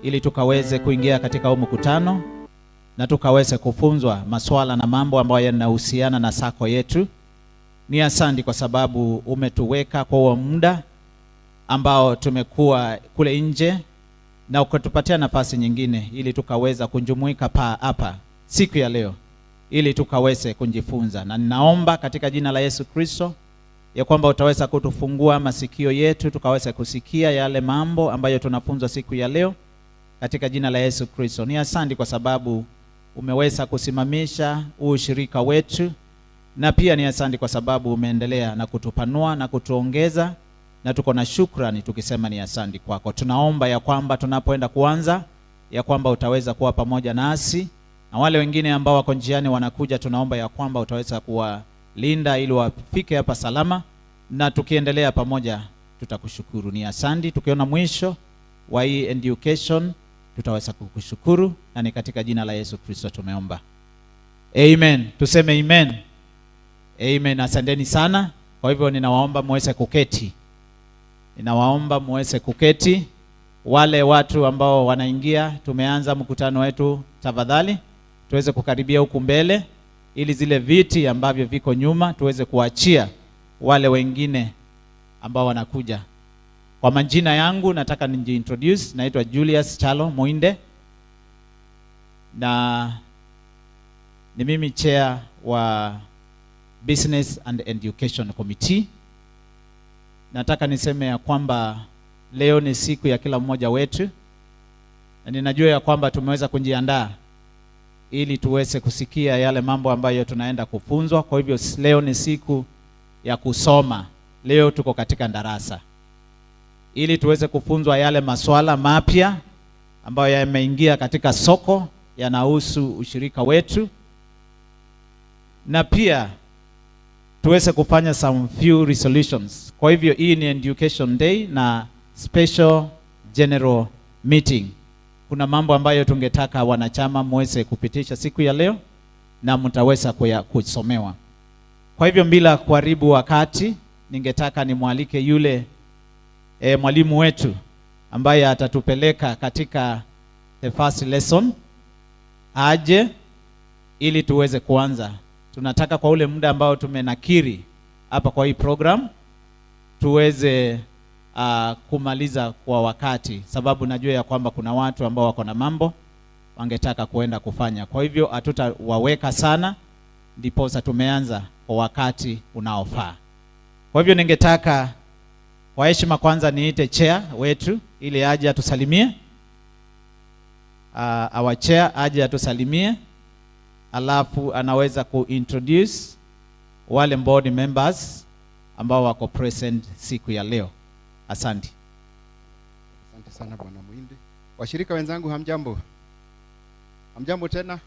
ili tukaweze kuingia katika huu mkutano na tukaweze kufunzwa masuala na mambo ambayo yanahusiana na sako yetu. Ni asante kwa sababu umetuweka kwa huo muda ambao tumekuwa kule nje na ukatupatia nafasi nyingine ili tukaweza kunjumuika hapa siku ya leo ili tukaweze kujifunza. Na ninaomba katika jina la Yesu Kristo ya kwamba utaweza kutufungua masikio yetu tukaweza kusikia yale mambo ambayo tunafunzwa siku ya leo katika jina la Yesu Kristo. Ni asante kwa sababu umeweza kusimamisha ushirika wetu, na pia ni asante kwa sababu umeendelea na kutupanua na kutuongeza, na tuko na shukrani tukisema ni asante kwako. Tunaomba ya kwamba tunapoenda kuanza ya kwamba utaweza kuwa pamoja nasi, na wale wengine ambao wako njiani wanakuja, tunaomba ya kwamba utaweza kuwalinda ili wafike hapa salama, na tukiendelea pamoja tutakushukuru. Ni asante. Tukiona mwisho wa hii education tutaweza kukushukuru, na ni katika jina la Yesu Kristo tumeomba. Amen. Tuseme amen. Amen. Asanteni sana. Kwa hivyo ninawaomba muweze kuketi. Ninawaomba muweze kuketi. Wale watu ambao wanaingia, tumeanza mkutano wetu, tafadhali tuweze kukaribia huku mbele ili zile viti ambavyo viko nyuma tuweze kuachia wale wengine ambao wanakuja. Kwa majina yangu nataka nijiintroduce. Naitwa Julius Chalo Muinde, na ni mimi chair wa Business and Education Committee. Nataka niseme ya kwamba leo ni siku ya kila mmoja wetu, na ninajua ya kwamba tumeweza kujiandaa ili tuweze kusikia yale mambo ambayo tunaenda kufunzwa. Kwa hivyo leo ni siku ya kusoma. Leo tuko katika darasa ili tuweze kufunzwa yale masuala mapya ambayo yameingia katika soko, yanahusu ushirika wetu, na pia tuweze kufanya some few resolutions. Kwa hivyo hii ni education day na special general meeting. Kuna mambo ambayo tungetaka wanachama muweze kupitisha siku ya leo na mtaweza kusomewa. Kwa hivyo bila kuharibu wakati, ningetaka nimwalike yule mwalimu wetu ambaye atatupeleka katika the first lesson aje ili tuweze kuanza. Tunataka kwa ule muda ambao tumenakiri hapa kwa hii program tuweze kumaliza kwa wakati, sababu najua ya kwamba kuna watu ambao wako na mambo wangetaka kuenda kufanya. Kwa hivyo hatutawaweka sana, ndiposa tumeanza kwa wakati unaofaa. Kwa hivyo ningetaka kwa heshima kwanza niite chair wetu ili aje atusalimie. Our chair aje atusalimie, alafu anaweza kuintroduce wale board members ambao wako present siku ya leo. Asante. Asante sana Bwana Muinde. Washirika wenzangu, hamjambo? Hamjambo tena?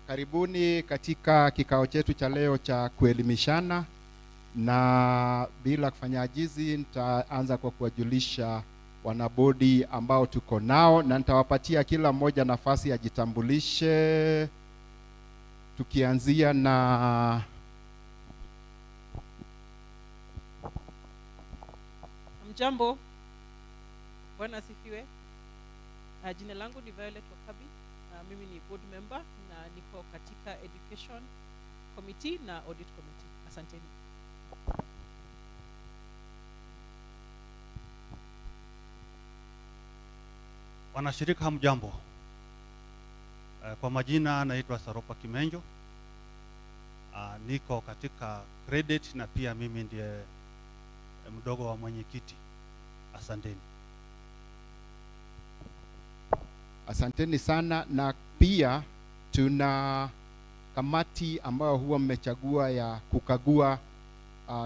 Karibuni katika kikao chetu cha leo cha kuelimishana, na bila kufanya ajizi nitaanza kwa kuwajulisha wanabodi ambao tuko nao, na nitawapatia kila mmoja nafasi ajitambulishe, tukianzia na Jambo, Bwana asifiwe. Jina langu ni Violet Wakabi. Mimi ni board member na niko katika Education Committee na Audit Committee. Asanteni. Wanashirika hamjambo. Kwa majina naitwa Saropa Kimenjo. Niko katika credit na pia mimi ndiye mdogo wa mwenyekiti. Asanteni. Asanteni sana. Na pia tuna kamati ambayo huwa mmechagua ya kukagua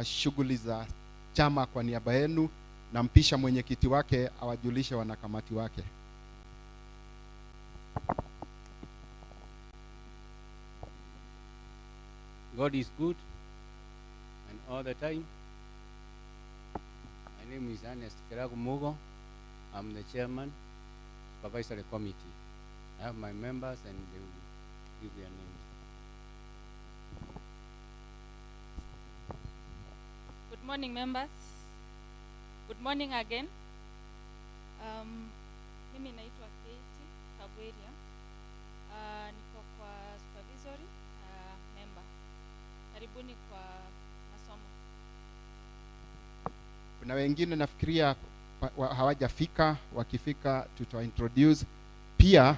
shughuli za chama kwa niaba yenu, na mpisha mwenyekiti wake awajulishe wanakamati wake. God is good and all the time. My name is Ernest Kiragu. I'm the chairman, supervisory committee. I have my members and they will give their names. Good morning, members. Good morning again. Mimi naitwa Kate Kabweria. Niko kwa supervisory member. Karibuni kwa masomo. Kuna wengine nafikiria hawajafika, wakifika tutaintroduce. Pia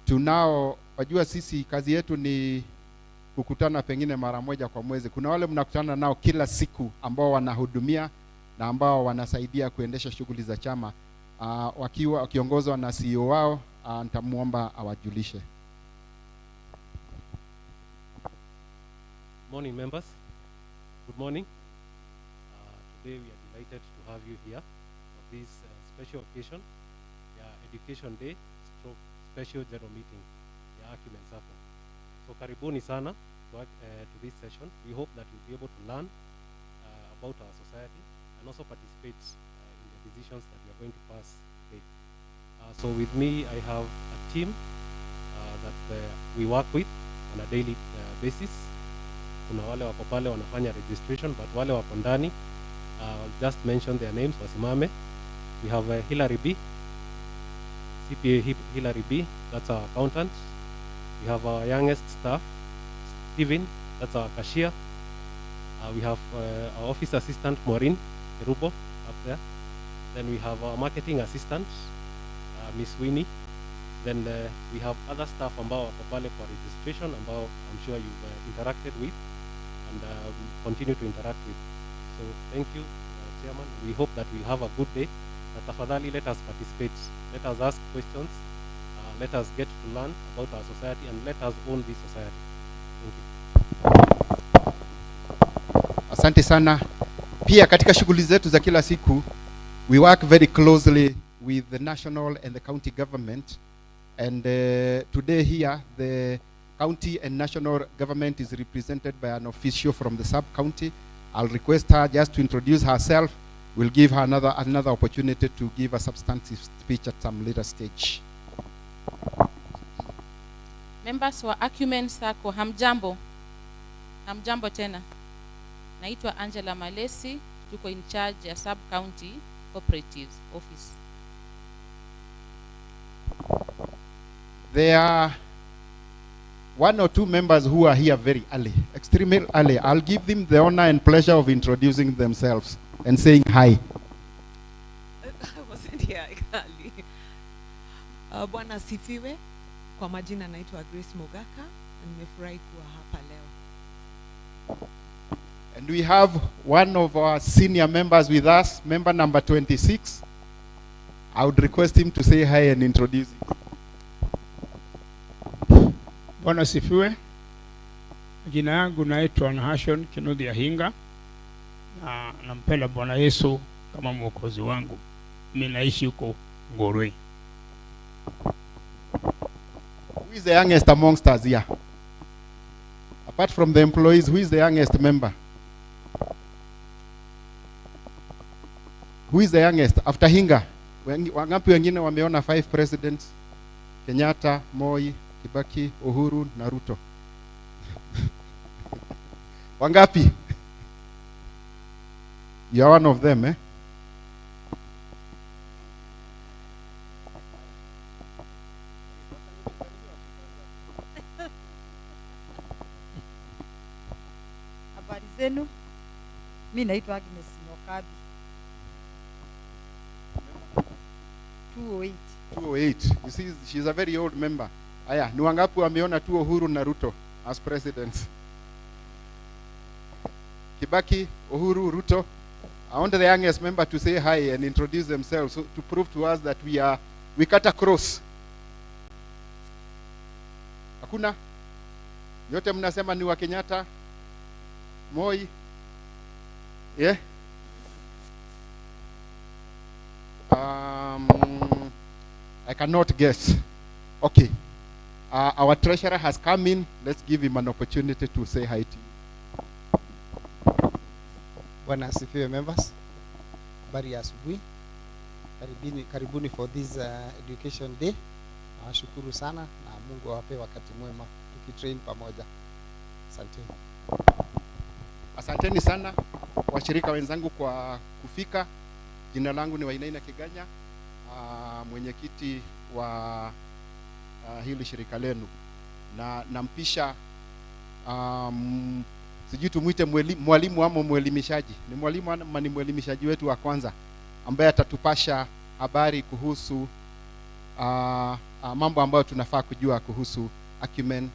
tunao, wajua sisi kazi yetu ni kukutana pengine mara moja kwa mwezi. Kuna wale mnakutana nao kila siku ambao wanahudumia na ambao wanasaidia kuendesha shughuli za chama. Wakiwa wakiongozwa na CEO wao, nitamuomba awajulishe. Morning members. Good morning. Today we are delighted to have you here for this special occasion, Education Day stroke special general meeting, Acumen Sacco. So karibuni sana to this session. We hope that you'll be able to learn about our society and also participate in the decisions that we are going to pass today. So with me, I have a team that we work with on a daily basis. Kuna wale wako pale wanafanya registration, but wale wako ndani, I'll just mention their names, wasimame. We have Hillary B, CPA Hillary B, that's our accountant. We have our youngest staff, Steven, that's our cashier. We have our office assistant, Maureen Erubo, up there. Then we have our marketing assistant, Miss Winnie. Then we have other staff ambao wako pale for registration, ambao I'm sure you've interacted with and continue to interact with. So thank you, Chairman. We hope that we'll have a good day. Tafadhali, let us participate. Let us ask questions. Let us get to learn about our society and let us own this society. Thank you. Asante sana. Pia katika shughuli zetu za kila siku, we work very closely with the national and the county government. And today here, the county and national government is represented by an official from the sub-county. I'll request her just to introduce herself. We'll give her another opportunity to give a substantive speech at some later stage. Members wa Acumen Sacco, hamjambo. Hamjambo tena. Naitwa Angela Malesi, tuko in charge ya sub-county cooperatives office. There are one or two members who are here very early, extremely early. I'll give them the honor and pleasure of introducing themselves and saying hi. I wasn't here early. Bwana sifiwe. Kwa majina naitwa Grace Mogaka na nimefurahi kuwa hapa leo. And we have one of our senior members with us, member number 26. I would request him to say hi and introduce him. Bwana sifiwe. Jina yangu naitwa Nahashon Kinudhi Ahinga na nampenda Bwana Yesu kama mwokozi wangu. Mimi naishi huko Ngorwe. Who is the youngest amongst us here? Apart from the employees, who is the youngest member? Who is the youngest? After Hinga, wangapi wengine wameona 5 presidents? Kenyatta, Moi, Kibaki, Uhuru, na Ruto. Wangapi? You are one of them, eh? Habari zenu. Mimi naitwa Agnes Nyokabi. 208. 208. You see, she's a very old member. Aya, ni wangapi wameona tu Uhuru na Ruto as presidents? Kibaki, Uhuru, Ruto. I want the youngest member to say hi and introduce themselves to prove to us that we cut across. Hakuna? Yote mnasema ni wa Kenyatta, Moi. Yeah? I cannot guess. Okay. Our treasurer has come in. Let's give him an opportunity to say hi to you. Bwana asifiwe members. Habari ya asubuhi. Karibuni for this education day. Nawashukuru sana na Mungu awape wakati mwema tukitrain pamoja. Asanteni. Asanteni sana washirika wenzangu kwa kufika. Jina langu ni Wainaina Kiganya. mwenyekiti wa hili shirika lenu, na nampisha sijui tumuite mwalimu ama mwelimishaji. Ni mwalimu ama ni mwelimishaji wetu wa kwanza ambaye atatupasha habari kuhusu mambo ambayo tunafaa kujua kuhusu Acumen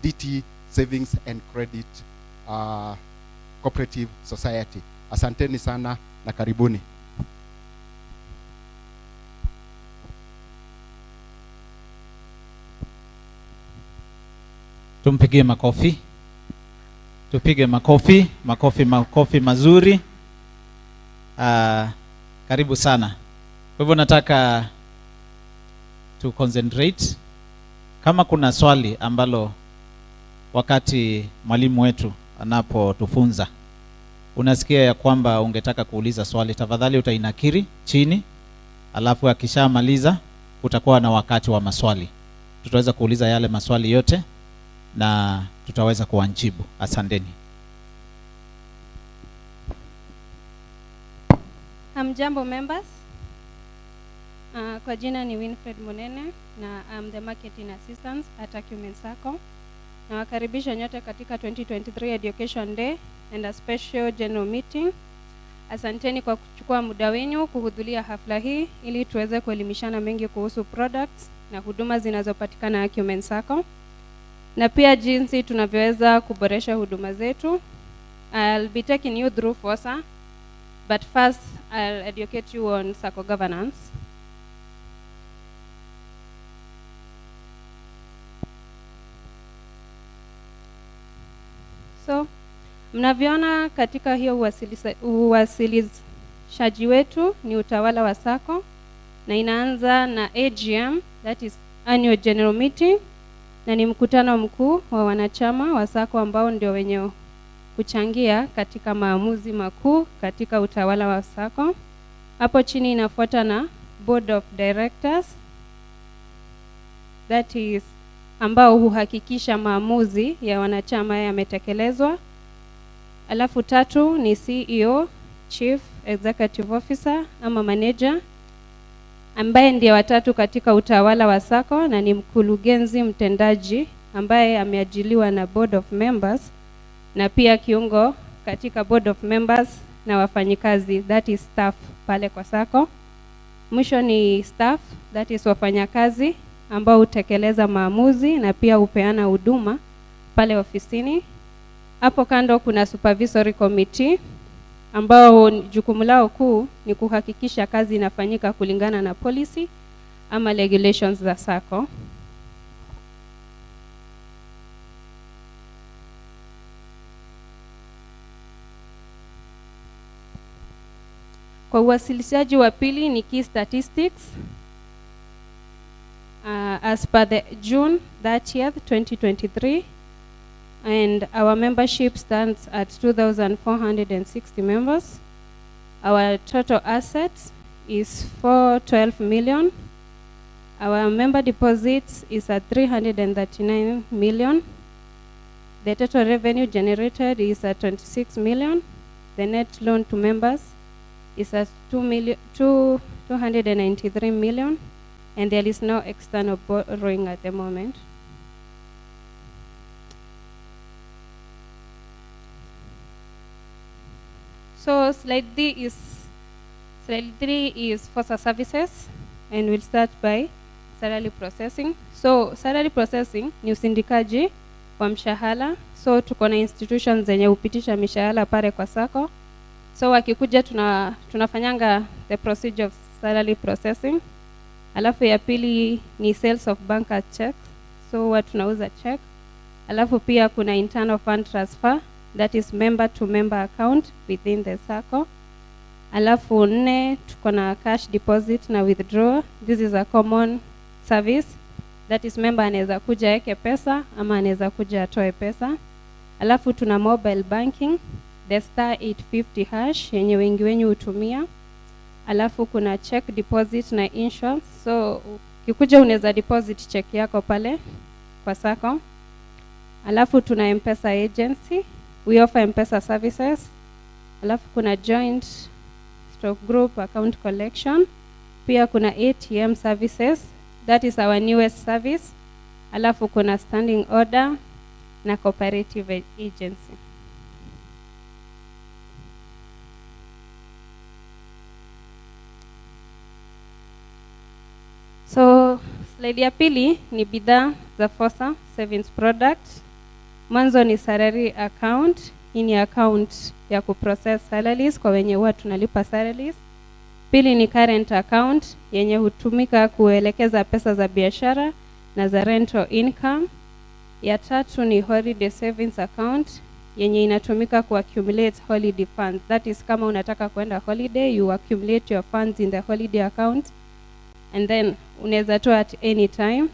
DT Savings and Credit Cooperative Society. Asanteni sana na karibuni. Tumpigie makofi. Tupige makofi, makofi mazuri. Karibu sana. Kwa hivyo nataka to concentrate. Kama kuna swali ambalo wakati mwalimu wetu anapotufunza unasikia ya kwamba ungetaka kuuliza swali, tafadhali utainakiri chini, alafu akishamaliza utakuwa na wakati wa maswali. Tutaweza kuuliza yale maswali yote na tutaweza kuwajibu. Asanteni. Hamjambo members. Kwa jina ni Winfred Monene na I'm the marketing assistant at Acumen Sacco. Na wakaribisha nyote katika 2023 Education Day and a special general meeting. Asanteni kwa kuchukua muda wenu kuhudhuria hafla hii ili tuweze kuelimishana mengi kuhusu products na huduma zinazopatikana Acumen Sacco, na pia jinsi tunavyoweza kuboresha huduma zetu. I'll be taking you through FOSA, but first I'll educate you on Sacco governance. So, mnavyoona katika hiyo uwasilishaji wetu ni utawala wa Sacco, na inaanza na AGM, that is annual general meeting, na ni mkutano mkuu wa wanachama wa Sacco ambao ndio wenye kuchangia katika maamuzi makuu katika utawala wa Sacco. Hapo chini inafuata na board of directors, that is ambao huhakikisha maamuzi ya wanachama yametekelezwa. Alafu tatu ni CEO, Chief Executive Officer ama manager, ambaye ndiye watatu katika utawala wa Sacco, na ni mkurugenzi mtendaji ambaye ameajiliwa na board of members, na pia kiungo katika board of members na wafanyikazi, that is staff pale kwa Sacco. Mwisho ni staff, that is wafanyakazi ambao hutekeleza maamuzi na pia hupeana huduma pale ofisini. Hapo kando kuna supervisory committee ambao jukumu lao kuu ni kuhakikisha kazi inafanyika kulingana na policy ama regulations za Sacco. Kwa uwasilishaji wa pili ni key statistics. As per the June 30th, 2023, and our membership stands at 2,460 members. Our total assets is 412 million. Our member deposits is at 339 million. The total revenue generated is at 26 million. The net loan to members is at 293 million. And there is no external borrowing at the moment. So slide 3 is FOSA services, and we'll start by salary processing. So salary processing ni usindikaji wa mshahara. So tuko na institutions zenye hupitisha mishahara pale kwa Sacco. So wakikuja tunafanyanga the procedure of salary processing. Alafu ya pili ni sales of banker check, so watu tunauza check. Alafu pia kuna internal fund transfer, that is member to member account within the Sacco. Alafu 4 tuko na cash deposit na withdraw. This is a common service, that is member anaweza kuja eke pesa ama anaweza kuja atoe pesa. Alafu tuna mobile banking, the *850# yenye wengi wenyu hutumia. Alafu kuna check deposit na insurance, so ukikuja unaweza deposit check yako pale kwa Sacco. Alafu tuna M-Pesa agency, we offer M-Pesa services. Alafu kuna joint stock group account collection, pia kuna ATM services, that is our newest service. Alafu kuna standing order na cooperative agency. So slide ya pili ni bidhaa za Fosa savings product. Mwanzo ni salary account. Hii ni account ya kuprocess salaries kwa wenye huwa tunalipa salaries. Pili ni current account yenye hutumika kuelekeza pesa za biashara na za rental income. Ya tatu ni holiday savings account yenye inatumika ku accumulate holiday funds. That is kama unataka kwenda holiday, you accumulate your funds in the holiday account and then unaweza toa at any time.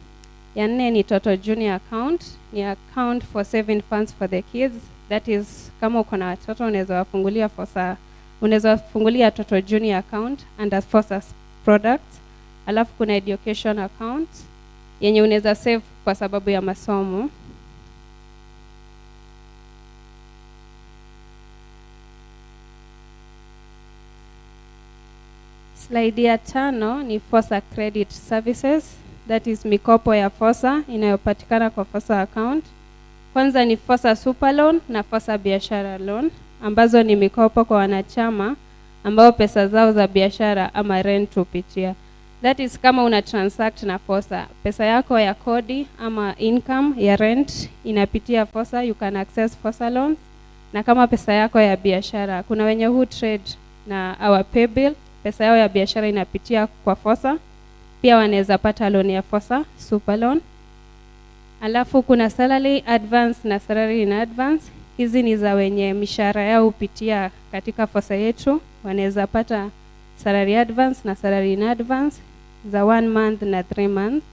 Ya nne ni total junior account, ni account for saving funds for the kids. That is kama uko na watoto unaweza wafungulia Fosa, unaweza wafungulia total junior account under Fosa products. Alafu kuna education account yenye unaweza save kwa sababu ya masomo. Slide ya tano ni Fosa credit services, that is mikopo ya Fosa inayopatikana kwa Fosa account. Kwanza ni Fosa super loan na Fosa biashara loan, ambazo ni mikopo kwa wanachama ambao pesa zao za biashara ama rent hupitia. That is kama una transact na Fosa, pesa yako ya kodi ama income ya rent inapitia Fosa, you can access Fosa loans. Na kama pesa yako ya biashara, kuna wenye who trade na our pay bill, pesa yao ya biashara inapitia kwa Fosa, pia wanaweza pata loan ya Fosa super loan. Alafu kuna salary advance na salary in advance. Hizi ni za wenye mishahara yao hupitia katika Fosa yetu, wanaweza pata salary advance na salary in advance za 1 month na 3 months.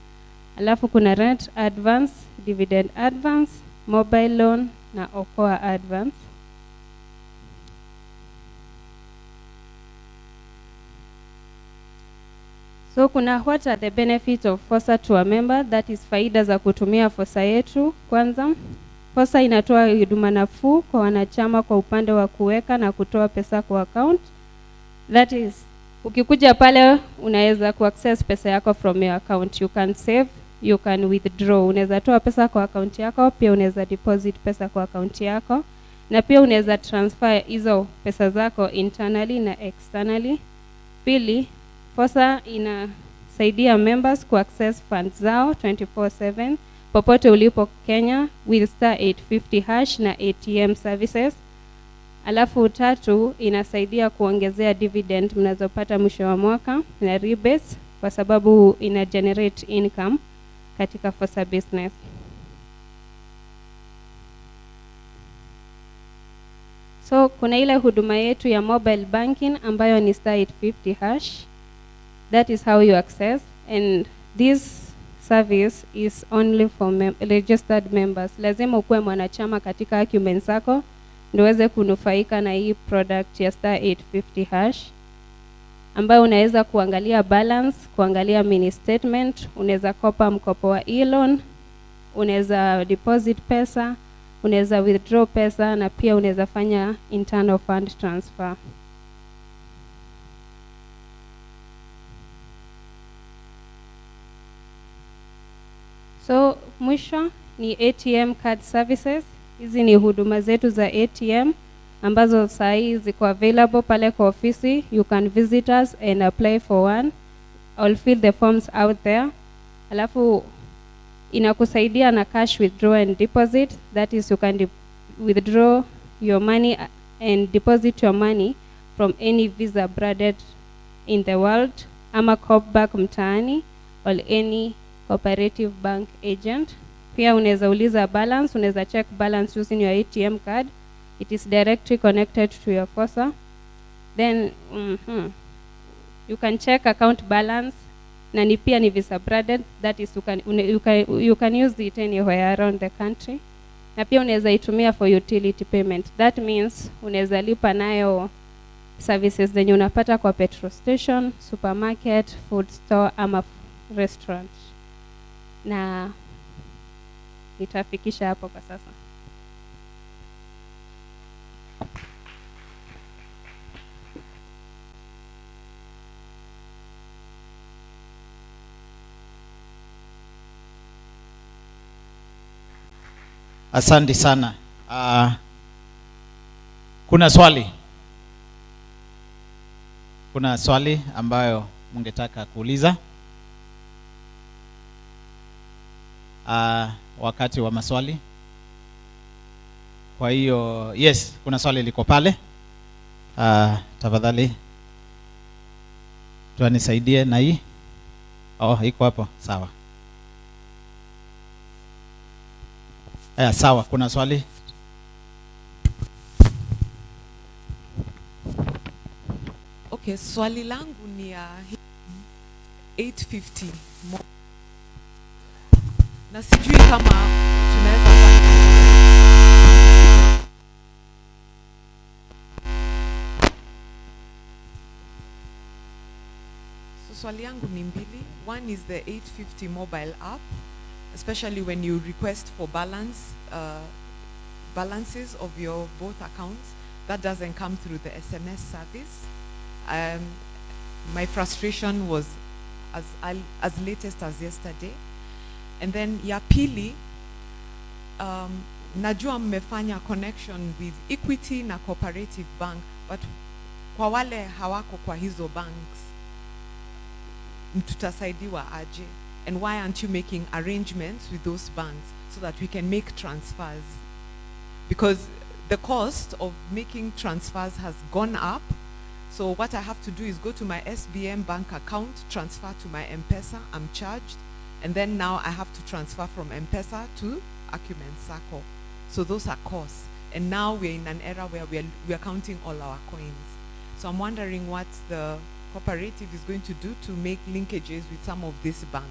Alafu kuna rent advance, dividend advance, mobile loan na okoa advance. So kuna what are the benefits of Fosa to a member, that is faida za kutumia Fosa yetu. Kwanza, Fosa inatoa huduma nafuu kwa wanachama kwa upande wa kuweka na kutoa pesa kwa account. That is, ukikuja pale unaweza kuaccess pesa yako from your account. You can save, you can withdraw. Unaweza toa pesa kwa account yako, pia unaweza deposit pesa kwa account yako. Na pia unaweza transfer hizo pesa zako internally na externally. Pili, Fosa inasaidia members ku access funds zao 24/7 popote ulipo Kenya with *850# na ATM services. Alafu tatu, inasaidia kuongezea dividend mnazopata mwisho wa mwaka na rebates kwa sababu ina generate income katika Fosa business. So kuna ile huduma yetu ya mobile banking ambayo ni *850#. That is how you access, and this service is only for registered members. Lazima ukuwe mwanachama katika Acumen Sacco ndio uweze kunufaika na hii product ya *850#, ambayo unaweza kuangalia balance, kuangalia mini statement, unaweza kopa mkopo wa e-loan, unaweza deposit pesa, unaweza withdraw pesa, na pia unaweza fanya internal fund transfer. So mwisho ni ATM card services. Hizi ni huduma zetu za ATM ambazo saa hii ziko available pale kwa ofisi. You can visit us and apply for one. I'll fill the forms out there. Alafu inakusaidia na cash withdraw and deposit. That is, you can withdraw your money and deposit your money from any Visa branded in the world, ama Coopbank mtaani, or any cooperative bank agent. Pia unaweza uliza balance, unaweza check balance using your ATM card. It is directly connected to your Fosa. Then you can check account balance, na ni pia ni Visa branded. That is, you can use it anywhere around the country. Na pia unaweza itumia for utility payment. That means unaweza lipa nayo services zenye unapata kwa petrol station, supermarket, food store ama restaurant. Na nitafikisha hapo kwa sasa. Asante sana. Kuna swali? Kuna swali ambayo mungetaka kuuliza? Wakati wa maswali. Kwa hiyo yes, kuna swali liko pale. Tafadhali tuanisaidie na hii. Iko hapo. Sawa. Sawa, kuna swali? Okay, swali langu ni ya 850 na sijui kama tunaweza swali yangu ni mbili. One is the 850 mobile app, especially when you request for balances of your both accounts. That doesn't come through the SMS service. My frustration was as latest as yesterday. And then ya pili, najua mmefanya connection with Equity na Cooperative Bank, but kwa wale hawako kwa hizo banks, mtutasaidiwa aje? And why aren't you making arrangements with those banks so that we can make transfers? Because the cost of making transfers has gone up. So what I have to do is go to my SBM bank account, transfer to my M-Pesa, I'm charged, and then now I have to transfer from M-Pesa to Acumen Sacco. So those are costs. And now we're in an era where we are counting all our coins. So I'm wondering what the cooperative is going to do to make linkages with some of these banks.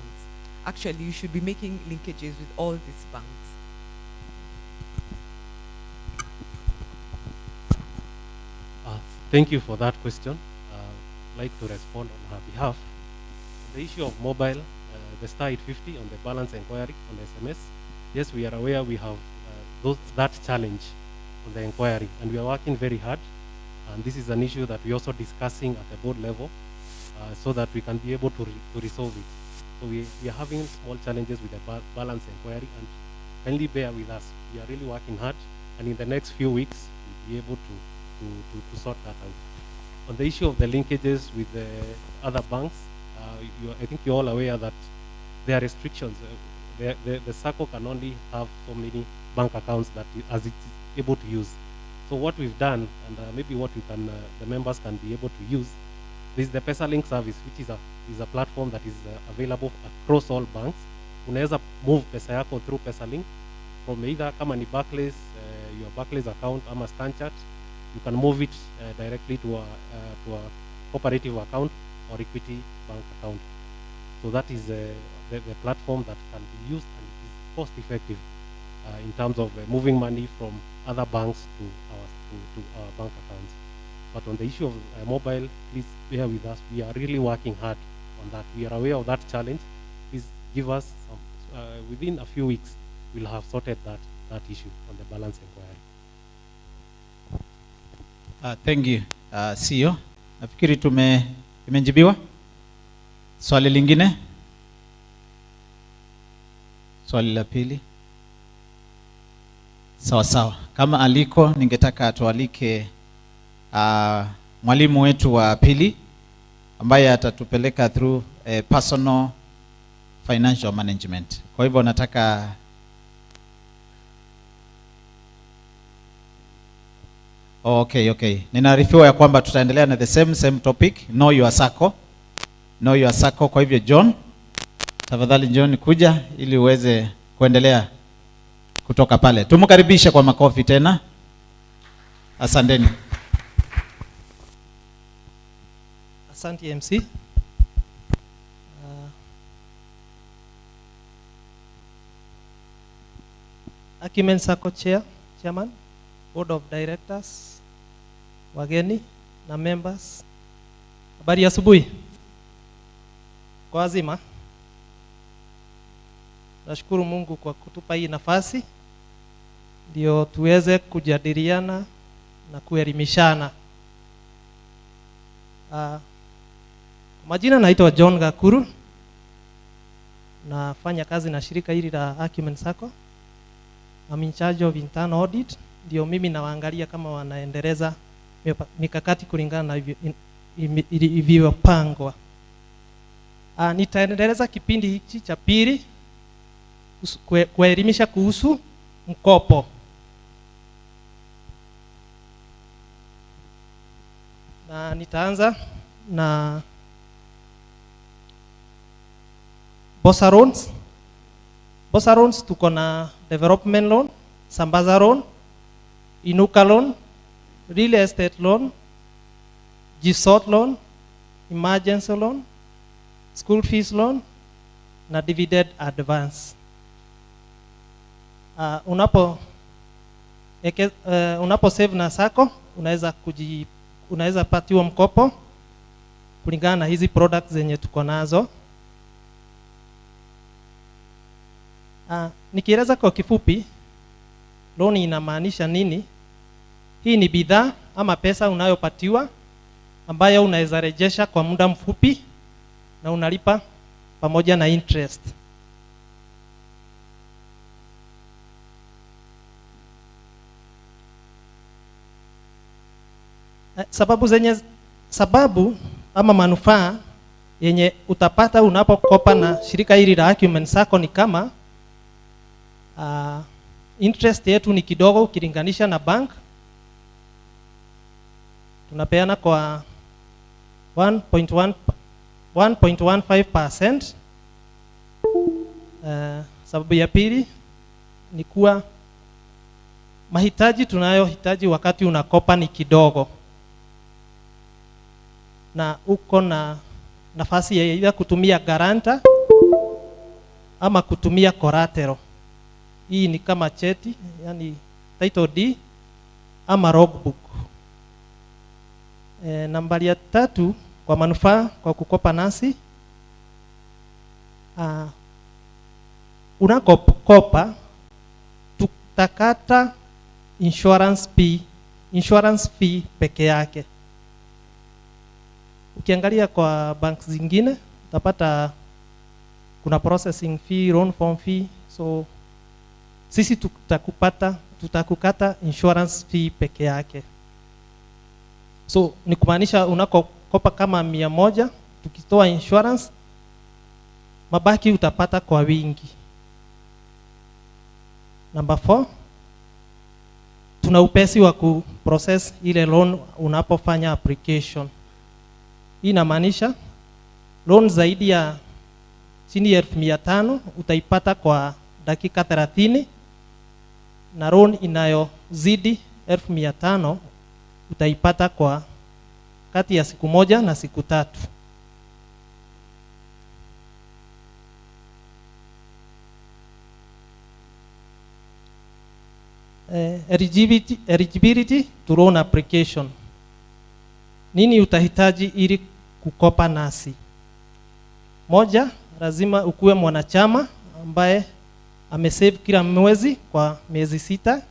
Actually, you should be making linkages with all these banks. Thank you for that question. I'd like to respond on her behalf. The issue of mobile, the star 850 on the balance inquiry on SMS, yes, we are aware we have that challenge on the inquiry, and we are working very hard. And this is an issue that we're also discussing at the board level so that we can be able to resolve it. So we are having small challenges with the balance inquiry, and kindly bear with us. We are really working hard, and in the next few weeks, we'll be able to sort that out. On the issue of the linkages with the other banks, I think you're all aware that there are restrictions. The Sacco can only have so many bank accounts that as it is able to use. So what we've done, and maybe what we can, the members can be able to use, is the PesaLink service, which is a platform that is available across all banks. Unaweza move pesa yako through PesaLink from either kama ni Barclays, your Barclays account ama Stanchart. You can move it directly to a cooperative account or Equity bank account. So that is the platform that can be used, and it is cost effective in terms of moving money from other banks to our bank accounts. But on the issue of mobile, please bear with us. We are really working hard on that. We are aware of that challenge. Please give us some, within a few weeks, we'll have sorted that issue on the balance inquiry. Thank you. CEO, nafikiri tumejibiwa. Swali lingine? Swali la pili? Sawa sawa. Kama aliko, ningetaka tualike mwalimu wetu wa pili ambaye atatupeleka through personal financial management. Kwa hivyo nataka Okay. Ninaarifiwa ya kwamba tutaendelea na the same topic, know your Sacco. Know your Sacco. Kwa hivyo John, tafadhali John kuja ili uweze kuendelea kutoka pale. Tumkaribishe kwa makofi tena. Asanteni. Asante MC. Acumen Sacco Chairman, Board of Directors, wageni na members, habari ya asubuhi. Kwa wazima, nashukuru Mungu kwa kutupa hii nafasi ndio tuweze kujadiliana na kuelimishana. Majina naitwa John Gakuru, nafanya kazi na shirika hili la Acumen Sacco. I'm in charge of internal audit. Ndio mimi nawaangalia kama wanaendeleza mikakati kulingana na ilivyopangwa. Nitaendeleza kipindi hichi cha pili kuelimisha kuhusu mkopo. Na nitaanza na Bossa loans. Bossa loans tuko na development loan, sambaza loan, inuka loan, real estate loan, GSOT loan, emergency loan, school fees loan na dividend advance. Unapo save na Sacco unaweza patiwa mkopo kulingana na hizi products zenye tuko nazo. Nikieleza kwa kifupi loan inamaanisha nini? Hii ni bidhaa ama pesa unayopatiwa ambayo unaweza rejesha kwa muda mfupi na unalipa pamoja na interest. Sababu ama manufaa yenye utapata unapokopa na shirika hili la Acumen Sacco ni kama interest yetu ni kidogo ukilinganisha na bank. Tunapeana kwa 1.15%. Sababu ya pili ni kuwa mahitaji tunayohitaji wakati unakopa ni kidogo, na uko na nafasi ya either kutumia guarantor ama kutumia collateral. Hii ni kama cheti, yani title deed ama logbook. Nambari ya 3 kwa manufaa kwa kukopa nasi, unakopa tutakata insurance fee peke yake. Ukiangalia kwa banks zingine utapata kuna processing fee, loan form fee, so sisi tutakukata insurance fee peke yake. So ni kumaanisha unakokopa kama 100, tukitoa insurance mabaki utapata kwa wingi. Number 4, tuna upesi wa kuprocess ile loan unapofanya application. Hii inamaanisha loan zaidi ya chini ya 1500 utaipata kwa dakika 30, na loan inayozidi 1500 utaipata kwa kati ya siku 1 na siku 3. Eligibility to loan application. Nini utahitaji ili kukopa nasi? 1, lazima ukuwe mwanachama ambaye amesave kila mwezi kwa miezi 6.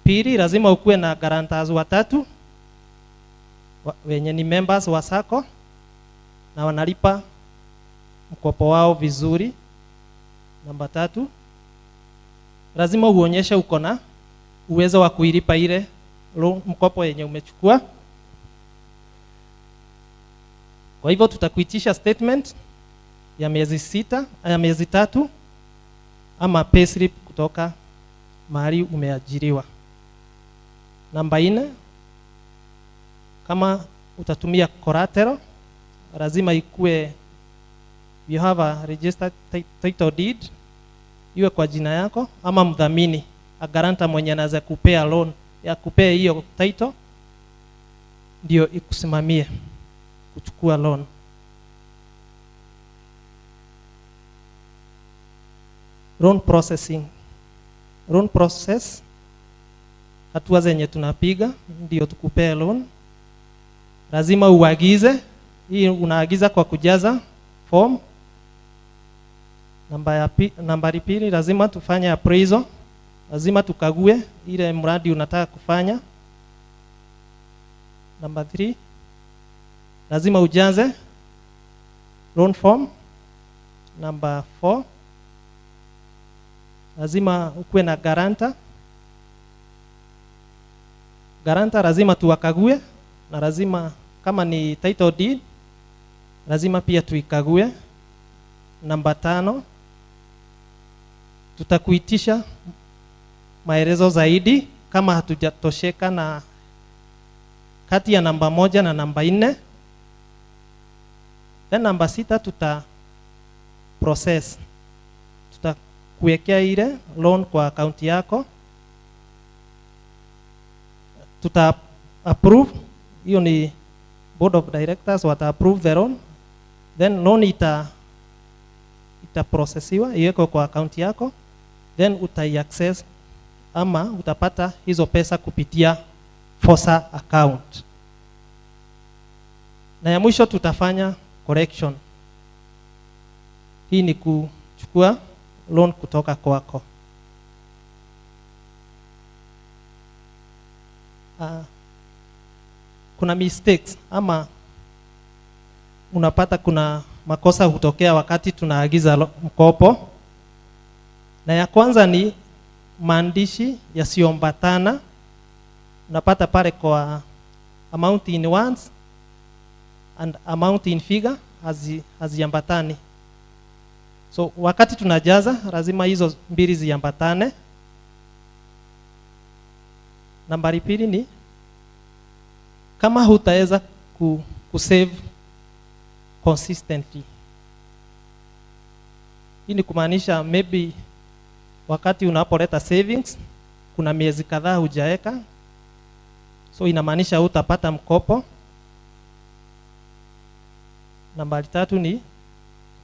2, lazima ukuwe na guarantors 3 wenye ni members wa Sacco na wanalipa mkopo wao vizuri. Namba 3, lazima uonyeshe uko na uwezo wa kuilipa ile mkopo yenye umechukua. Kwa hivyo tutakuitisha statement ya miezi 3 ama payslip kutoka mahali umeajiriwa. Namba 4, kama utatumia collateral lazima ikue you have a registered title deed, iwe kwa jina yako ama mdhamini, a guarantor mwenye anaweza kupea loan ya kupea hiyo title ndio ikusimamie kuchukua loan. Loan processing. Loan process, hatua zenye tunapiga ndio tukupee loan. Lazima uagize, hii unaagiza kwa kujaza form. Nambari 2, lazima tufanye appraisal. Lazima tukague ile mradi unataka kufanya. Namba 3, lazima ujaze loan form. Namba 4, lazima ukuwe na guarantor. Guarantor lazima tuwakague, na lazima kama ni title deed lazima pia tuikague. Namba 5, tutakuitisha maelezo zaidi kama hatujatosheka na kati ya namba 1 na namba 4. Then namba 6, tuta process, tutakuwekea ile loan kwa account yako, tuta approve, hiyo ni board of directors wata approve the loan, then loan ita processiwa iwekwe kwa account yako, then utai-access ama utapata hizo pesa kupitia FOSA account. Na ya mwisho tutafanya correction. Hii ni kuchukua loan kutoka kwako. Kuna mistakes ama unapata kuna makosa hutokea wakati tunaagiza mkopo. Na ya kwanza ni maandishi yasiyoambatana. Unapata pale kwa amount in words and amount in figure haziambatani. So wakati tunajaza lazima hizo mbili ziambatane. Nambari 2 ni kama hutaweza kusave consistently. Hii ni kumaanisha maybe wakati unapoleta savings kuna miezi kadhaa hujaeka, so inamaanisha hutapata mkopo. Nambari 3 ni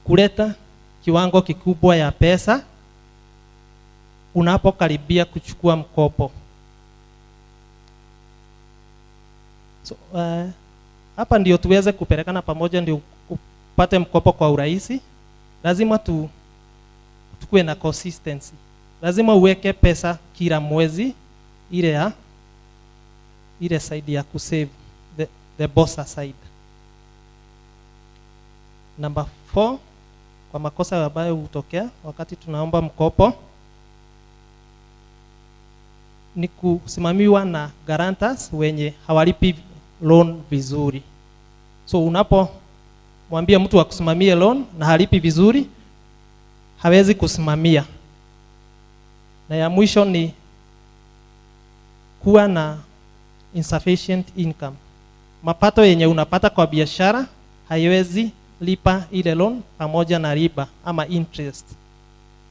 kuleta kiwango kikubwa ya pesa unapokaribia kuchukua mkopo. So hapa ndio tuweze kupelekana pamoja ndio upate mkopo kwa urahisi. Lazima tukue na consistency. Lazima uweke pesa kila mwezi ile side ya kusave, the bossa side. Number 4, kwa makosa ambayo hutokea wakati tunaomba mkopo ni kusimamiwa na guarantors wenye hawalipi loan vizuri. So unapomwambia mtu akusimamie loan na halipi vizuri, hawezi kusimamia. Na ya mwisho ni kuwa na insufficient income. Mapato yenye unapata kwa biashara haiwezi lipa ile loan pamoja na riba ama interest.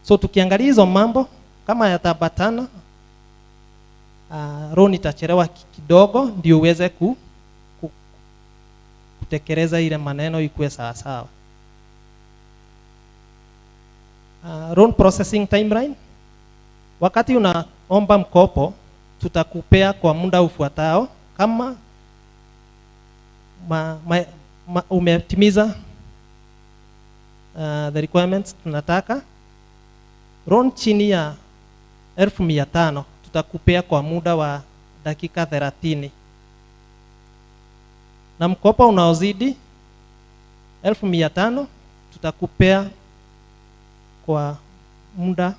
So tukiangalia hizo mambo kama yatabatana, loan itachelewa kidogo ndio uweze kutekeleza ile maneno ikuwe sawa sawa. Loan processing timeline. Wakati unaomba mkopo tutakupea kwa muda ufuatao. Kama umetimiza the requirements tunataka, loan chini ya 1500 tutakupea kwa muda wa dakika 30. Na mkopo unaozidi 1500 tutakupea kwa muda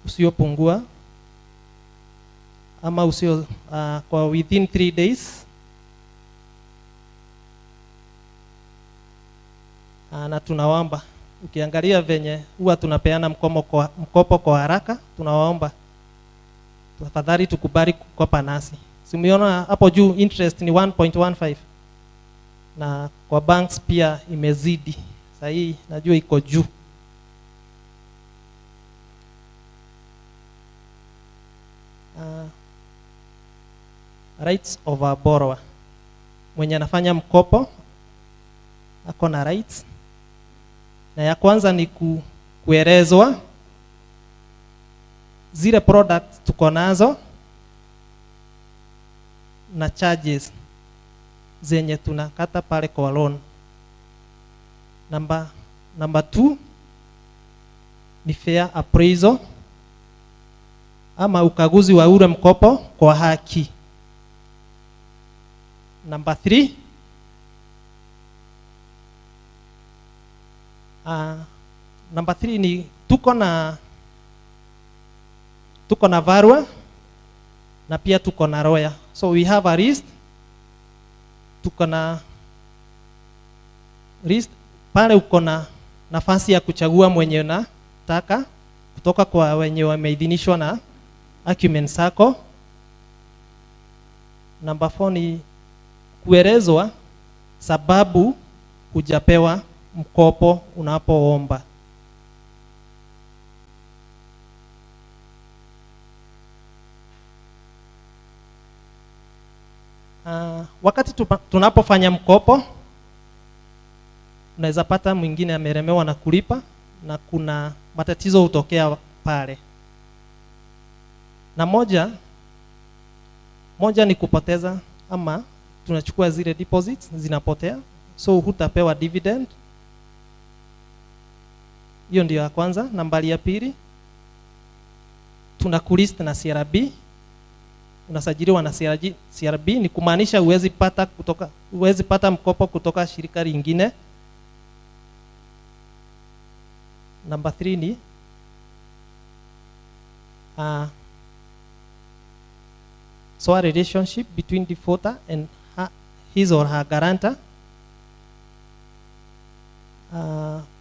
usiopungua ama kwa within 3 days. Na tunawaomba, ukiangalia venye huwa tunapeana mkopo kwa haraka, tunawaomba tafadhali tukubali kukopa nasi. Simuona hapo juu interest ni 1.15 na kwa banks pia imezidi. Sasa hii najua iko juu. Rights of a borrower. Mwenye anafanya mkopo ako na rights. Na ya kwanza ni kuelezwa zile products tuko nazo na charges zenye tunakata pale kwa loan. Number 2 ni fair appraisal ama ukaguzi wa ule mkopo kwa haki. Number 3 number 3 ni tuko na tuko na varua na pia tuko na roya. So we have a list, tuko na list pale, uko na nafasi ya kuchagua mwenye unataka kutoka kwa wenye wameidhinishwa na Acumen Sacco. Number 4 ni kuelezwa sababu hujapewa mkopo unapoomba. Wakati tunapofanya mkopo, unaweza pata mwingine ameremewa na kulipa na kuna matatizo hutokea pale. Na moja ni kupoteza, ama tunachukua zile deposits zinapotea, so hutapewa dividend. Hiyo ndio ya kwanza. Nambari ya pili, tunakulist na CRB. Unasajiliwa na CRB, ni kumaanisha huwezi pata mkopo kutoka shirika lingine. Number 3 ni so a relationship between defaulter and his or her guarantor.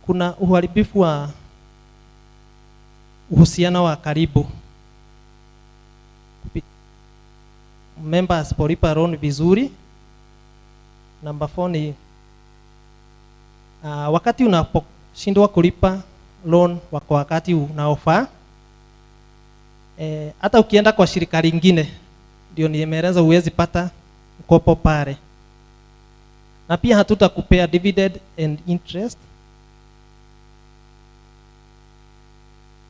Kuna uharibifu wa uhusiano wa karibu. Member asipolipa loan vizuri. Number 4 ni wakati unaposhindwa kulipa loan kwa wakati unaofaa, hata ukienda kwa shirika lingine, ndio nimeeleza huwezi pata mkopo pale. Na pia hatutakupea dividend and interest.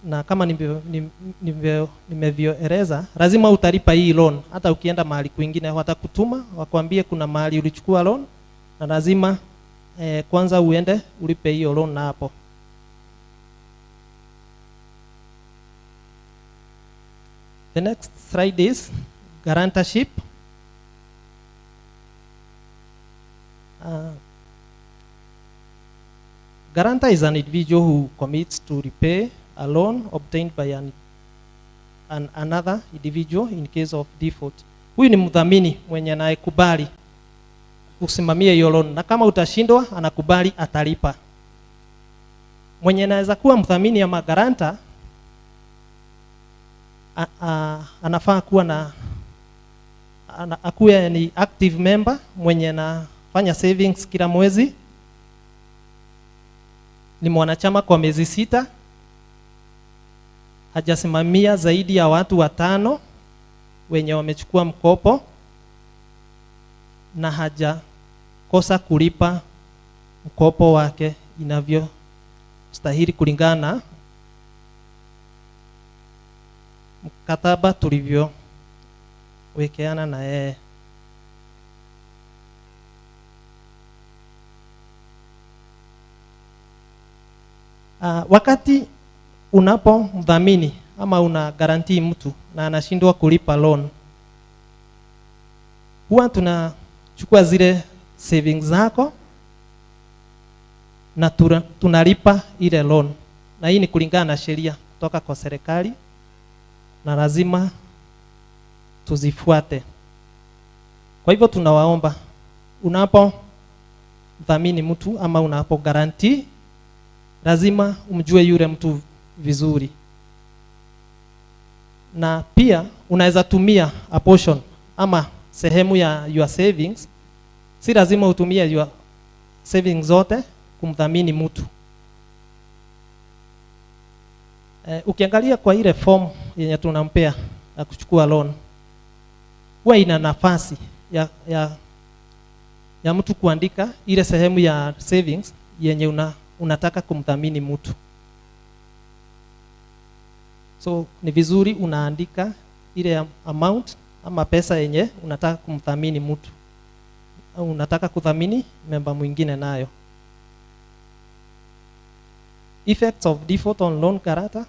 Na kama nimevyoeleza, lazima utalipa hii loan. Hata ukienda mahali kwingine watakutuma wakwambie kuna mahali ulichukua loan, na lazima kwanza uende ulipe hiyo loan na hapo. The next slide is guarantorship. Guarantor is an individual who commits to repay a loan obtained by another individual in case of default. Huyu ni mdhamini mwenye anayekubali kusimamia hiyo loan, na kama utashindwa anakubali atalipa. Mwenye anaweza kuwa mdhamini ama guarantor anafaa kuwa akuwe ni active member mwenye anafanya savings kila mwezi, ni mwanachama kwa miezi 6, hajasimamia zaidi ya watu 5 wenye wamechukua mkopo, na hajakosa kulipa mkopo wake inavyostahili kulingana na mkataba tulivyowekeana na yeye. Wakati unapomdhamini ama una guarantee mtu na anashindwa kulipa loan, huwa tunachukua zile savings zako na tunalipa ile loan, na hii ni kulingana na sheria kutoka kwa serikali na lazima tuzifuate. Kwa hivyo tunawaomba, unapomdhamini mtu ama unapo guarantee, lazima umjue yule mtu vizuri. Na pia unaweza tumia a portion ama sehemu ya your savings, si lazima utumie your savings zote kumdhamini mtu. Ukiangalia kwa ile form yenye tunampea ya kuchukua loan, huwa ina nafasi ya mtu kuandika ile sehemu ya savings yenye unataka kumdhamini mtu. So ni vizuri unaandika ile amount ama pesa yenye unataka kumdhamini mtu au unataka kudhamini member mwingine nayo. Effects of default on loan guarantor.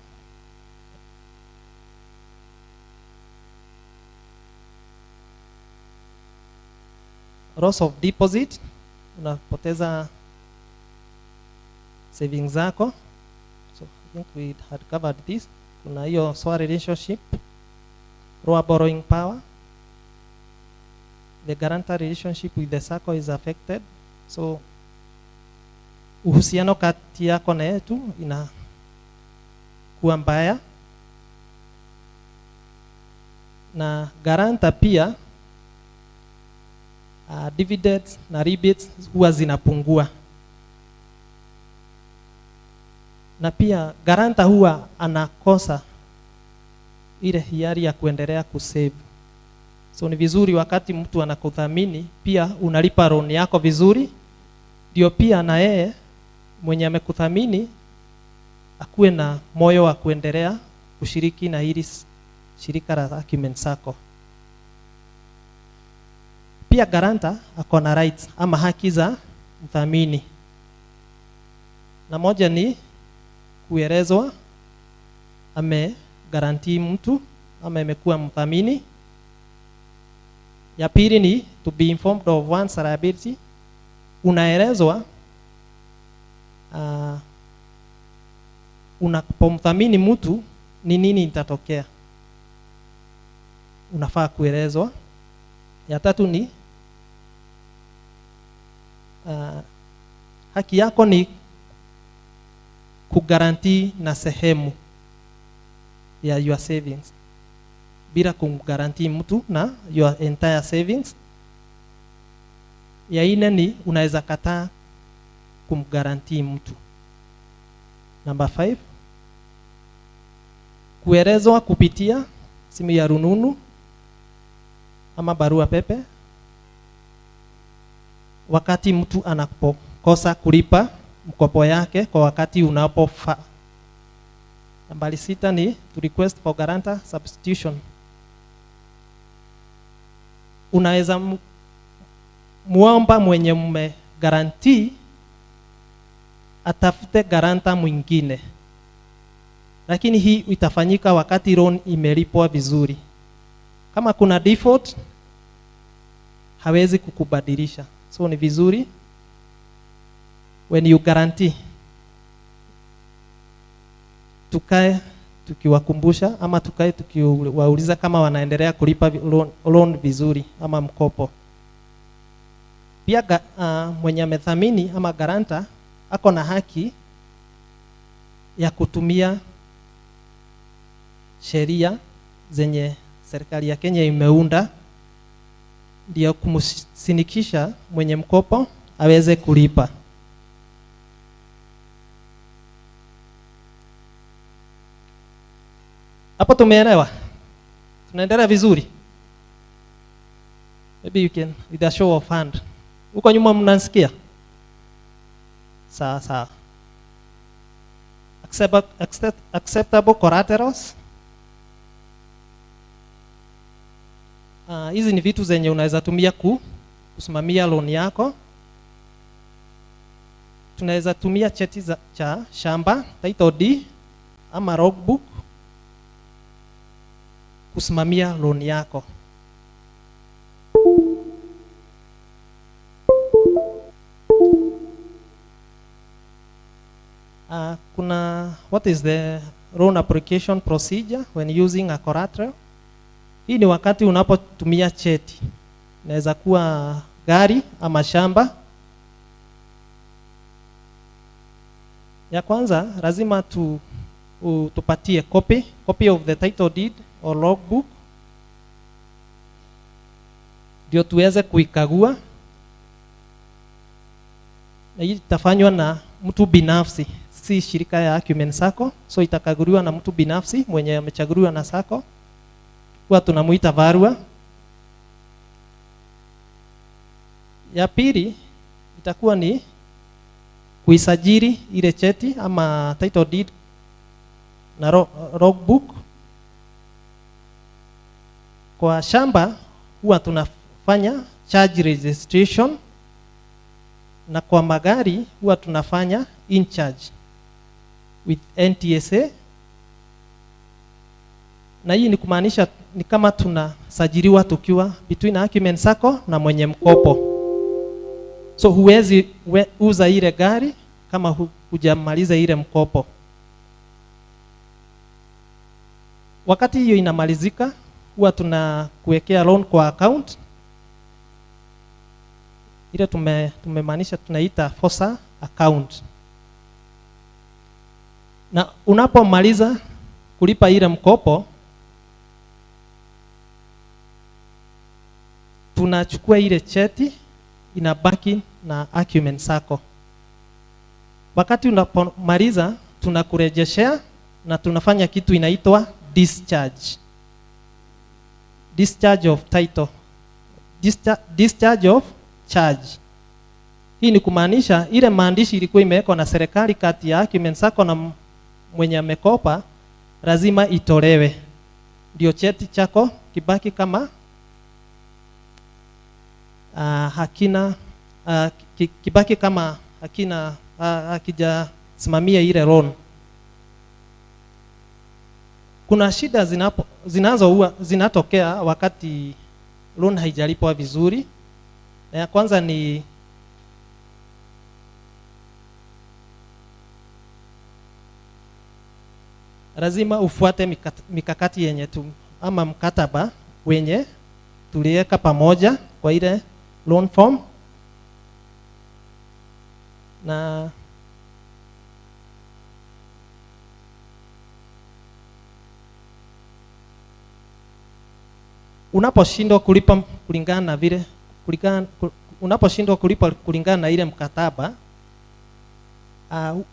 Loss of deposit, unapoteza savings zako. So I think we had covered this. kuna hiyo SOA relationship, lower borrowing power, the guarantor relationship with the Sacco is affected. So uhusiano kati yako na yetu inakuwa mbaya, na guarantor pia dividends na rebates huwa zinapungua, na pia guarantor huwa anakosa ile hiari ya kuendelea kusave. So ni vizuri wakati mtu anakuthamini pia unalipa loan yako vizuri, ndio pia na yeye mwenye amekuthamini akuwe na moyo wa kuendelea kushiriki na hili shirika la Acumen Sacco. Pia guarantor ako na rights ama haki za mthamini, na moja ni kuelezwa guarantee mtu ama amekuwa mthamini. Ya pili ni to be informed of one's liability. Unaelezwa unapomthamini mtu ni nini itatokea, unafaa kuelezwa. Ya tatu ni haki yako ni kugarantii na sehemu ya your savings bila kumgarantii mtu na your entire savings. Ya ine ni unaweza kataa kumgarantii mtu. Number 5, kuelezwa kupitia simu ya rununu ama barua pepe wakati mtu anapokosa kulipa mkopo yake kwa wakati unapofaa. Nambari 6 ni to request for guarantor substitution. Unaweza muomba mwenye mmegarantii atafute guarantor mwingine, lakini hii itafanyika wakati loan imelipwa vizuri. Kama kuna default hawezi kukubadilisha. So ni vizuri when you guarantee tukae tukiwakumbusha ama tukae tukiwauliza kama wanaendelea kulipa loan vizuri ama mkopo. Pia mwenye amethamini ama guarantor ako na haki ya kutumia sheria zenye serikali ya Kenya imeunda ndio kumsinikisha mwenye mkopo aweze kulipa. Hapo tumeelewa? Tunaendelea vizuri? Maybe you can with a show of hand. Uko nyuma mnasikia? Sawa. Acceptable collaterals. Hizi ni vitu zenye unaweza tumia kusimamia loan yako. Tunaweza tumia cheti cha shamba, title deed ama logbook kusimamia loan yako. Kuna what is the loan application procedure when using a collateral. Hii ni wakati unapotumia cheti, inaweza kuwa gari ama shamba. Ya kwanza lazima tupatie copy of the title deed or logbook ndio tuweze kuikagua, na hii itafanywa na mtu binafsi, si shirika ya Acumen Sacco. So itakaguliwa na mtu binafsi mwenye amechaguliwa na Sacco, kwa tunamuita barua. Ya pili itakuwa ni kuisajili ile cheti ama title deed na logbook. Kwa shamba huwa tunafanya charge registration, na kwa magari huwa tunafanya in charge with NTSA. Na hii ni kumaanisha ni kama tunasajiliwa tukiwa between Acumen Sacco na mwenye mkopo. So huwezi uza ile gari kama hujamaliza ile mkopo. wakati hiyo inamalizika, huwa tunakuwekea loan kwa account ile tumemaanisha tunaita FOSA account, na unapomaliza kulipa ile mkopo, tunachukua ile cheti inabaki na Acumen Sacco. Wakati unapomaliza tunakurejeshea na tunafanya kitu inaitwa discharge of title, discharge of charge. Hii ni kumaanisha ile maandishi ilikuwa imewekwa na serikali kati ya Acumen Sacco na mwenye amekopa lazima itolewe, ndio cheti chako kibaki kama hakina kibaki kama hakina hakijasimamia ile loan. Kuna shida zinatokea wakati loan haijalipwa vizuri. Na ya kwanza ni lazima ufuate mikakati yenye ama mkataba wenye tuliweka pamoja kwa ile loan form, na unaposhindwa kulipa kulingana na vile unaposhindwa kulipa kulingana na ile mkataba,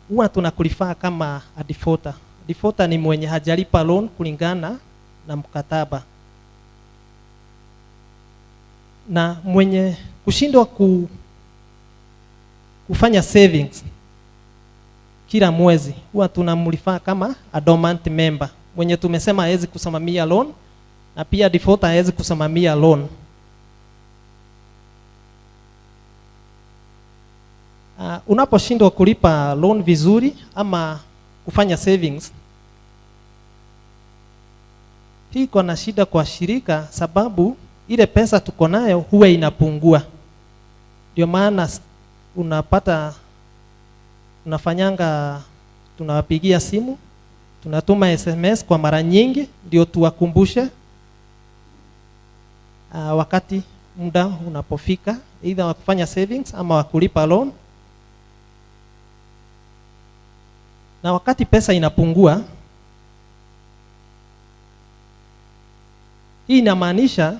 huwa tunakulifaa kama a defaulter. Defaulter ni mwenye hajalipa loan kulingana na mkataba, na mwenye kushindwa kufanya savings kila mwezi, huwa tunamlifaa kama a dormant member, mwenye tumesema hawezi kusimamia loan, na pia defaulter hawezi kusimamia loan. Unaposhindwa kulipa loan vizuri ama kufanya savings, hii iko na shida kwa shirika, sababu ile pesa tuko nayo huwa inapungua. Ndio maana unapata tunafanyanga, tunawapigia simu, tunatuma SMS kwa mara nyingi, ndio tuwakumbushe wakati muda unapofika either wa kufanya savings ama wa kulipa loan. Na wakati pesa inapungua, hii inamaanisha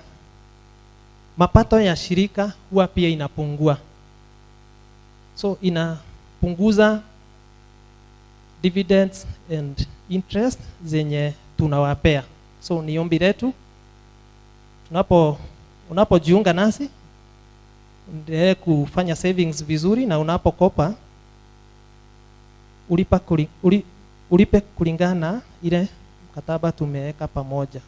mapato ya shirika huwa pia inapungua. So inapunguza dividends and interest zenye tunawapea. So ni ombi letu, unapojiunga nasi endelee kufanya savings vizuri, na unapokopa ulipe kulingana ile mkataba tumeweka pamoja.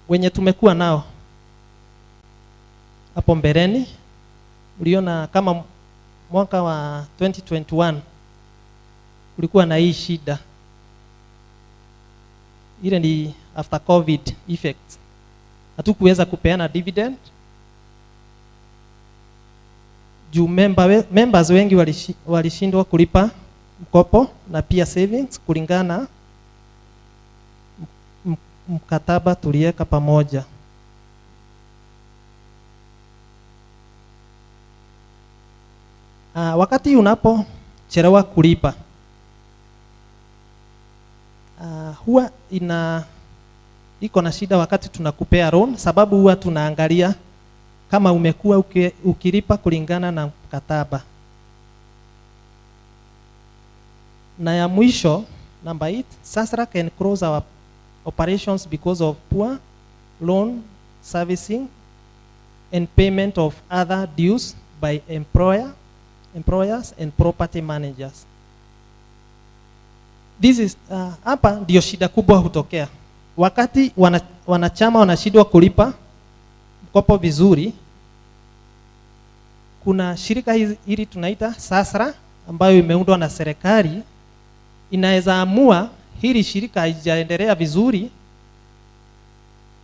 Wenye tumekuwa nao hapo mbeleni, uliona kama mwaka wa 2021 kulikuwa na hii shida. Ile ni after COVID effects. Hatukuweza kupeana dividend juu members wengi walishindwa kulipa mkopo na pia savings kulingana mkataba tuliweka pamoja. Wakati unapochelewa kulipa, huwa iko na shida wakati tunakupea loan, sababu huwa tunaangalia kama umekuwa ukilipa kulingana na mkataba. Na ya mwisho, number 8, SASRA can close our operations because of poor loan servicing and payment of other dues by employers and property managers. This is hapa ndio shida kubwa hutokea. Wakati wanachama wanashindwa kulipa mkopo vizuri, kuna shirika hili tunaita SASRA ambayo imeundwa na serikali, inaweza amua hili shirika haijaendelea vizuri,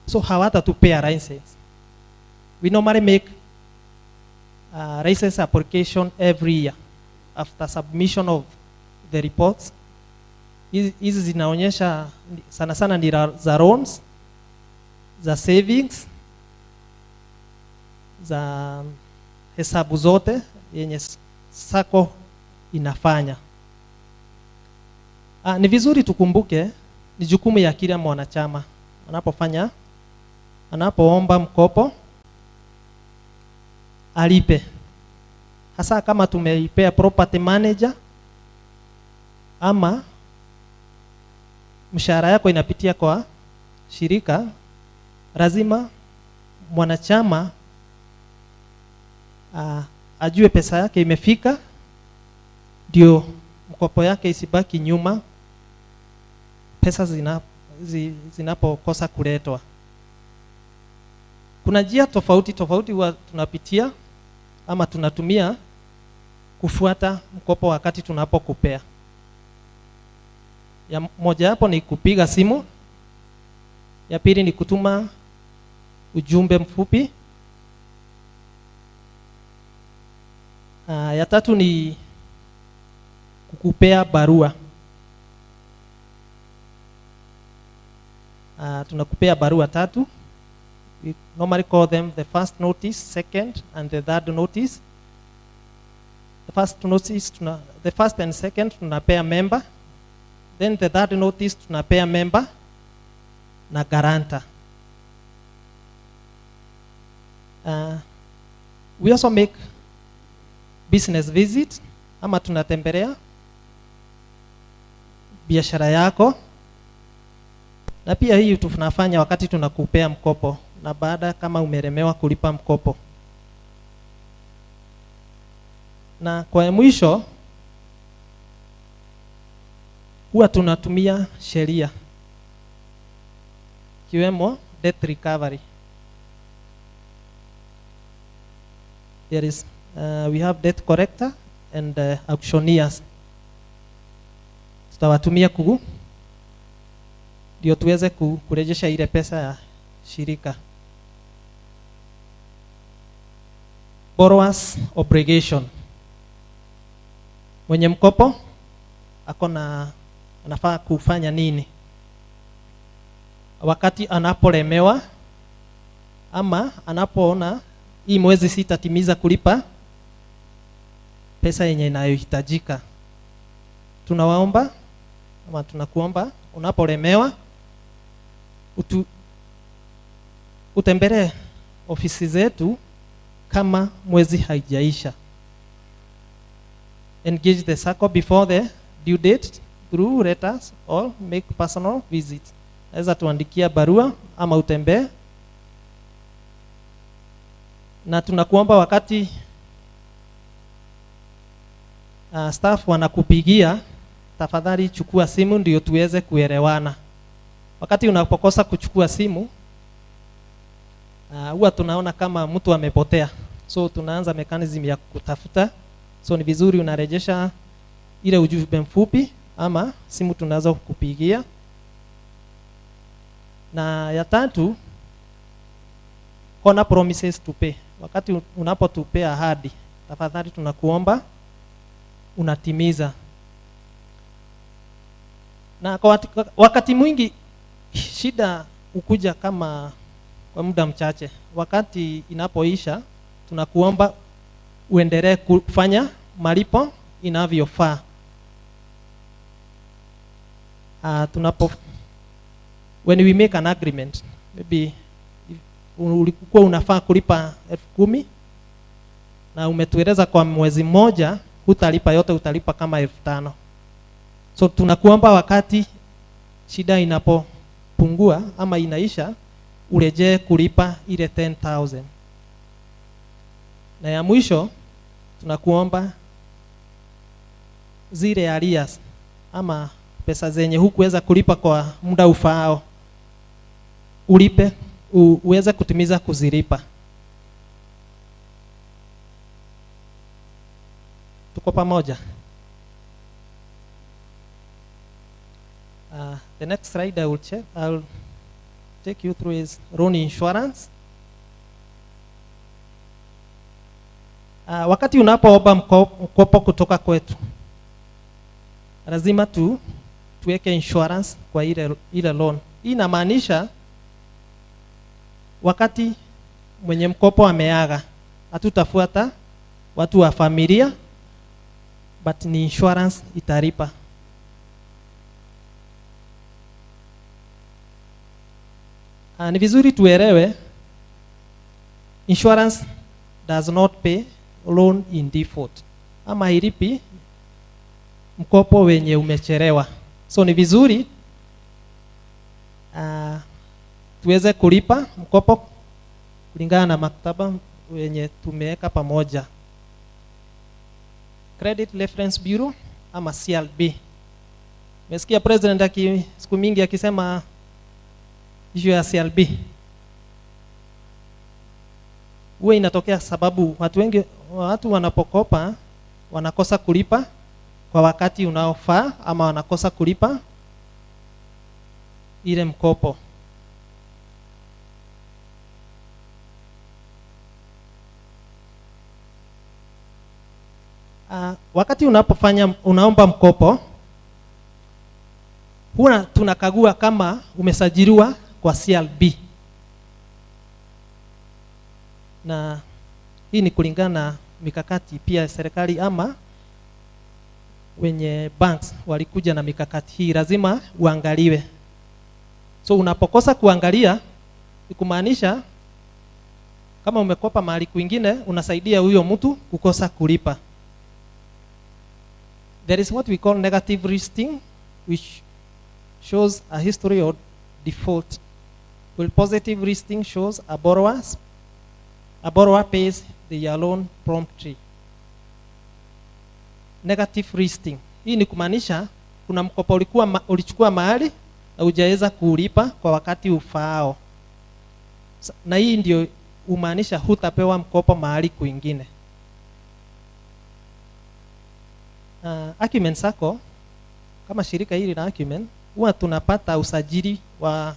so hawatatupea license. we normally make license application every year after submission of the reports. Hizi zinaonyesha sana sana ni za loans, za savings, za hesabu zote yenye sako inafanya. Ni vizuri tukumbuke ni jukumu ya kila mwanachama anapoomba mkopo alipe. Hasa kama tumeipea property manager ama mshahara yako inapitia kwa shirika, lazima mwanachama ajue pesa yake imefika, ndio mkopo yake isibaki nyuma pesa zinapokosa kuletwa. Kuna njia tofauti huwa tunapitia ama tunatumia kufuata mkopo wakati tunapokupea. Ya moja hapo ni kupiga simu, ya pili ni kutuma ujumbe mfupi, ya tatu ni kukupea barua. Tunakupea barua tatu. We normally call them the first notice, second and the third notice. The first and second tunapea member, then the third notice tunapea member na guarantor. We also make business visit, ama tunatembelea biashara yako, na pia hii tunafanya wakati tunakupea mkopo na baada kama umeremewa kulipa mkopo. Na kwa mwisho huwa tunatumia sheria kiwemo debt recovery. There is we have debt collector and auctioneers. Tutawatumia ndio tuweze kurejesha ile pesa ya shirika. Borrower's obligation. Mwenye mkopo anafaa kufanya nini wakati anapolemewa ama anapoona hii mwezi sitatimiza kulipa pesa yenye inayohitajika? Tunawaomba ama tunakuomba unapolemewa utembelee ofisi zetu kama mwezi haijaisha. Engage the Sacco before the due date through letters or make personal visits. Naweza tuandikia barua ama utembee. Na tunakuomba wakati staff wanakupigia, tafadhali chukua simu ndio tuweze kuelewana. Wakati unapokosa kuchukua simu, huwa tunaona kama mtu amepotea. So tunaanza mechanism ya kutafuta. So ni vizuri unarejesha ile ujumbe mfupi ama simu tunazo kupigia. Na ya tatu, kuna promises to pay. Wakati unapotupea ahadi, tafadhali tunakuomba unatimiza. Na kwa wakati mwingi shida ukuja kama kwa muda mchache. Wakati inapoisha, tunakuomba uendelee kufanya malipo inavyofaa. When we make an agreement, maybe ulikuwa unafaa kulipa 10,000 na umetueleza kwa mwezi mmoja hutalipa yote, utalipa kama 5,000. So tunakuomba wakati shida inapopungua ama inaisha, urejee kulipa ile 10,000. Na ya mwisho tunakuomba zile arrears ama pesa zenye hukuweza kulipa kwa muda ufaao, ulipe, uweze kutimiza kuzilipa. Tuko pamoja? The next slide I'll take you through is loan insurance. Wakati unapoomba mkopo kutoka kwetu, lazima tuweke insurance kwa ile loan. Hii inamaanisha wakati mwenye mkopo ameaga, hatutafuata watu wa familia, but ni insurance italipa. Ni vizuri tuelewe, insurance does not pay loan in default, ama ilipi mkopo wenye umechelewa. So ni vizuri tuweze kulipa mkopo kulingana na maktaba wenye tumeweka pamoja. Credit Reference Bureau ama CLB. Mesikia president siku mingi akisema issue ya CLB. Huwa inatokea sababu watu wanapokopa wanakosa kulipa kwa wakati unaofaa, ama wanakosa kulipa ile mkopo. Wakati unaomba mkopo, huwa tunakagua kama umesajiliwa kwa CLB. Na hii ni kulingana na mikakati pia serikali ama wenye banks walikuja na mikakati hii, lazima uangaliwe. So unapokosa kuangalia, ikumaanisha kama umekopa mahali kwingine, unasaidia huyo mtu kukosa kulipa. There is what we call negative listing, which shows a history of default. While positive listing shows a borrower pays the loan promptly. Negative listing, hii ni kumaanisha kuna mkopo ulichukua mahali na hujaweza kulipa kwa wakati ufaao. Na hii ndio umaanisha hutapewa mkopo mahali kwingine. Acumen Sacco kama shirika hili la Acumen, huwa tunapata usajili wa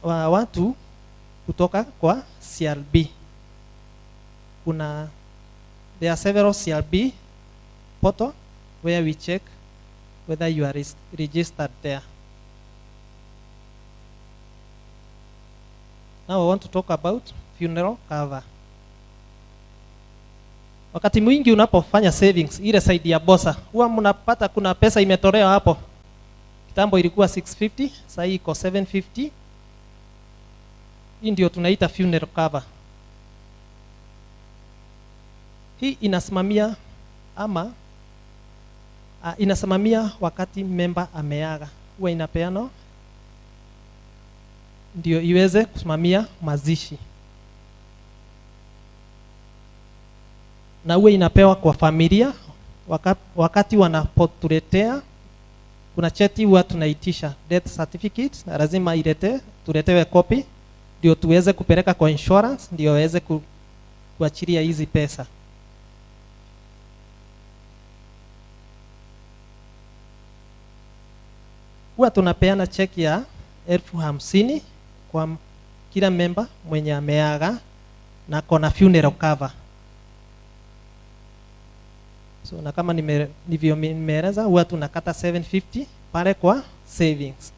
watu kutoka kwa CLB. There are several CLB portal where we check whether you are registered there. Now I want to talk about funeral cover. Wakati mwingi unapofanya savings, ile side ya bosa, huwa mnapata kuna pesa imetolewa hapo. Kitambo ilikuwa 650, sasa iko 750. Hii ndio tunaita funeral cover. Hii inasimamia inasimamia wakati member ameaga. Huwa inapeana ndio iweze kusimamia mazishi. Na huwa inapewa kwa familia wakati wanapotuletea. Kuna cheti huwa tunaitisha death certificate, na lazima tuletewe copy ndio tuweze kupeleka kwa insurance ndio waweze kuachilia hizi pesa. Huwa tunapeana cheki ya 50,000 kwa kila member mwenye ameaga na kona funeral cover. So na kama nimeeleza, huwa tunakata 750 pale kwa savings.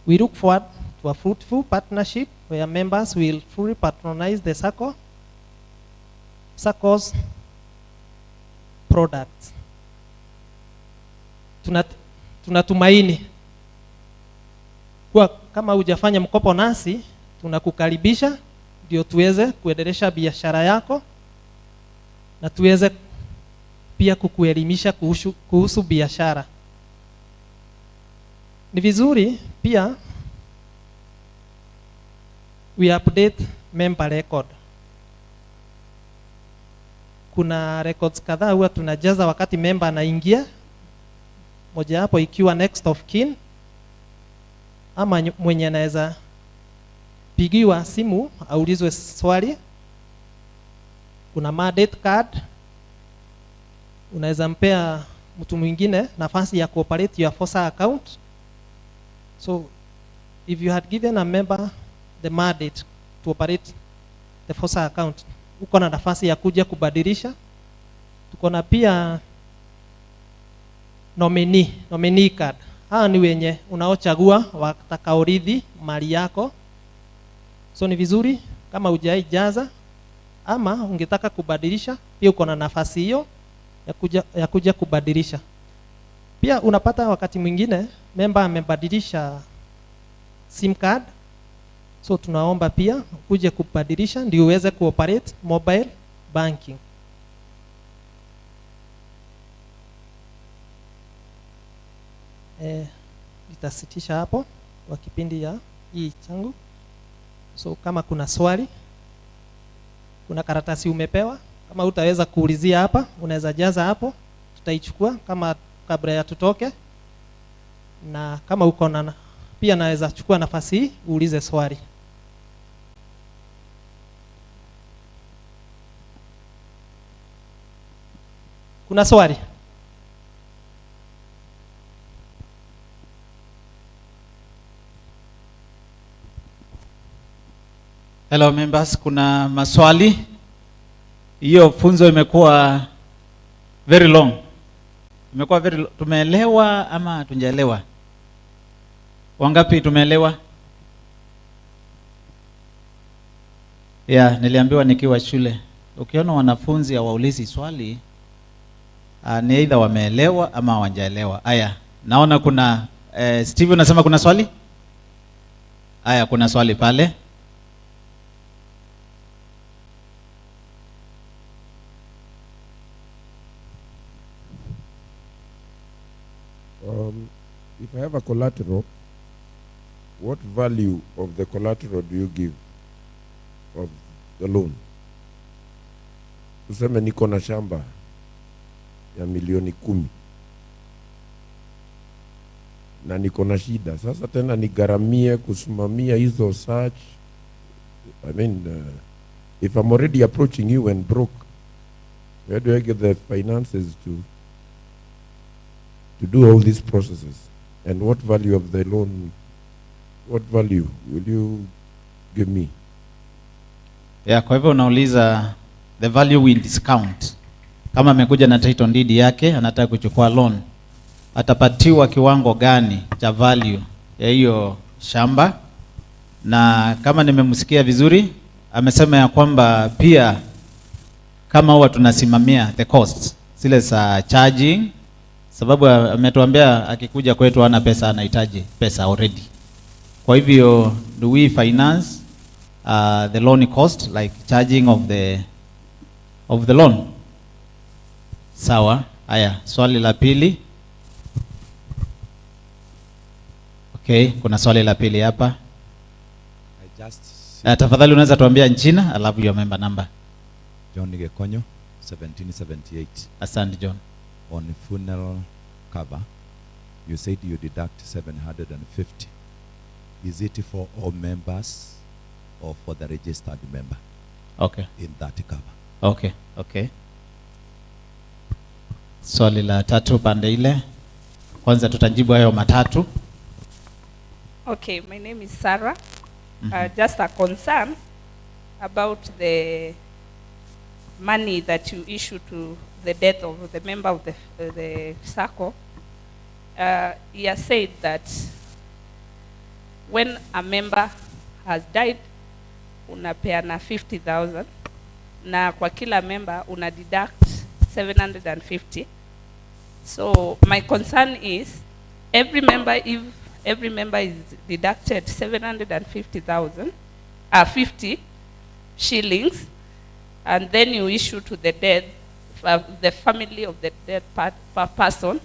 We look forward to a fruitful partnership where members will fully patronize the Sacco's products. Tunatumaini kwa kama hujafanya mkopo nasi, tunakukaribisha ndio tuweze kuendelesha biashara yako na tuweze pia kukuelimisha kuhusu biashara. Ni vizuri pia we update member record. Kuna records kadhaa huwa tunajaza wakati member anaingia, moja hapo ikiwa next of kin, ama mwenye anaweza pigiwa simu aulizwe swali. Kuna mandate card, unaweza mpea mtu mwingine nafasi ya cooperate your FOSA account. So if you had given a member the mandate to operate the FOSA account, uko na nafasi ya kuja kubadilisha. Tuko na pia nominee card. Hawa ni wenye unaochagua watakaoridhi mali yako. So ni vizuri kama hujaijaza ama ungetaka kubadilisha, pia uko na nafasi hiyo ya kuja kubadilisha. Pia unapata wakati mwingine member amebadilisha SIM card. So tunaomba pia uje kubadilisha ndio uweze kuoperate mobile banking. Nitasitisha hapo kwa kipindi ya hii changu. So kama kuna swali, kuna karatasi umepewa, kama utaweza kuulizia hapa, unaweza jaza hapo, tutaichukua kama kabla ya tutoke. Na kama uko na pia naweza chukua nafasi hii uulize swali. Kuna swali? Hello members, kuna maswali? Hiyo funzo imekuwa very long. Imekuwa very long. Tumeelewa ama hatujaelewa? Wangapi tumeelewa? Niliambiwa nikiwa shule, ukiona wanafunzi hawaulizi swali, ni either wameelewa ama hawajaelewa. Haya, naona kuna Steve unasema kuna swali? Haya, kuna swali pale. If I have a collateral, what value of the collateral do you give of the loan? Tuseme niko na shamba ya milioni 10 na niko na shida sasa, tena nigaramie kusimamia hizo search. I mean, if I'm already approaching you and broke, where do I get the finances to do all these processes? And what value of the loan, what value will you give me? Kwa hivyo unauliza the value will discount. Kama amekuja na title deed yake, anataka kuchukua loan, atapatiwa kiwango gani cha value ya hiyo shamba? Na kama nimemsikia vizuri, amesema ya kwamba pia kama huwa tunasimamia the costs zile za charging, sababu ametuambia akikuja kwetu hana pesa, anahitaji pesa already. Kwa hivyo do we finance the loan cost, like charging of the loan? Sawa. Haya, swali la pili. Okay, kuna swali la pili hapa. Tafadhali unaweza tuambia jina alafu your member number. John Gekonyo, 1778. Asante John. On funeral cover, you said you deduct 750. Is it for all members or for the registered member? Okay. In that cover. Okay. Swali la tatu pande ile. Kwanza tutajibu hayo matatu. Okay, my name is Sarah. Just a concern about the money that you issue to the death of the member of the Sacco. He has said that when a member has died, unapeana 50,000 na kwa kila member una deduct 750. So my concern is every member, if every member is deducted 750,000, 50 shillings, and then you issue to the dead, the family of the dead person,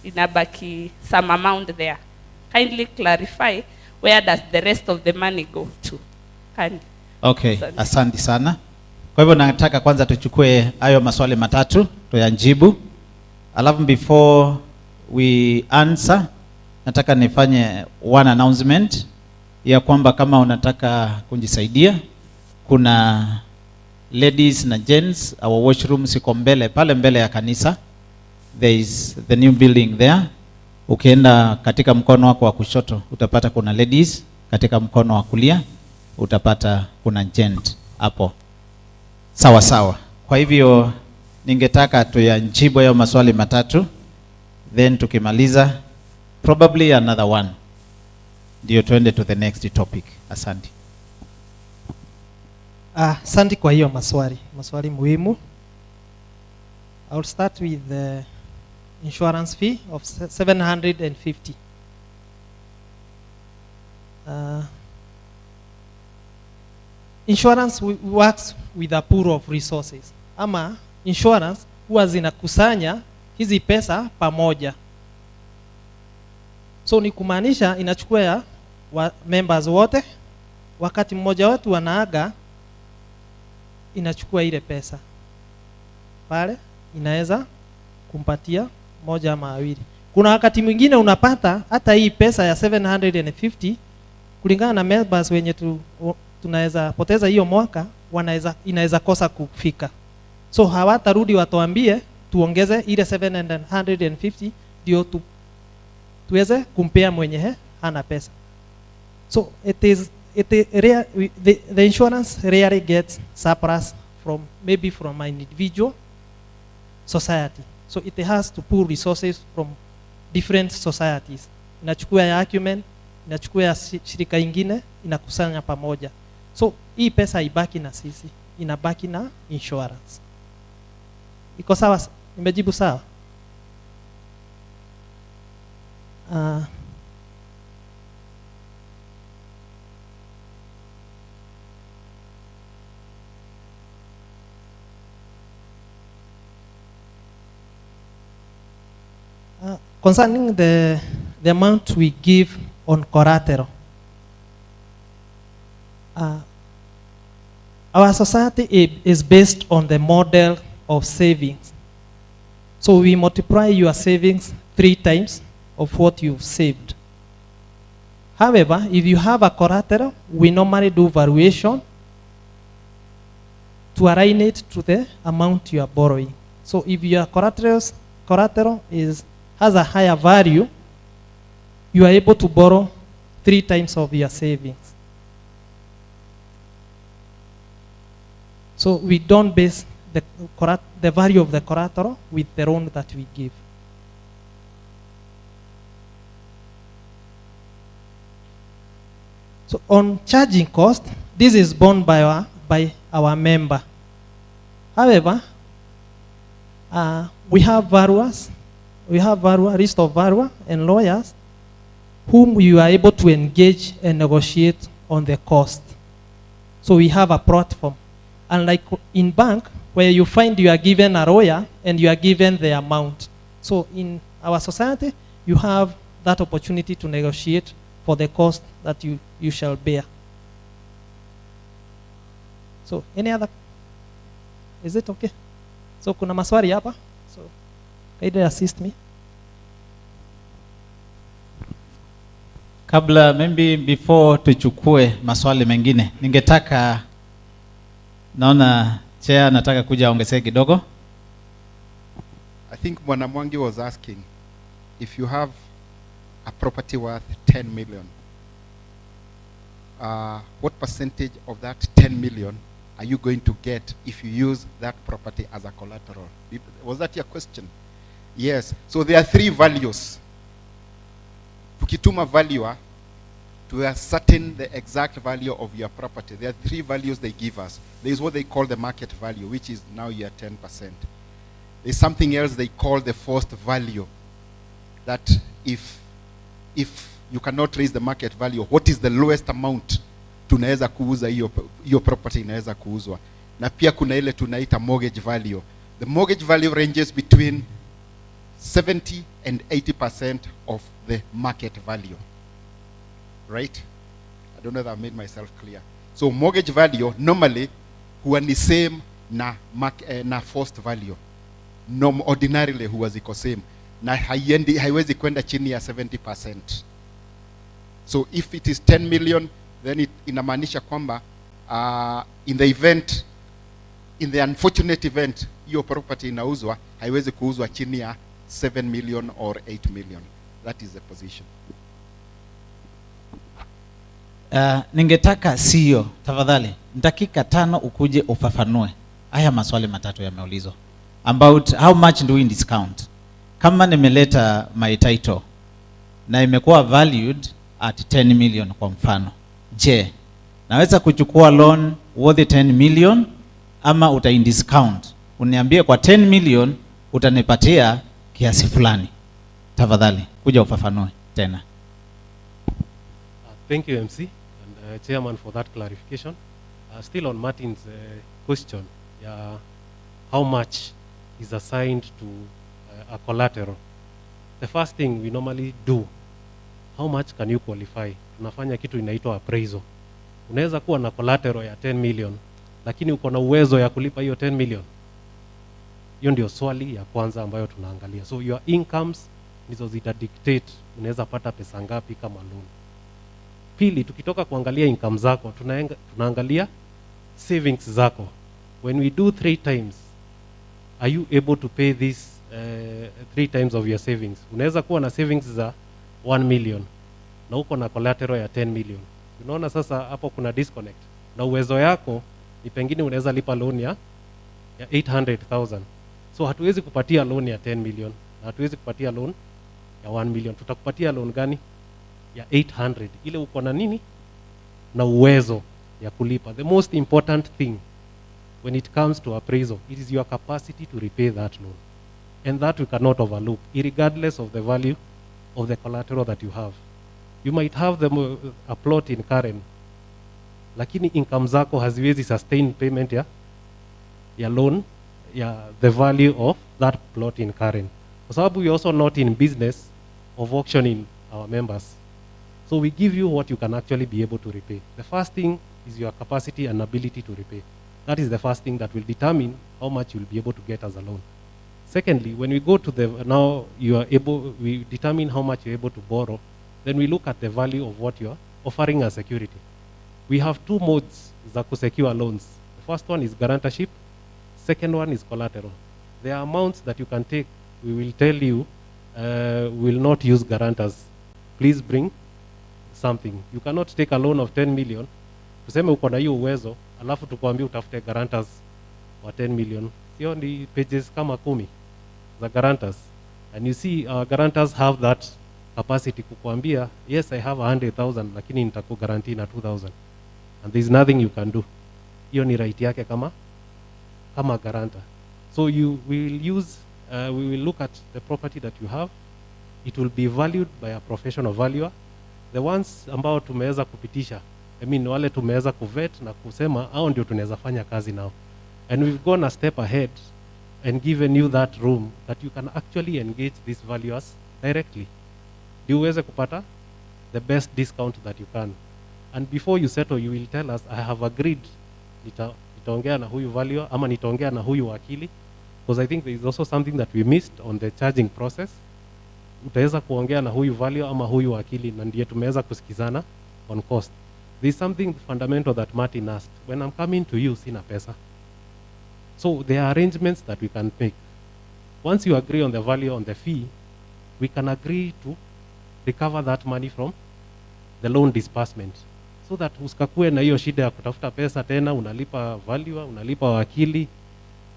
inabaki some amount there. Kindly clarify where does the rest of the money go to? Kindly. Okay, asante sana. Kwa hivyo nataka kwanza tuchukue hayo maswali matatu tuyajibu. Alafu before we answer, nataka nifanye one announcement ya kwamba kama unataka kujisaidia, kuna ladies na gents, our washroom siko mbele pale mbele ya kanisa. There is the new building there. Ukienda katika mkono wako wa kushoto utapata kuna ladies, katika mkono wa kulia utapata kuna gent hapo. Sawa sawa. Kwa hivyo ningetaka tuyajibu hayo maswali matatu, then tukimaliza probably another one, ndio tuende to the next topic. Asante. Asante kwa hiyo maswali muhimu. I'll start with the insurance fee of 750. Insurance works with a pool of resources. Ama insurance huwa zinakusanya hizi pesa pamoja. So ni kumaanisha inachukua ya members wote, wakati mmoja wetu wanaaga inachukua ile pesa pale, inaweza kumpatia moja ama mawili. Kuna wakati mwingine unapata hata hii pesa ya 750 kulingana na members wenye tunaweza poteza hiyo mwaka, inaweza kosa kufika. So hawatarudi watuambie tuongeze ile 750 ndio tuweze kumpea mwenye hana pesa. So the insurance rarely gets surplus maybe from an individual society. So it has to pull resources from different societies. Inachukua ya Acumen, inachukua ya shirika ingine, inakusanya pamoja. So hii pesa ibaki na sisi, inabaki na insurance. Iko sawa? Nimejibu sawa? Concerning the amount we give on collateral, our society is based on the model of savings. So we multiply your savings 3 times of what you've saved. However, if you have a collateral, we normally do valuation to align it to the amount you are borrowing. So if your collateral has a higher value, you are able to borrow 3 times of your savings. So we don't base the value of the collateral with the loan that we give. So on charging cost, this is borne by our member. However, we have valuers, list of valuers and lawyers whom you are able to engage and negotiate on the cost. So we have a platform. Unlike in bank, where you find you are given a lawyer and you are given the amount. So in our society, you have that opportunity to negotiate for the cost that you shall bear. So any other? Is it okay? So kuna maswali hapa? So can you assist me? Kabla maybe before tuchukue maswali mengine, ningetaka naona chair nataka kuja ongezea kidogo. I think Bwana Mwangi was asking if you have a property worth 10 million, what percentage of that 10 million are you going to get if you use that property as a collateral? Was that your question? Yes. So there are 3 values. Tukituma valuer to ascertain the exact value of your property, there are 3 values they give us. There is what they call the market value, which is now your 10%. There's something else they call the forced value, that if you cannot raise the market value, what is the lowest amount tunaweza kuuza hiyo property inaweza kuuzwa. Na pia kuna ile tunaita mortgage value. The mortgage value ranges between 70 and 80% of the market value. Right? I don't know if I made myself clear. So mortgage value normally huwa ni same na forced value. Ordinarily huwa ziko same. Na haiwezi kwenda chini ya 70%. So if it is 10 million, then inamaanisha kwamba in the unfortunate event hiyo property inauzwa, haiwezi kuuzwa chini ya 7 million or 8 million. That is the position. Ningetaka CEO tafadhali dakika 5 ukuje ufafanue haya maswali matatu yameulizwa about how much do we discount. Kama nimeleta my title na imekuwa valued at 10 million kwa mfano, je, naweza kuchukua loan worth 10 million ama uta discount uniambie kwa 10 million utanipatia kiasi fulani? Tafadhali kuja ufafanue tena. Thank you, MC and Chairman, for that clarification. Still on Martin's question, how much is assigned to a collateral. The first thing we normally do, how much can you qualify? Tunafanya kitu inaitwa appraisal. Unaweza kuwa na collateral ya 10 million, lakini uko na uwezo ya kulipa hiyo 10 million. Hiyo ndio swali ya kwanza ambayo tunaangalia. So your incomes ndizo zita dictate unaweza pata pesa ngapi kama loan. Pili, tukitoka kuangalia income zako, tunaangalia savings zako. When we do 3 times, are you able to pay this 3 times of your savings? Unaweza kuwa na savings za 1 million na uko na collateral ya 10 million. Unaona sasa hapo kuna disconnect. Na uwezo yako ni pengine unaweza lipa loan ya 800,000. So hatuwezi kupatia loan ya 10 million na hatuwezi kupatia loan ya 1 million. Tutakupatia loan gani? Ya 800. Ile uko na nini? Na uwezo ya kulipa. The most important thing when it comes to appraisal, it is your capacity to repay that loan. And that we cannot overlook, regardless of the value of the collateral that you have. You might have a plot in Karen, lakini income zako haziwezi sustain payment ya loan, ya the value of that plot in Karen. Kwa sababu we also not in business of auctioning our members. So we give you what you can actually be able to repay. The first thing is your capacity and ability to repay. That is the first thing that will determine how much you'll be able to get as a loan. Secondly, when we go to we determine how much you're able to borrow, then we look at the value of what you're offering as security. We have 2 modes za kusecure loans. The first one is guarantorship. Second one is collateral. There are amounts that you can take. We will tell you, will not use guarantors. Please bring something. You cannot take a loan of 10 million. Tuseme uko na hiyo uwezo, alafu tukwambie utafute guarantors wa 10 million. Hiyo ni pages kama 10 za guarantors. And you see our guarantors have that capacity kukwambia, yes, I have 100,000 lakini nitakuguarantee na 2,000. And there's nothing you can do. Hiyo ni right yake kama guarantor. So we will look at the property that you have. It will be valued by a professional valuer. The ones ambao tumeweza kupitisha, wale tumeweza kuvet na kusema hao ndio tunaweza fanya kazi nao. And we've gone a step ahead and given you that room that you can actually engage these valuers directly. You uweze kupata the best discount that you can. And before you settle, you will tell us, I have agreed, nitaongea na huyu valuer ama nitaongea na huyu wakili, because I think there is also something that we missed on the charging process. Utaweza kuongea na huyu valuer ama huyu wakili, na ndiye tumeweza kusikizana on cost. There is something fundamental that Martin asked. When I'm coming to you, sina pesa. So there are arrangements that we can make. Once you agree on the value, on the fee, we can agree to recover that money from the loan disbursement, so that usikakue na hiyo shida ya kutafuta pesa tena, unalipa valuer, unalipa wakili,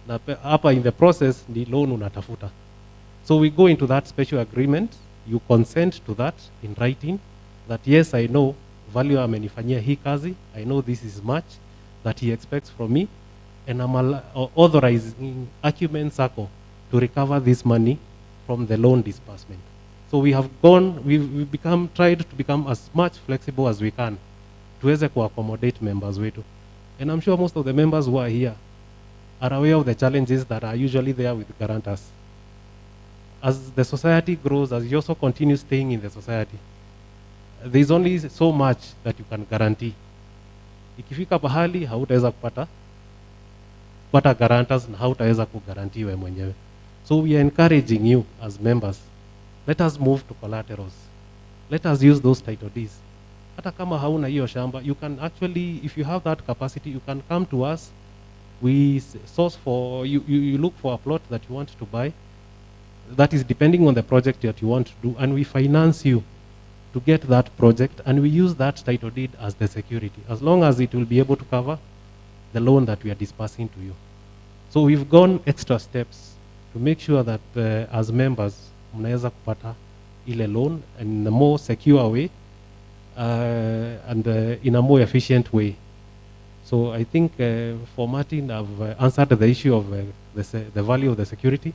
na hapa in the process ni loan unatafuta. So we go into that special agreement. You consent to that in writing, that yes, I know valuer amenifanyia hii kazi, I know this is much that he expects from me, and I'm authorizing Acumen Sacco to recover this money from the loan disbursement. So we have tried to become as much flexible as we can tuweze accommodate members wetu. And I'm sure most of the members who are here are aware of the challenges that are usually there with guarantors. As the society grows, as you also continue staying in the society, there's only so much that you can guarantee. Ikifika pahali hautaweza kupata guarantors na hautaweza kuguarantee wewe mwenyewe. So we are encouraging you as members, let us move to collaterals. Let us use those title deeds. Hata kama hauna hiyo shamba, you can actually, if you have that capacity, you can come to us. We source for you look for a plot that you want to buy. that is depending on the project that you want to do, and we finance you to get that project, and we use that title deed as the security, as long as it will be able to cover the loan that we are dispersing to you. So we've gone extra steps to make sure that as members, mnaweza kupata ile loan in a more secure way and in a more efficient way. So I think for Martin, I've answered the issue of the value of the security.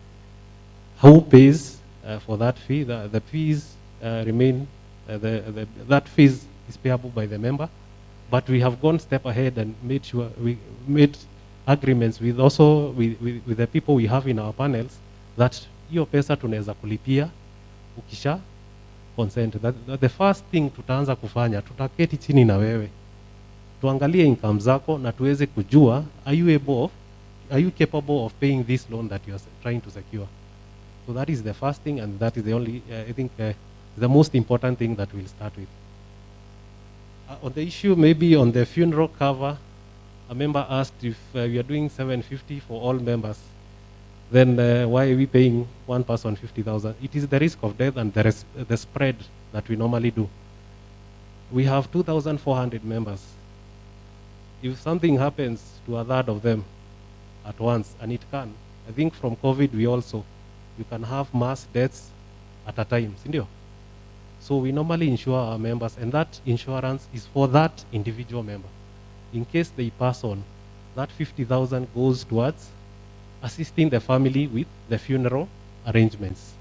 Who pays for that fee? The fees remain, that fees is payable by the member, but we have gone step ahead and made sure we made agreements with also with the people we have in our panels that hiyo pesa tunaweza kulipia ukisha consent. The first thing tutaanza kufanya, tutaketi chini na wewe tuangalie income zako na tuweze kujua are you capable of paying this loan that you are trying to secure. So that is the first thing, and that is the only I think the most important thing that we'll start with. On the issue, maybe on the funeral cover, a member asked if we are doing 750 for all members, then why are we paying one person 50,000? It is the risk of death and the spread that we normally do. We have 2,400 members. If something happens to a third of them at once, and it can, I think from COVID you can have mass deaths at a time, sindio? So we normally insure our members, and that insurance is for that individual member. In case they pass on, that 50,000 goes towards assisting the family with the funeral arrangements.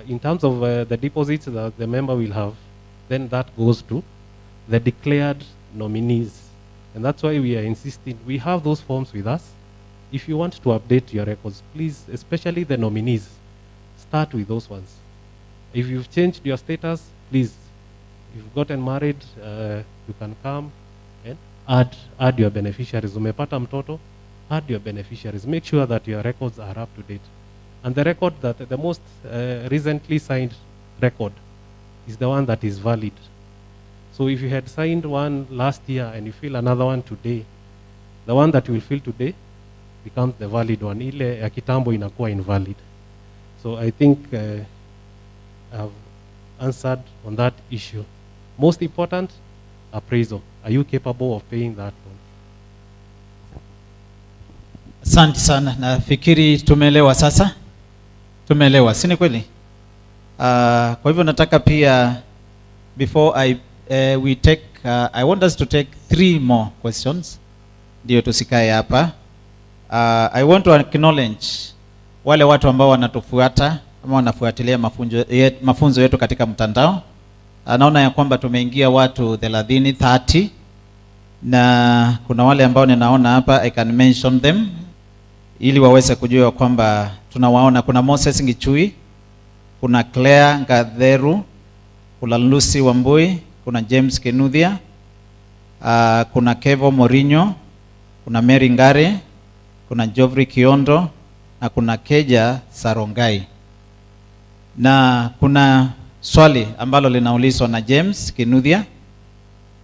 In terms of the deposits that the member will have, then that goes to the declared nominees. And that's why we are insisting, we have those forms with us. If you want to update your records, please, especially the nominees, start with those ones. If you've changed your status, please, if you've gotten married, you can come and add your beneficiaries. Umepata mtoto, add your beneficiaries. Make sure that your records are up to date. And the record that the most recently signed record is the one that is valid. So if you had signed one last year and you fill another one today, the one that you will fill today becomes the valid one. Ile ya kitambo inakuwa invalid. So I think I've answered on that issue. Most important, appraisal. Are you capable of paying that loan? Asante sana. Nafikiri tumeelewa sasa. Tumeelewa, si ni kweli? Kwa hivyo nataka pia before we take I want us to take 3 more questions. Ndio tusikae hapa. I want to acknowledge wale watu ambao wanatufuata ama wanafuatilia mafunzo yetu katika mtandao. Naona ya kwamba tumeingia watu 30 na kuna wale ambao ninaona hapa, I can mention them ili waweze kujua kwamba tunawaona. Kuna Moses Ngichui, kuna Claire Ngatheru, kuna Lucy Wambui, kuna James Kenuthia, kuna Kevo Morinho, kuna Mary Ngare, kuna Jovri Kiondo na kuna Keja Sarongai. Na kuna swali ambalo linaulizwa na James Kenuthia.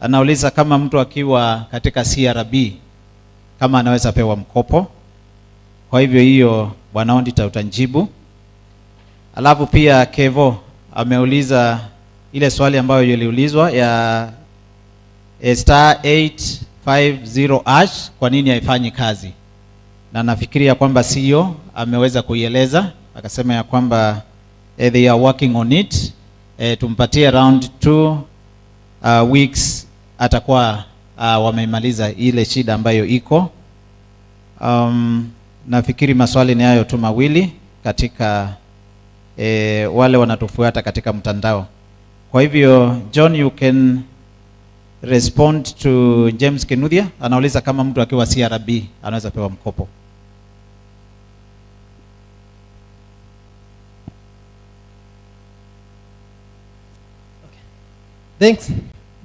Anauliza kama mtu akiwa katika CRB kama anaweza pewa mkopo. Kwa hivyo hiyo bwana auditor utanjibu. Alafu pia Kevo ameuliza ile swali ambayo iliulizwa ya *850# kwa nini haifanyi kazi. Na nafikiria kwamba CEO ameweza kuieleza, akasema ya kwamba they are working on it. Tumpatie around 2 weeks atakuwa wamemaliza ile shida ambayo iko. Nafikiri maswali ni hayo tu mawili katika wale wanatufuata katika mtandao. Kwa hivyo John, you can respond to James Kenuthia. Anauliza kama mtu akiwa CRB anaweza pewa mkopo.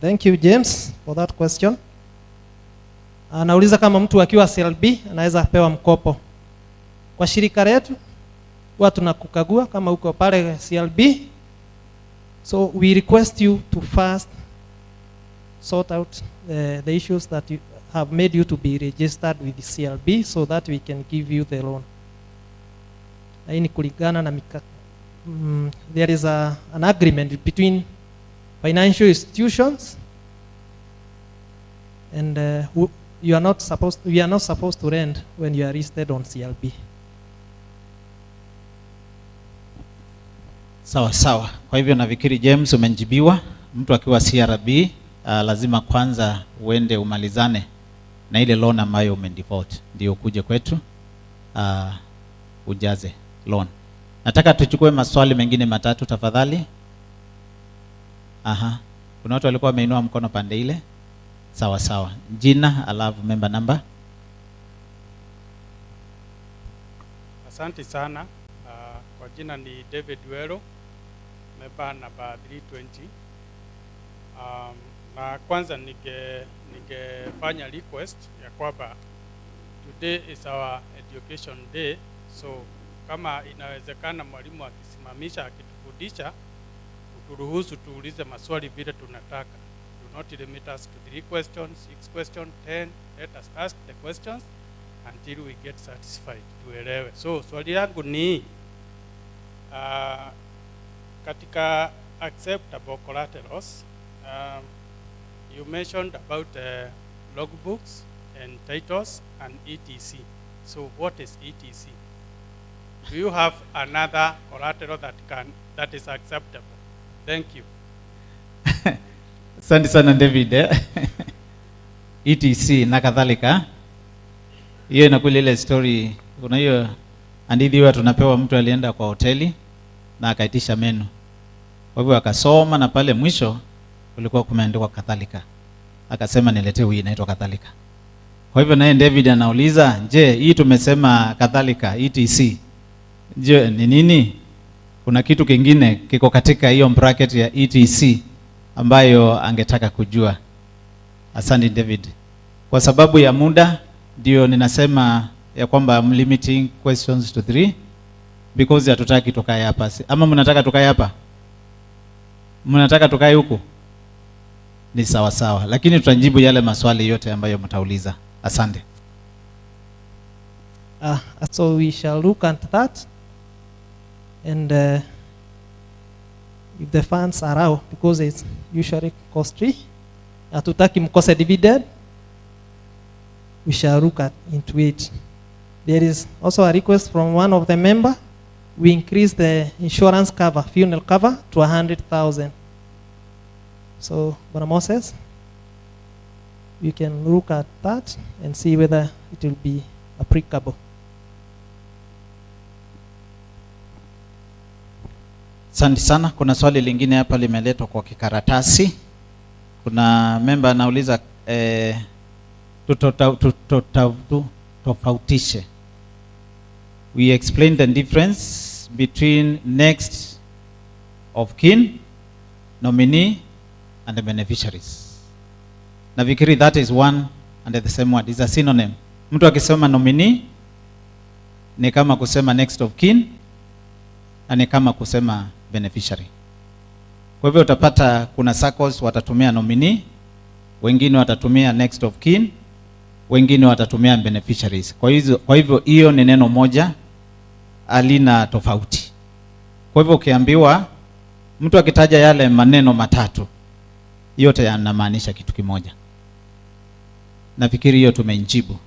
Thank you James for that question. Anauliza kama mtu akiwa CRB anaweza pewa mkopo. Kwa shirika letu huwa tunakukagua kama uko pale CRB. So we request you to first sort out the issues that you have made you to be registered with the CRB so that we can give you the loan. na hii ni kulingana na there is an agreement between financial institutions and we are not supposed to rent when you are listed on CLB. Sawa sawa. Kwa hivyo nafikiri James umejibiwa. Mtu akiwa CRB lazima kwanza uende umalizane na ile loan ambayo umedefault ndio ukuje kwetu ujaze loan. Nataka tuchukue maswali mengine matatu tafadhali. Aha. Kuna watu walikuwa wameinua mkono pande ile. Sawa sawa. Jina alafu member number. Asante sana. Kwa jina ni David Wero, member number 320. Na kwanza ningefanya request ya kwamba today is our education day, so kama inawezekana mwalimu akisimamisha akitufundisha uturuhusu tuulize maswali vile tunataka. Do not limit us to 3 questions, 6 questions, 10. Let us ask the questions until we get satisfied, tuelewe. So swali yangu ni katika acceptable collaterals, you mentioned about logbooks and titles and ETC. So what is ETC? Do you have another collateral that is acceptable? Thank you. Asante sana David. ETC na kadhalika. Hiyo inakuwa ile story, kuna hiyo hadithi wa tunapewa mtu alienda kwa hoteli na akaitisha menu. Kwa hivyo akasoma na pale mwisho kulikuwa kumeandikwa kadhalika. Akasema niletee hii inaitwa kadhalika. Kwa hivyo naye David anauliza, je, hii tumesema kadhalika ETC. Je, ni nini? Kuna kitu kingine kiko katika hiyo bracket ya ETC ambayo angetaka kujua. Asante David. Kwa sababu ya muda ndio ninasema ya kwamba I'm limiting questions to 3 because hatutaki tukae hapa. Ama mnataka tukae hapa? Mnataka tukae huku? Ni sawa sawa, lakini tutajibu yale maswali yote ambayo mtauliza. Asante. So we shall look at that, and if the funds are out, because it's usually costly, hatutaki mkose dividend, we shall look into it. There is also a request from one of the member. We increase the insurance cover, funeral cover, to 100,000. So, Bwana Moses, we can look at that and see whether it will be applicable. Asante sana. Kuna swali lingine hapa limeletwa kwa kikaratasi. Kuna member anauliza tofautishe. We explain the difference between next of kin, nominee and the beneficiaries. Nafikiri that is one and the same word, is a synonym. Mtu akisema nominee ni kama kusema next of kin na ni kama kusema beneficiary. Kwa hivyo utapata kuna SACCOs watatumia nominee, wengine watatumia next of kin, wengine watatumia beneficiaries. Kwa hivyo hiyo ni neno moja, alina tofauti. Kwa hivyo ukiambiwa mtu akitaja yale maneno matatu, yote yanamaanisha kitu kimoja. Nafikiri hiyo tumeijibu.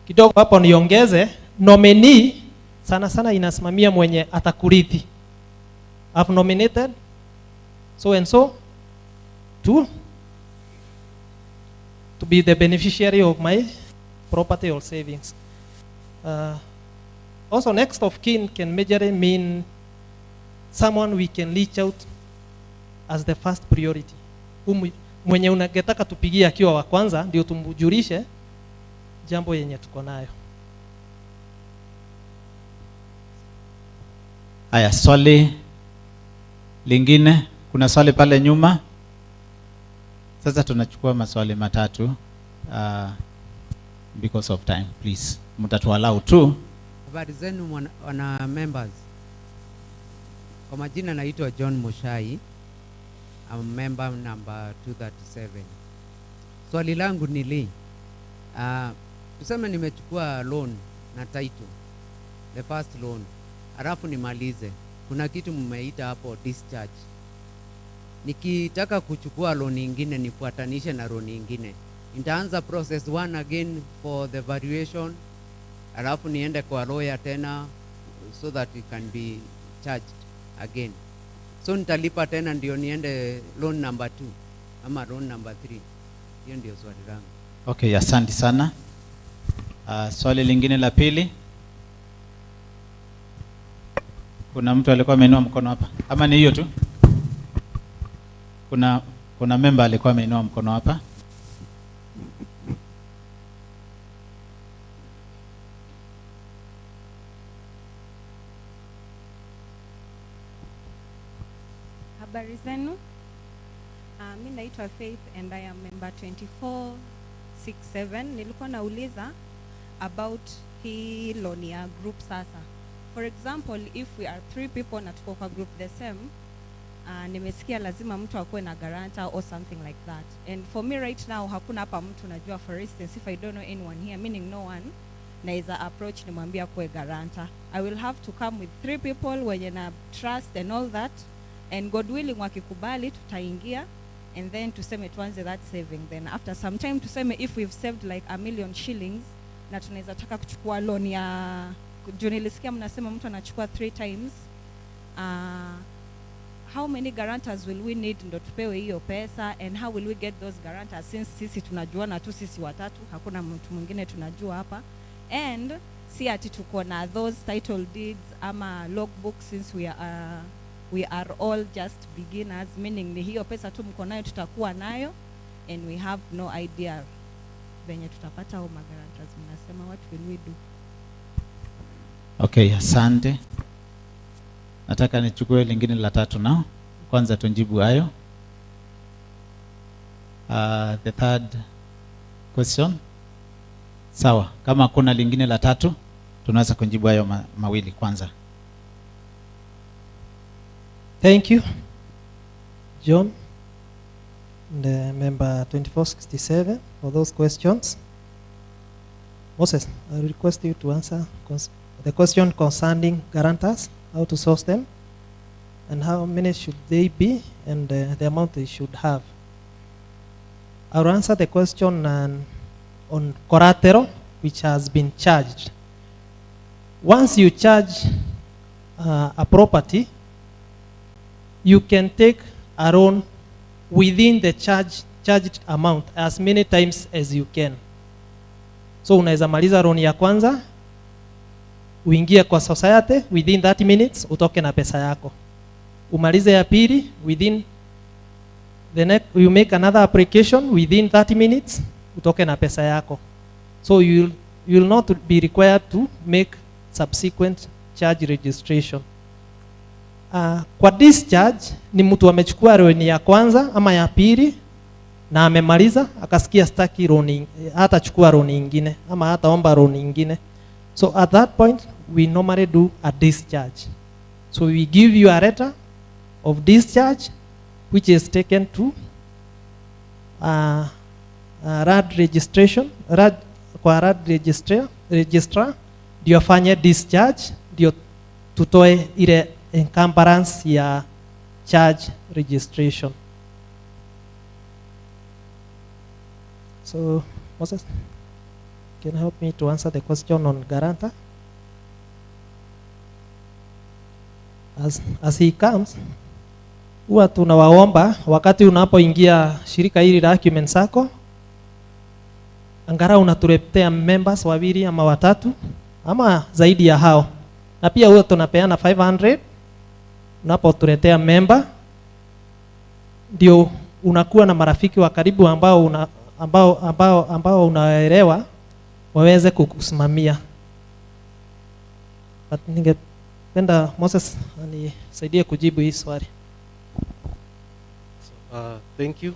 Kidogo hapo niongeze, nominee sana sana inasimamia mwenye atakurithi. I've nominated so and so to be the beneficiary of my property or savings. Also next of kin can majorly mean someone we can reach out as the first priority. Mwenye ungetaka tupigie akiwa wa kwanza ndio tumjulishe jambo yenye tuko nayo. Haya, swali lingine, kuna swali pale nyuma. Sasa tunachukua maswali matatu because of time, please. Mtatuallow tu. Habari zenu wana members. Kwa majina naitwa John Mushai. I'm member number 237. Swali langu ni tuseme nimechukua loan na title, the first loan, alafu nimalize. Kuna kitu mmeita hapo discharge. Nikitaka kuchukua loan ingine nifuatanishe na loan ingine, nitaanza process 1 again for the valuation, alafu niende kwa lawyer tena so that it can be charged again. So nitalipa tena ndio niende loan number 2 ama loan number 3. Hiyo ndio swali langu. Okay, asante sana. Swali lingine la pili. Kuna mtu alikuwa ameinua mkono hapa ama ni hiyo tu? Kuna member alikuwa ameinua mkono hapa. Habari zenu. Mimi naitwa Faith and I am member 2467. Nilikuwa nauliza about hii loan ya group sasa. For example, if we are 3 people na tuko kwa group the same, nimesikia lazima mtu akuwe na guarantor or something like that. And for me right now hakuna hapa mtu najua. For instance, if I don't know anyone here, meaning no one, naweza approach nimwambie akuwe guarantor. I will have to come with 3 people wenye na trust and all that. And God willing wakikubali tutaingia and then tuseme tuanze that saving. Then after some time tuseme if we've saved like 1 million shillings na tunaweza taka kuchukua loan ya juu nilisikia mnasema mtu anachukua 3 times. How many guarantors will we need ndo tupewe hiyo pesa, and how will we get those guarantors since sisi tunajuana tu sisi watatu, hakuna mtu mwingine tunajua hapa, and si ati tuko na those title deeds ama logbook since we are all just beginners, meaning ni hiyo pesa tu mko nayo tutakuwa nayo and we have no idea venye tutapata hao guarantors. Mnasema what will we do? Okay, asante. Nataka nichukue lingine la tatu nao. Kwanza tunjibu hayo. The third question. Sawa, kama kuna lingine la tatu tunaweza kujibu hayo mawili kwanza. Thank you, John, the member 2467, for those questions. Moses, I request you to answer the question concerning guarantors, how to source them, and how many should they be, and the amount they should have. I'll answer the question on collateral, which has been charged. Once you charge a property, you can take a loan within the charged amount as many times as you can. So unaweza maliza loan ya kwanza, uingie kwa society within 30 minutes, utoke na pesa yako. Umalize ya pili, within the next, you make another application within 30 minutes, utoke na pesa yako. So you will not be required to make subsequent charge registration. Kwa discharge ni mtu amechukua loan ya kwanza ama ya pili na amemaliza akasikia staki loan, hata chukua loan nyingine ama hata omba loan nyingine. So at that point we normally do a discharge. So we give you a letter of discharge which is taken to RAD registration, kwa RAD registrar ndio afanye discharge, ndio tutoe ile encumbrance ya charge registration. So Moses, can you help me to answer the question on guarantor? As he comes, huwa tunawaomba wakati unapoingia shirika hili la Acumen Sacco, angalau unatuletea members wawili ama watatu ama zaidi ya hao. Na pia huwa tunapeana 500 unapotuletea member, ndio unakuwa na marafiki wa karibu ambao unaelewa waweze kukusimamia. But ningependa Moses anisaidie kujibu hii swali. Thank you.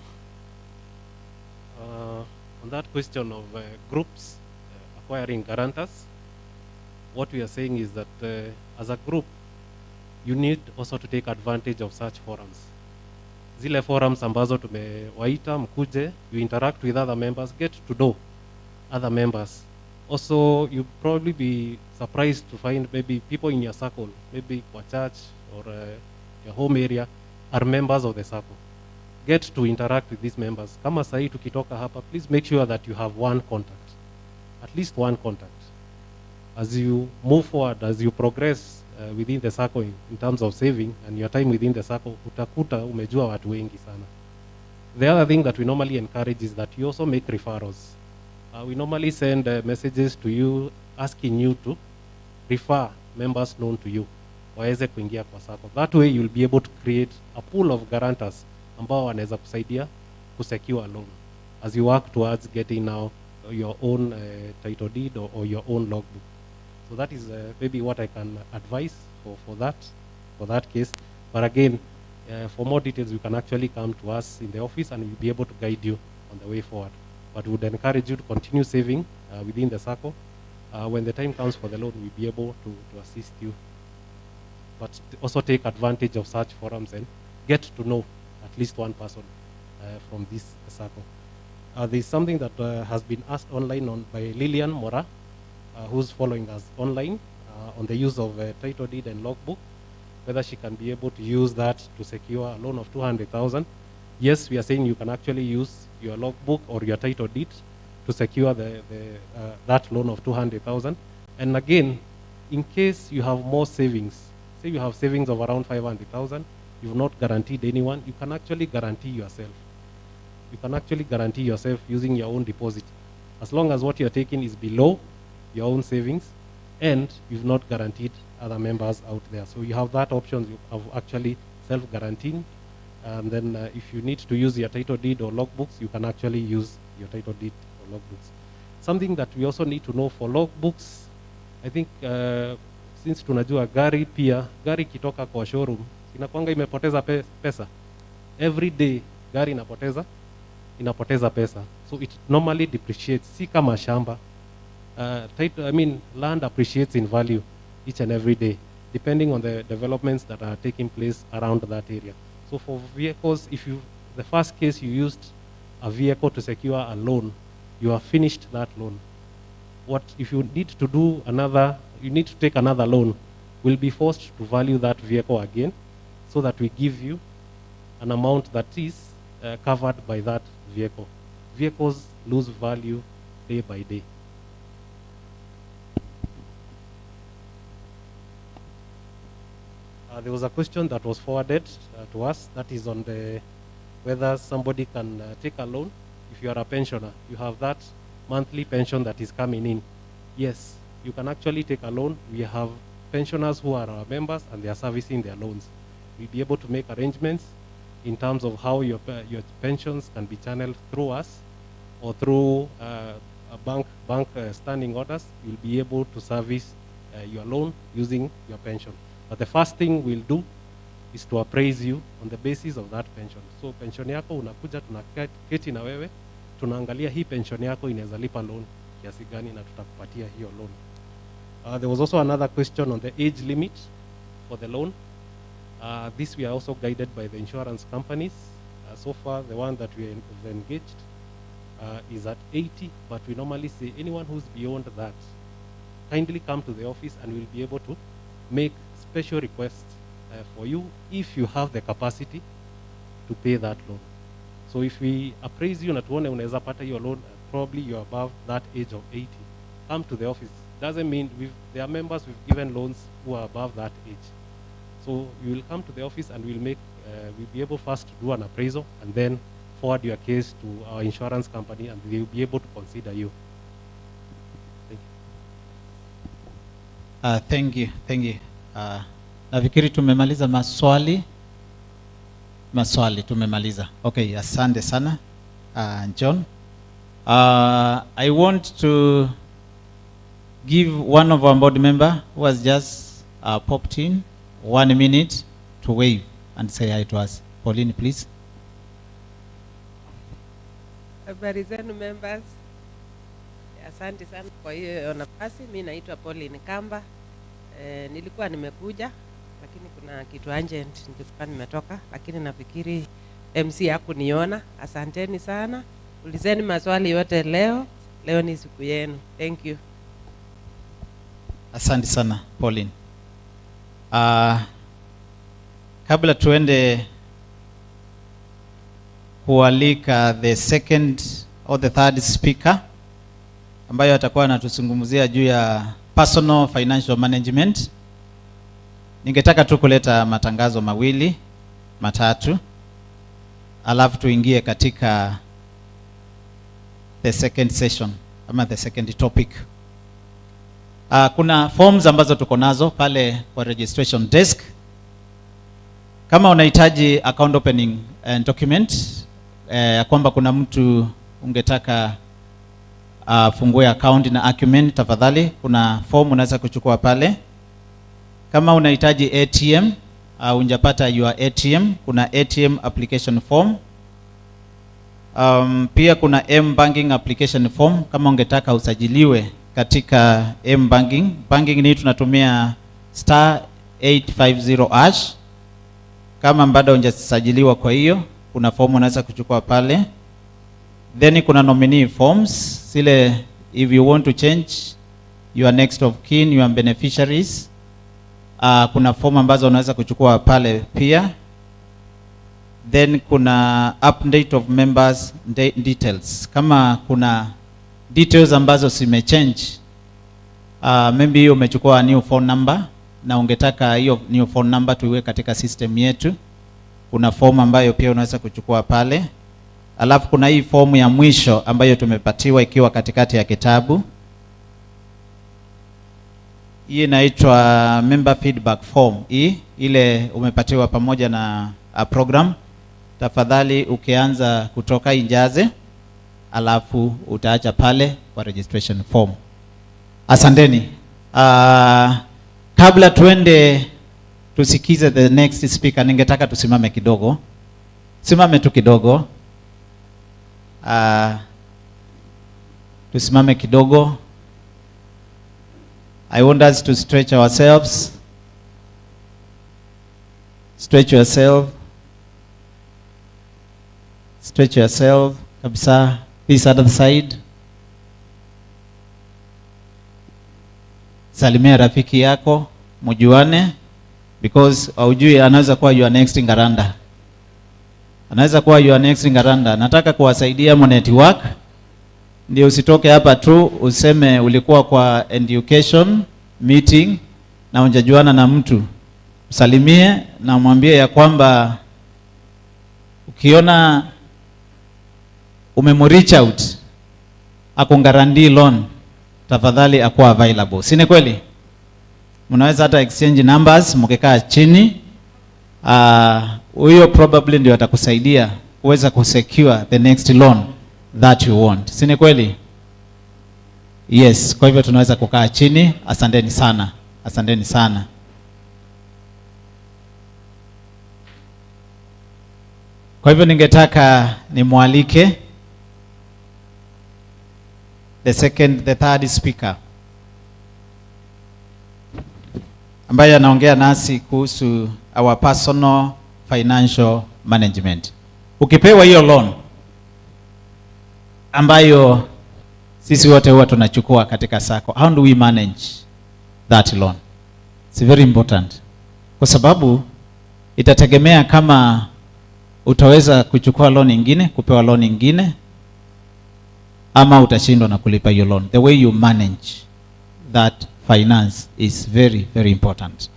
On that question of groups acquiring guarantors, what we are saying is that as a group, you need also to take advantage of such forums. Zile forums ambazo tumewaita mkuje, you interact with other members, get to know other members. Also, you'll probably be surprised to find maybe people in your circle, maybe kwa church or your home area, are members of the circle. Get to interact with these members. Kama sahi tukitoka hapa, please make sure that you have one contact, at least one contact. As you move forward, as you progress within the circle in terms of saving and your time within the circle, utakuta umejua watu wengi sana. The other thing that we normally encourage is that you also make referrals. We normally send messages to you asking you to refer members known to you waweze kuingia kwa circle. That way you'll be able to create a pool of guarantors ambao wanaweza kusaidia kusecure a loan as you work towards getting now your own title deed or your own logbook. So that is maybe what I can advise for that case. But again, for more details, you can actually come to us in the office and we'll be able to guide you on the way forward. But we would encourage you to continue saving within the circle. When the time comes for the loan, we'll be able to assist you. But also take advantage of such forums and get to know at least one person from this circle. There's something that has been asked online by Lillian Mora, who's following us online on the use of title deed and logbook, whether she can be able to use that to secure a loan of 200,000. Yes, we are saying you can actually use your logbook or your title deed to secure that loan of 200,000. And again, in case you have more savings, say you have savings of around 500,000, you've not guaranteed anyone, you can actually guarantee yourself. You can actually guarantee yourself using your own deposit, as long as what you're taking is below your own savings and you've not guaranteed other members out there. So you have that option of actually self-guaranteeing. And then if you need to use your title deed or logbooks, you can actually use your title deed or logbooks. Something that we also need to know for logbooks, I think since tunajua gari kitoka kwa showroom, inakuanga imepoteza pesa. Every day gari inapoteza pesa. So it normally depreciates, si kama shamba. Land appreciates in value each and every day, depending on the developments that are taking place around that area. So for vehicles, the first case you used a vehicle to secure a loan, you have finished that loan. What if you need to do you need to take another loan, we'll be forced to value that vehicle again so that we give you an amount that is covered by that vehicle. Vehicles lose value day by day. There was a question that was forwarded to us that is on whether somebody can take a loan. If you are a pensioner, you have that monthly pension that is coming in. Yes, you can actually take a loan. We have pensioners who are our members and they are servicing their loans. We'll be able to make arrangements in terms of how your pensions can be channeled through us or through a bank standing orders. You'll be able to service your loan using your pension. But the first thing we'll do is to appraise you on the basis of that pension. So pension yako unakuja tunaketi na wewe, tunaangalia hii pension yako inaweza lipa loan kiasi gani na tutakupatia hiyo loan. There was also another question on the age limit for the loan. This we are also guided by the insurance companies. So far the one that we have engaged is at 80, but we normally say anyone who's beyond that, kindly come to the office and we'll be able to make special requests for you if you have the capacity to pay that loan. So if we appraise you na tuone unaweza pata your loan, probably you're above that age of 80, come to the office. Doesn't mean there are members we've given loans who are above that age. So you will come to the office and we'll be able first to do an appraisal and then forward your case to our insurance company and they'll be able to consider you. Thank you. Nafikiri tumemaliza maswali tumemaliza. Okay, asante sana John. I want to give one of our board member who has just popped in 1 minute to wave and say hi to us. Pauline, please. Habari zenu members. Asante sana kwa hiyo nafasi. Mimi naitwa Pauline Kamba. Nilikuwa nimekuja lakini kuna kitu urgent nilikuwa nimetoka, lakini nafikiri MC hakuniona. Asanteni sana. Ulizeni maswali yote leo ni siku yenu. Thank you. Asante sana Pauline. Kabla tuende kualika the second or the third speaker ambayo atakuwa anatuzungumzia juu ya personal financial management, ningetaka tu kuleta matangazo mawili matatu, alafu tuingie katika the second session ama the second topic. Kuna forms ambazo tuko nazo pale kwa registration desk. Kama unahitaji account opening document, kwamba kuna mtu ungetaka fungue account na Acumen, tafadhali kuna form unaweza kuchukua pale. Kama unahitaji ATM, unjapata your ATM, kuna ATM application form. Pia kuna M-banking application form kama ungetaka usajiliwe katika M-banking. Banking ni tunatumia *850#. Kama bado hujasajiliwa, kwa hiyo kuna form unaweza kuchukua pale. Then kuna nominee forms, zile if you want to change your next of kin, your beneficiaries, kuna form ambazo unaweza kuchukua pale pia. Then kuna update of members details. Kama kuna details ambazo zimechange, maybe hiyo umechukua new phone number na ungetaka hiyo new phone number tuiwe katika system yetu, kuna form ambayo pia unaweza kuchukua pale. Alafu kuna hii form ya mwisho ambayo tumepatiwa ikiwa katikati ya kitabu. Hii inaitwa member feedback form. Ile umepatiwa pamoja na program. Tafadhali ukianza kutoka injaze, alafu utaacha pale kwa registration form. Asanteni. Kabla tuende tusikize the next speaker, ningetaka tusimame kidogo. Simame tu kidogo. Tusimame kidogo. I want us to stretch ourselves. Stretch yourself. Stretch yourself. Kabisa. This other side. Salimia rafiki yako, mujuane, because haujui anaweza kuwa your next Ngaranda. Anaweza kuwa your next Ngaranda. Nataka kuwasaidia mo network. Ndio usitoke hapa tu useme ulikuwa kwa education meeting na unjajuana na mtu. Msalimie na mwambie ya kwamba ukiona reach out akungarandi loan, tafadhali akuwa available. Si ni kweli? Mnaweza hata exchange numbers mkikaa chini. Huyo probably ndio atakusaidia kuweza kusecure the next loan that you want. Si ni kweli? Yes, kwa hivyo tunaweza kukaa chini. Asanteni sana. Asanteni sana. Kwa hivyo ningetaka nimwalike the third speaker ambaye anaongea nasi kuhusu our personal financial management. Ukipewa hiyo loan ambayo sisi wote huwa tunachukua katika Sacco, how do we manage that loan? It's very important, kwa sababu itategemea kama utaweza kuchukua loan nyingine, kupewa loan nyingine, ama utashindwa na kulipa hiyo loan. The way you manage that finance is very, very important.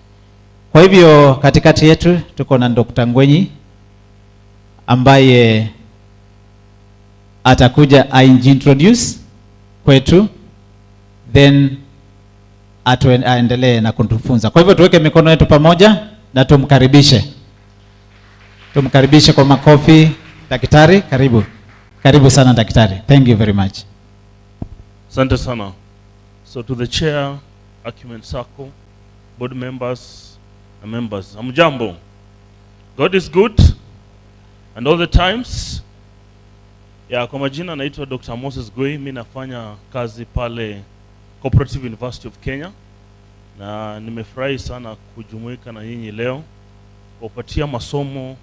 Kwa hivyo katikati yetu tuko na Dr. Ngwenyi ambaye atakuja introduce kwetu, then aendelee na kutufunza. Kwa hivyo tuweke mikono yetu pamoja na tumkaribishe. Tumkaribishe kwa makofi. Daktari, karibu. Karibu sana daktari. Thank you very much. Asante sana. So to the chair, Acumen Sacco, board members and members, hamjambo. God is good and all the times. Kwa majina naitwa Dr. Moses Goi, mimi nafanya kazi pale Cooperative University of Kenya, na nimefurahi sana kujumuika na nyinyi leo kupatia masomo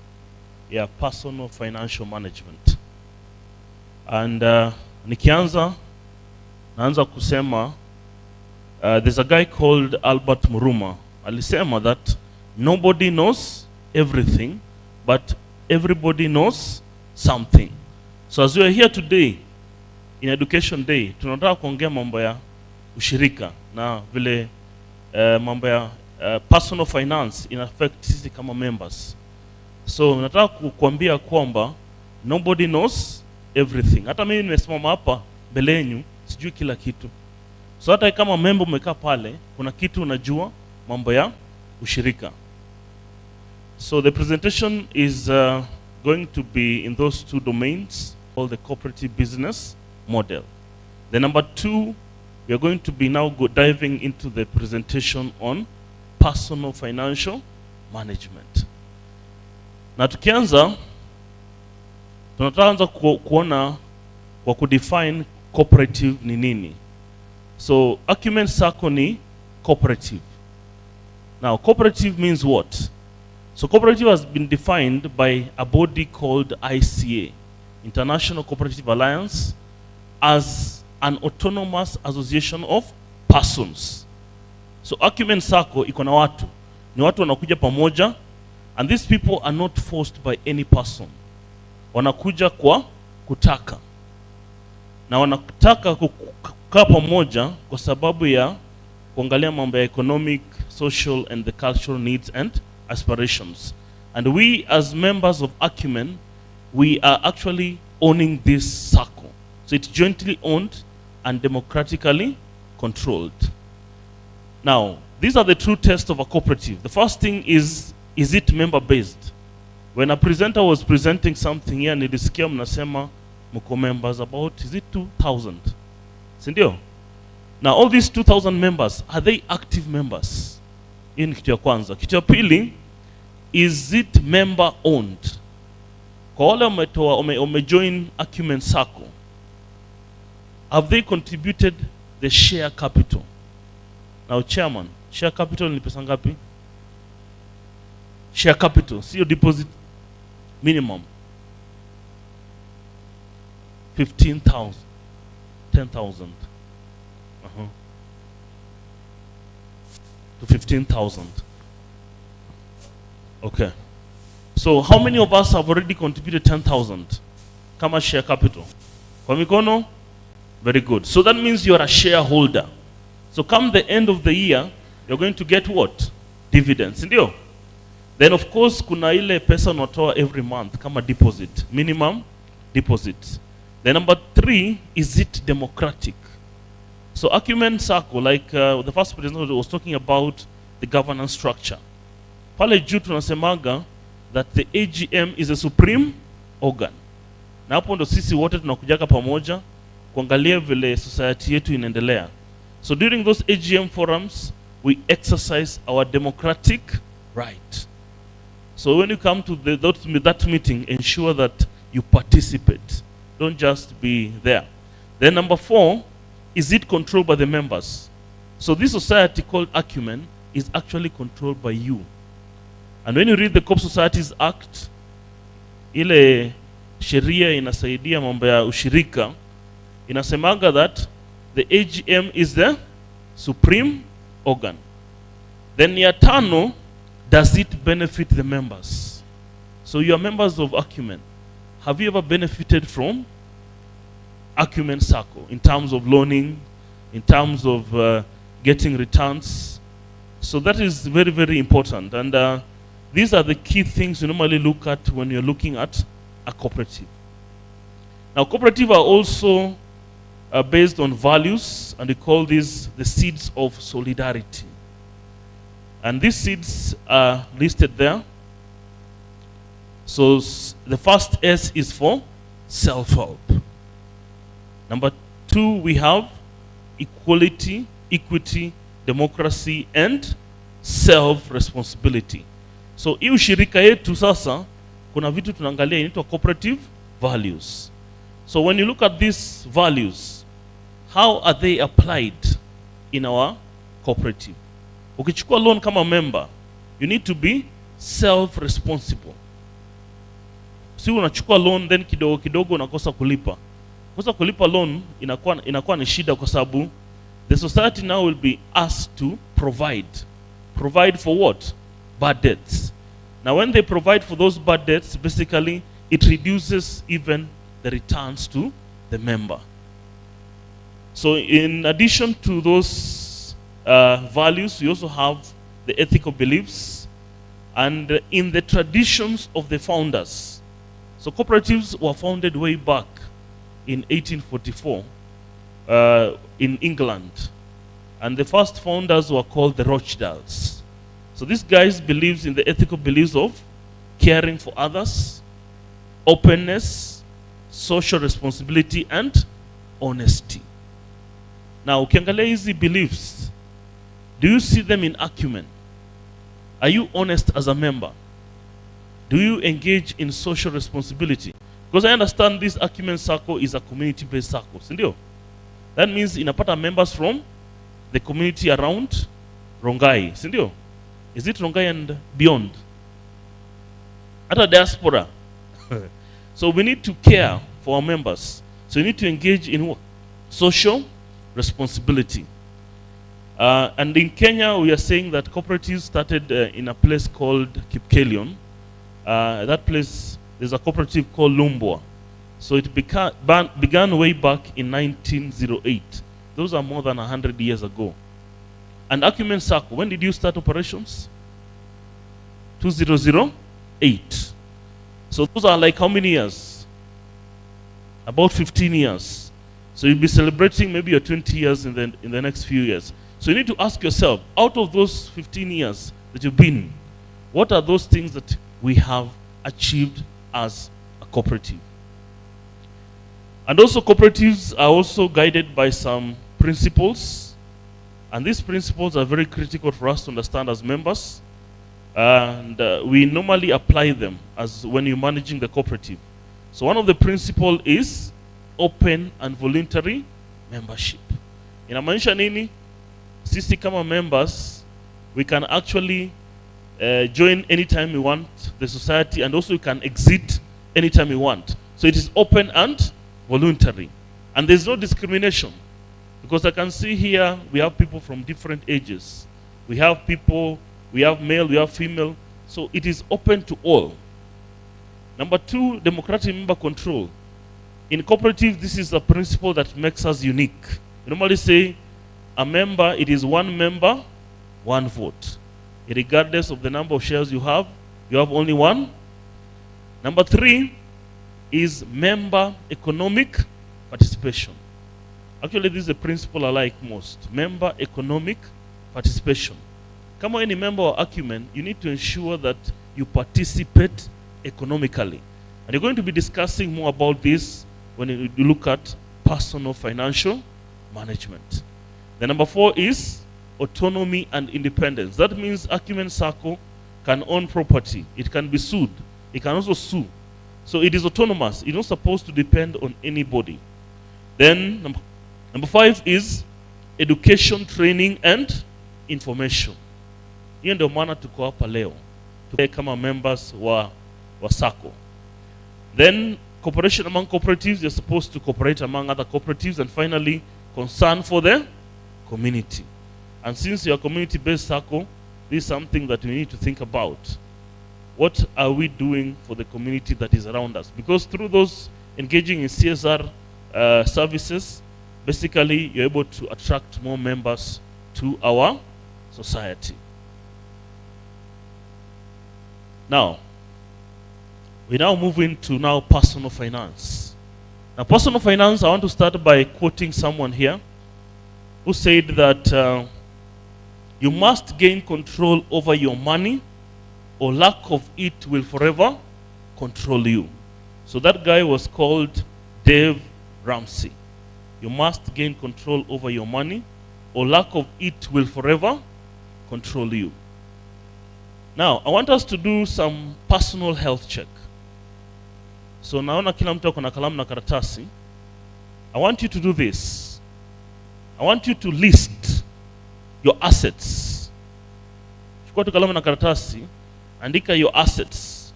ya personal financial management. And naanza kusema there's a guy called Albert Muruma. Alisema that nobody knows everything, but everybody knows something. So as we are here today in Education Day, tunataka kuongea mambo ya ushirika na vile mambo ya personal finance in affect sisi kama members. So nataka kukuambia kwamba nobody knows everything. Hata mimi nimesimama hapa mbele yenu sijui kila kitu. So hata kama member umekaa pale, kuna kitu unajua mambo ya ushirika. So the presentation is going to be in those two domains, called the cooperative business model. The number 2, we are going to be now diving into the presentation on personal financial management. Na tukianza, tunataanza kuona kwa kudefine cooperative ni nini. So Acumen Sacco ni cooperative. Now cooperative means what? So cooperative has been defined by a body called ICA, International Cooperative Alliance, as an autonomous association of persons. So Acumen Sacco iko na watu. Ni watu wanakuja pamoja, and these people are not forced by any person. Wanakuja kwa kutaka. Na wanataka kukaa pamoja kwa sababu ya kuangalia mambo ya economic, social and the cultural needs and aspirations. And we as members of Acumen, we are actually owning this circle. So it's jointly owned and democratically controlled. Now, these are the true tests of a cooperative. The first thing is it member based? When a presenter was presenting something here, nilisikia mnasema mko members about, is it 2,000? Sindio? Now all these 2,000 members, are they active members? Hii ni kitu ya kwanza. Kitu ya pili, is it member owned? Kwa wale umejoin Acumen Sacco, have they contributed the share capital? Now chairman, share capital ni pesa ngapi? Share capital, sio deposit minimum. 15,000, 10,000. To 15,000. Okay. So how many of us have already contributed 10,000? Kama share capital. Kwa mikono? Very good. So that means you are a shareholder. So come the end of the year, you're going to get what? Dividends. Ndio? Then of course kuna ile pesa unatoa every month kama deposit, minimum deposit. The number 3, is it democratic? So Acumen Sacco, like the first president was talking about the governance structure. Pale juu tunasemaga that the AGM is a supreme organ. Na hapo ndo sisi wote tunakujaga pamoja kuangalia vile society yetu inaendelea. So during those AGM forums, we exercise our democratic right. So when you come to that meeting, ensure that you participate. Don't just be there. Then number 4, is it controlled by the members? So this society called Acumen is actually controlled by you. And when you read the Corp Societies Act, ile sheria inasaidia mambo ya ushirika, inasemaga that the AGM is the supreme organ. Then ya 5, does it benefit the members? So you are members of Acumen. Have you ever benefited from Acumen Sacco in terms of loaning, in terms of getting returns? So that is very, very important. And these are the key things you normally look at when you're looking at a cooperative. Now, cooperatives are also based on values, and we call these the seeds of solidarity. And these seeds are listed there. So the first S is for self-help. Number 2, we have equality, equity, democracy, and self-responsibility. So hii ushirika yetu sasa, kuna vitu tunaangalia inaitwa cooperative values. So when you look at these values, how are they applied in our cooperative? Ukichukua loan kama member, you need to be self-responsible. Si unachukua loan then kidogo kidogo unakosa kulipa. Kosa kulipa loan inakuwa ni shida kwa sababu the society now will be asked to provide. Provide for what? Bad debts. Now when they provide for those bad debts, basically it reduces even the returns to the member. So in addition to those values, we also have the ethical beliefs and in the traditions of the founders. So cooperatives were founded way back in 1844 in England. And the first founders were called the Rothschilds. So these guys believes in the ethical beliefs of caring for others, openness, social responsibility, and honesty. Now, ukiangalia hizi beliefs, do you see them in Acumen? Are you honest as a member? Do you engage in social responsibility? Because I understand this Acumen Sacco is a community-based Sacco, sindio? That means inapata members from the community around Rongai, sindio? Is it Rongai and beyond? At a diaspora. So we need to care for our members. So we need to engage in social responsibility. And in Kenya, we are saying that cooperatives started in a place called Kipkelion. That place, there's a cooperative called Lumbwa. So it began way back in 1908. Those are more than 100 years ago. And Acumen Sacco, when did you start operations? 2008. So those are like how many years? About 15 years. So you'll be celebrating maybe your 20 years in the next few years. So you need to ask yourself, out of those 15 years that you've been, what are those things that we have achieved as a cooperative? And also cooperatives are also guided by some principles. And these principles are very critical for us to understand as members. And we normally apply them as when you're managing the cooperative. So one of the principles is open and voluntary membership. Inamaanisha nini? Sisi kama members, we can actually join anytime we want the society, and also we can exit anytime we want. So it is open and voluntary. And there's no discrimination. Because I can see here, we have people from different ages. We have people, we have male, we have female. So it is open to all. Number two, democratic member control. In cooperative, this is a principle that makes us unique. We normally say, a member, it is one member, one vote. Regardless of the number of shares you have only one. Number three is member economic participation. Actually, this is a principle I like most. Member economic participation. Come on, any member of Acumen, you need to ensure that you participate economically. And you're going to be discussing more about this when you look at personal financial management. The number four is autonomy and independence. That means Acumen Sacco can own property. It can be sued. It can also sue. So it is autonomous. It's not supposed to depend on anybody. Then number five is education, training, and information. Hiyo ndio maana tuko hapa leo. Tuko kama members wa Sacco. Then cooperation among cooperatives. You're supposed to cooperate among other cooperatives. And finally, concern for the community. And since you're a community-based Sacco, this is something that we need to think about. What are we doing for the community that is around us? Because through those engaging in CSR services, basically you're able to attract more members to our society. Now, we now move into personal finance. Now, personal finance, I want to start by quoting someone here who said that you must gain control over your money, or lack of it will forever control you. So that guy was called Dave Ramsey. You must gain control over your money, or lack of it will forever control you. Now, I want us to do some personal health check. So naona kila mtu ako na kalamu na karatasi. I want you to do this. I want you to list your assets. Chukua tu kalamu na karatasi, andika your assets.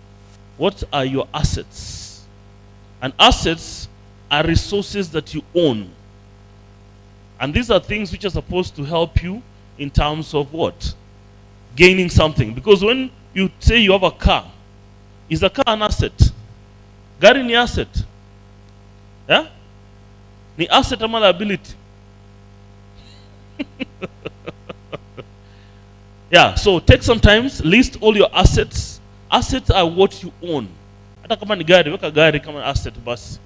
What are your assets? And assets are resources that you own. And these are things which are supposed to help you in terms of what? Gaining something. Because when you say you have a car, is the car an asset? Gari ni asset. Yeah? Ni asset ama liability? Yeah, so take some time, list all your assets. Assets are what you own. Hata kama ni gari, weka gari kama asset basi.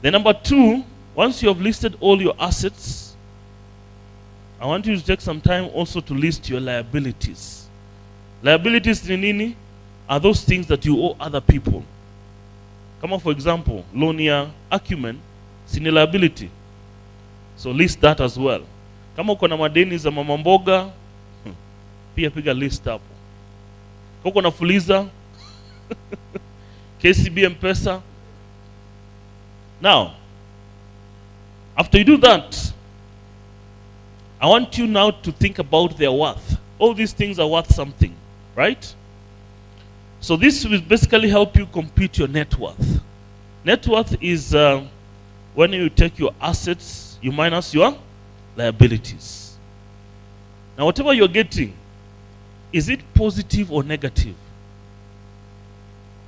Then number 2, once you have listed all your assets, I want you to take some time also to list your liabilities. Liabilities ni nini? Are those things that you owe other people. Kama for example, loan ya Acumen, sini liability. So list that as well. Kama uko na madeni za mama mboga, pia piga list hapo. Kama uko na Fuliza, KCB M-Pesa. Now, after you do that, I want you now to think about their worth. All these things are worth something, right? So this will basically help you compute your net worth. Net worth is when you take your assets, you minus your liabilities. Now whatever you're getting, is it positive or negative?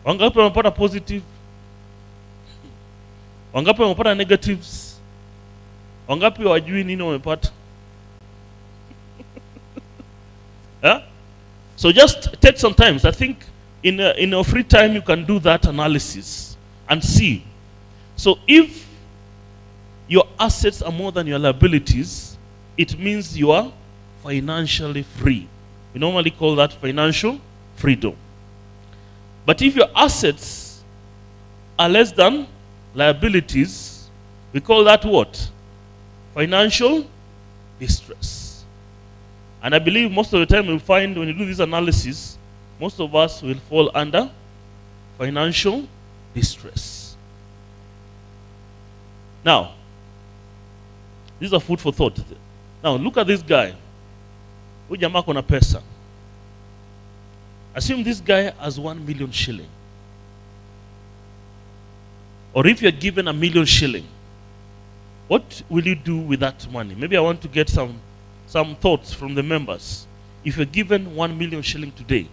Wangapi wamepata positive? Wangapi wamepata negatives? Wangapi wajui nini wamepata? Yeah? So just take some time. I think in your free time you can do that analysis and see. So if your assets are more than your liabilities, it means you are financially free. We normally call that financial freedom. But if your assets are less than liabilities, we call that what? Financial distress. And I believe most of the time you'll find when you do this analysis, most of us will fall under financial distress. Now, these are food for thought. Now, look at this guy. Huyu jamaa kuna pesa. Assume this guy has 1 million shilling. Or if you're given 1 million shilling, what will you do with that money? Maybe I want to get some thoughts from the members. If you're given 1 million shilling today,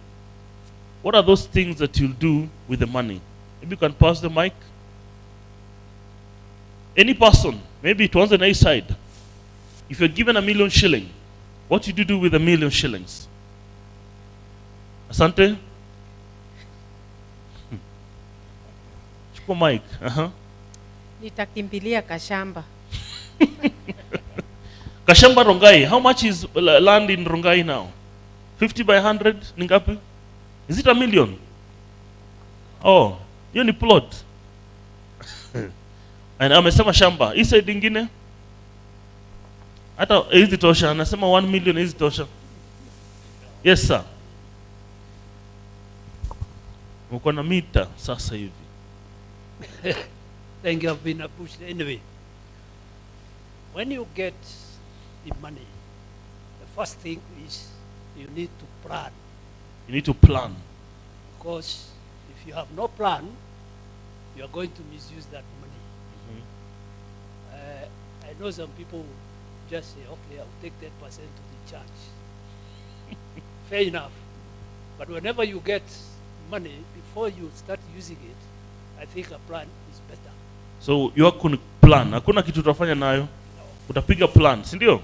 what are those things that you'll do with the money? Maybe you can pass the mic. Any person, maybe it was on a side. If you're given 1 million shilling, what did you do with 1 million shillings? Asante? Chukua mic. Nitakimbilia Kashamba. Kashamba Rongai. How much is land in Rongai now? 50 by 100? Ningapi? Is it 1 million? Oh, hiyo ni plot. And amesema shamba. Hii side ingine? Hata hizi tosha. Anasema 1 million hizi tosha. Yes sir. Uko na mita sasa hivi. Thank you, I've been pushed. Anyway, when you get the money, the first thing is you need to plan. You need to plan. Because if you have no plan, you are going to misuse that money. I know some people just say, okay, I'll take 10% to the church. Fair enough. But whenever you get money, before you start using it, I think a plan is better. So you have plan. Hakuna kitu utafanya nayo. Utapiga plan, si ndio?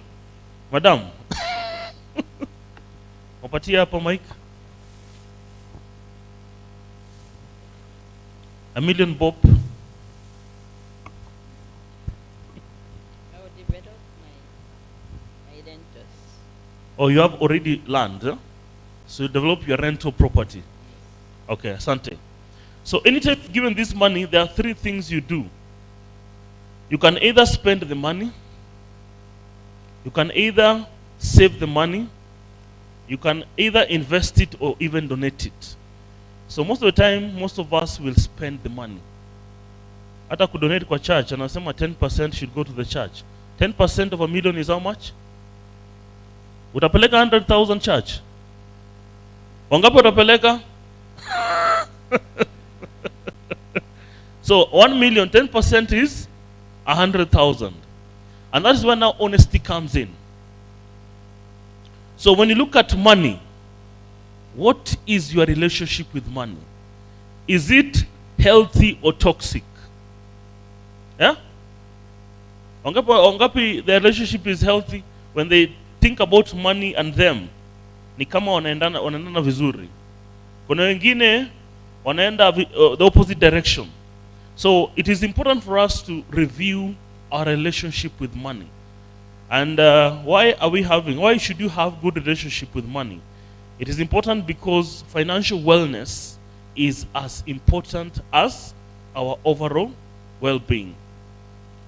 Madam. Wapatia hapa mic. 1 million bob. I will develop my rentals. Oh, you have already land, huh? So you develop your rental property. Okay, asante. So anytime given this money, there are 3 things you do. You can either spend the money, you can either save the money, you can either invest it or even donate it. So most of the time, most of us will spend the money. Hata kudonate kwa church, anasema 10% should go to the church. 10% of 1 million is how much? Utapeleka 100,000 church. Wangapi utapeleka? So 1 million, 10% is 100,000. And that is where now honesty comes in. So when you look at money, what is your relationship with money? Is it healthy or toxic? Yeah? Wangapi their relationship is healthy when they think about money and them? Ni kama wanaendana vizuri. Kuna wengine wanaenda the opposite direction. So it is important for us to review our relationship with money. And why should you have good relationship with money? It is important because financial wellness is as important as our overall well-being.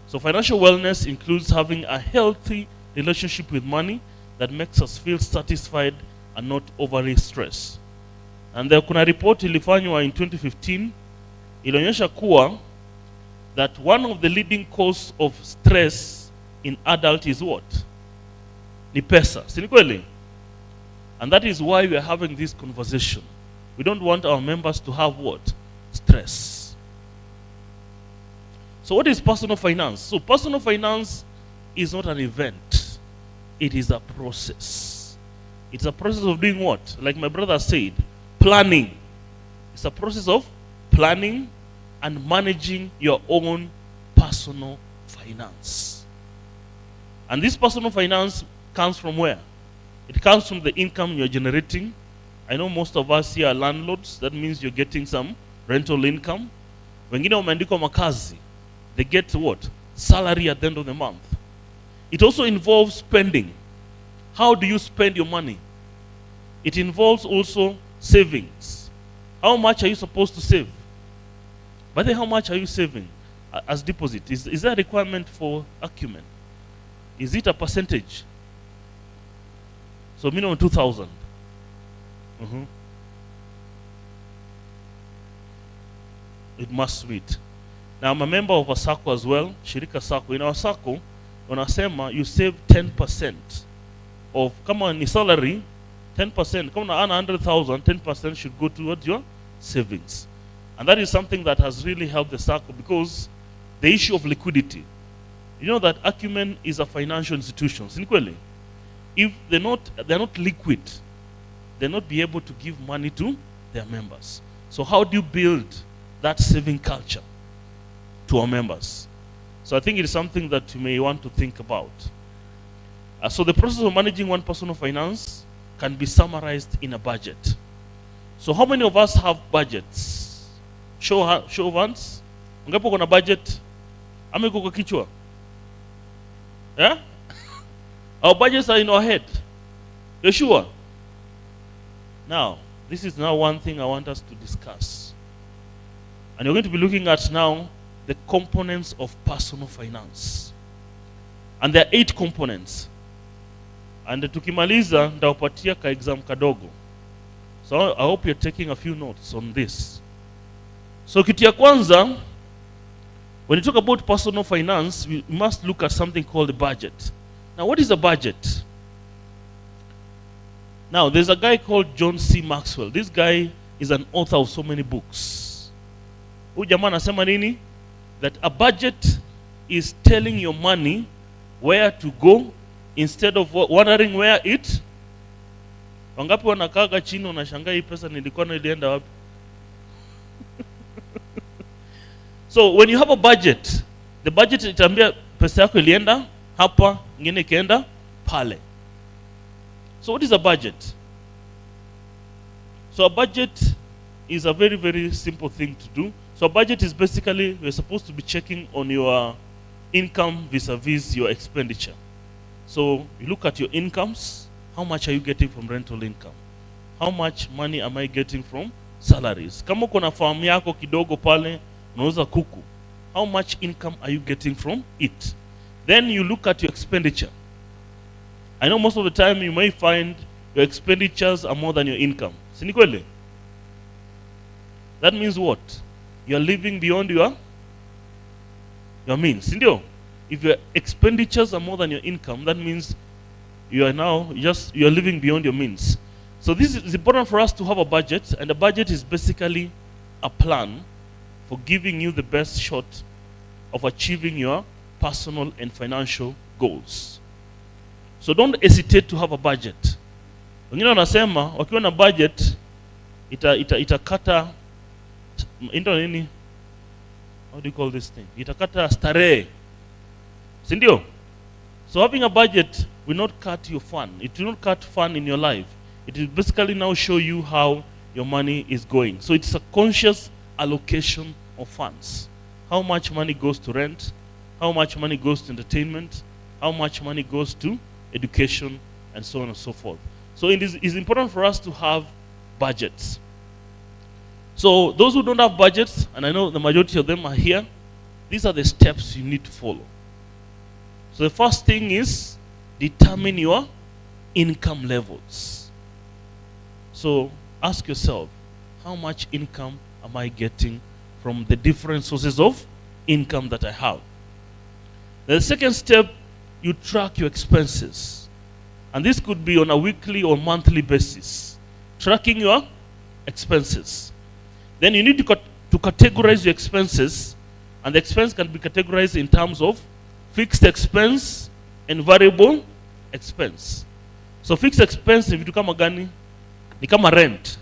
So financial wellness includes having a healthy relationship with money that makes us feel satisfied and not overly stressed. And kuna report ilifanywa in 2015 ilionyesha kuwa that one of the leading cause of stress in adult is what? Ni pesa. Si ni kweli? And that is why we are having this conversation. We don't want our members to have what? Stress. So what is personal finance? So personal finance is not an event. It is a process. It's a process of doing what? Like my brother said, planning. It's a process of planning and managing your own personal finance. And this personal finance comes from where? It comes from the income you're generating. I know most of us here are landlords. That means you're getting some rental income. Wengine wameandikwa makazi. They get what? Salary at the end of the month. It also involves spending. How do you spend your money? It involves also savings. How much are you supposed to save? By the way, how much are you saving as deposit? Is there a requirement for Acumen? Is it a percentage? So minimum 2,000. It must sweet. Now I'm a member of a Sacco as well, Shirika Sacco. In our Sacco, wanasema you save 10% of, kama ni salary, 10%. Kama una earn 100,000, 10% should go towards your savings. And that is something that has really helped the Sacco because the issue of liquidity. You know that Acumen is a financial institution. Sinkweli. If they're not liquid, they'll not be able to give money to their members. So how do you build that saving culture to our members? So I think it is something that you may want to think about. So the process of managing one personal finance can be summarized in a budget. So how many of us have budgets? Show of hands. Ngapo kuna budget? Ama iko kwa kichwa? Yeah? Our budgets are in our head. You're sure? Now, this is now one thing I want us to discuss. And you're going to be looking at now the components of personal finance. And there are 8 components. And tukimaliza ndawapatia ka exam kadogo. So I hope you're taking a few notes on this. So kitu ya kwanza, when you talk about personal finance, we must look at something called the budget. Now, what is a budget? Now, there's a guy called John C. Maxwell. This guy is an author of so many books. Huyu jamaa anasema nini? That a budget is telling your money where to go instead of wondering where it. Wangapi wanakaga chini wanashangaa hii pesa nilikuwa nilienda wapi? So when you have a budget, the budget itaambia pesa yako ilienda hapa, ngine ikaenda pale. So what is a budget? So a budget is a very, very simple thing to do. So a budget is basically, you're supposed to be checking on your income vis-a-vis your expenditure. So you look at your incomes. How much are you getting from rental income? How much money am I getting from salaries? Kama uko na farm yako kidogo pale, unauza kuku. How much income are you getting from it? Then you look at your expenditure. I know most of the time you may find your expenditures are more than your income. Si ni kweli? That means what? You are living beyond your means. Sindio? If your expenditures are more than your income, that means you are now you are living beyond your means. So this is important for us to have a budget, and a budget is basically a plan for giving you the best shot of achieving your personal and financial goals. So don't hesitate to have a budget. Wengine wanasema wakiwa na budget itakata nini? How do you call this thing? Itakata starehe. Si ndio? So having a budget will not cut your fun. It will not cut fun in your life. It will basically now show you how your money is going. So it's a conscious allocation of funds. How much money goes to rent? How much money goes to entertainment? How much money goes to education? And so on and so forth. So it is important for us to have budgets. So those who don't have budgets, and I know the majority of them are here, these are the steps you need to follow. So the first thing is determine your income levels. So ask yourself, how much income am I getting from the different sources of income that I have? The second step, you track your expenses. And this could be on a weekly or monthly basis. Tracking your expenses. Then you need to categorize your expenses, and the expense can be categorized in terms of fixed expense and variable expense. So fixed expense ni vitu kama gani? Ni kama rent.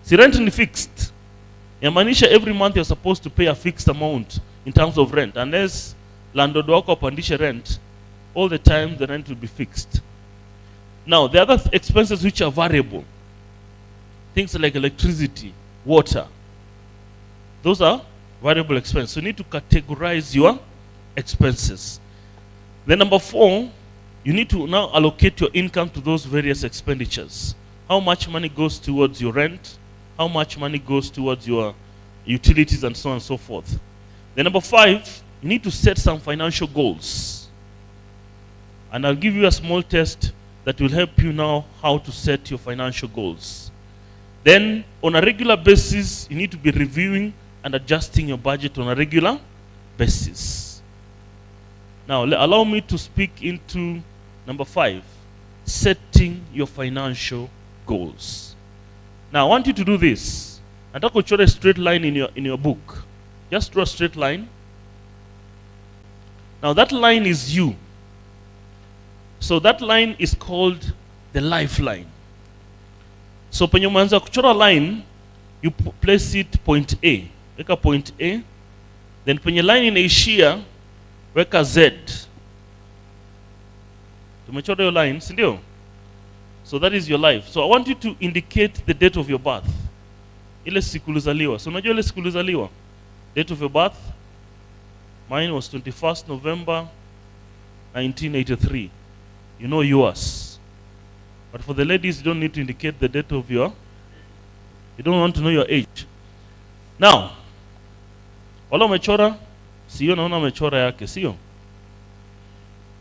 Si rent ni fixed. Yamaanisha every month you're supposed to pay a fixed amount in terms of rent. Unless landlord wako apandishe rent, all the time the rent will be fixed. Now, the other expenses which are variable, things like electricity, water, those are variable expenses. So you need to categorize your expenses. Then number 4, you need to now allocate your income to those various expenditures. How much money goes towards your rent? How much money goes towards your utilities and so on and so forth. Then number 5, you need to set some financial goals. And I'll give you a small test that will help you now how to set your financial goals. Then on a regular basis, you need to be reviewing and adjusting your budget on a regular basis. Now, allow me to speak into number 5, setting your financial goals. Now, I want you to do this. Nataka uchore a straight line in your book. Just draw a straight line. Now, that line is you. So that line is called the lifeline. So penye umeanza kuchora line, you place it point A. Weka point A. Then penye line inaishia, weka Z. Tumechora your line, si ndio? So that is your life. So I want you to indicate the date of your birth. Ile siku ulizaliwa. So unajua ile siku ulizaliwa? Date of your birth? Mine was 21st November 1983. You know yours. But for the ladies, you don't need to indicate the date of your, you don't want to know your age. Now, wala umechora, sio naona umechora yake, sio?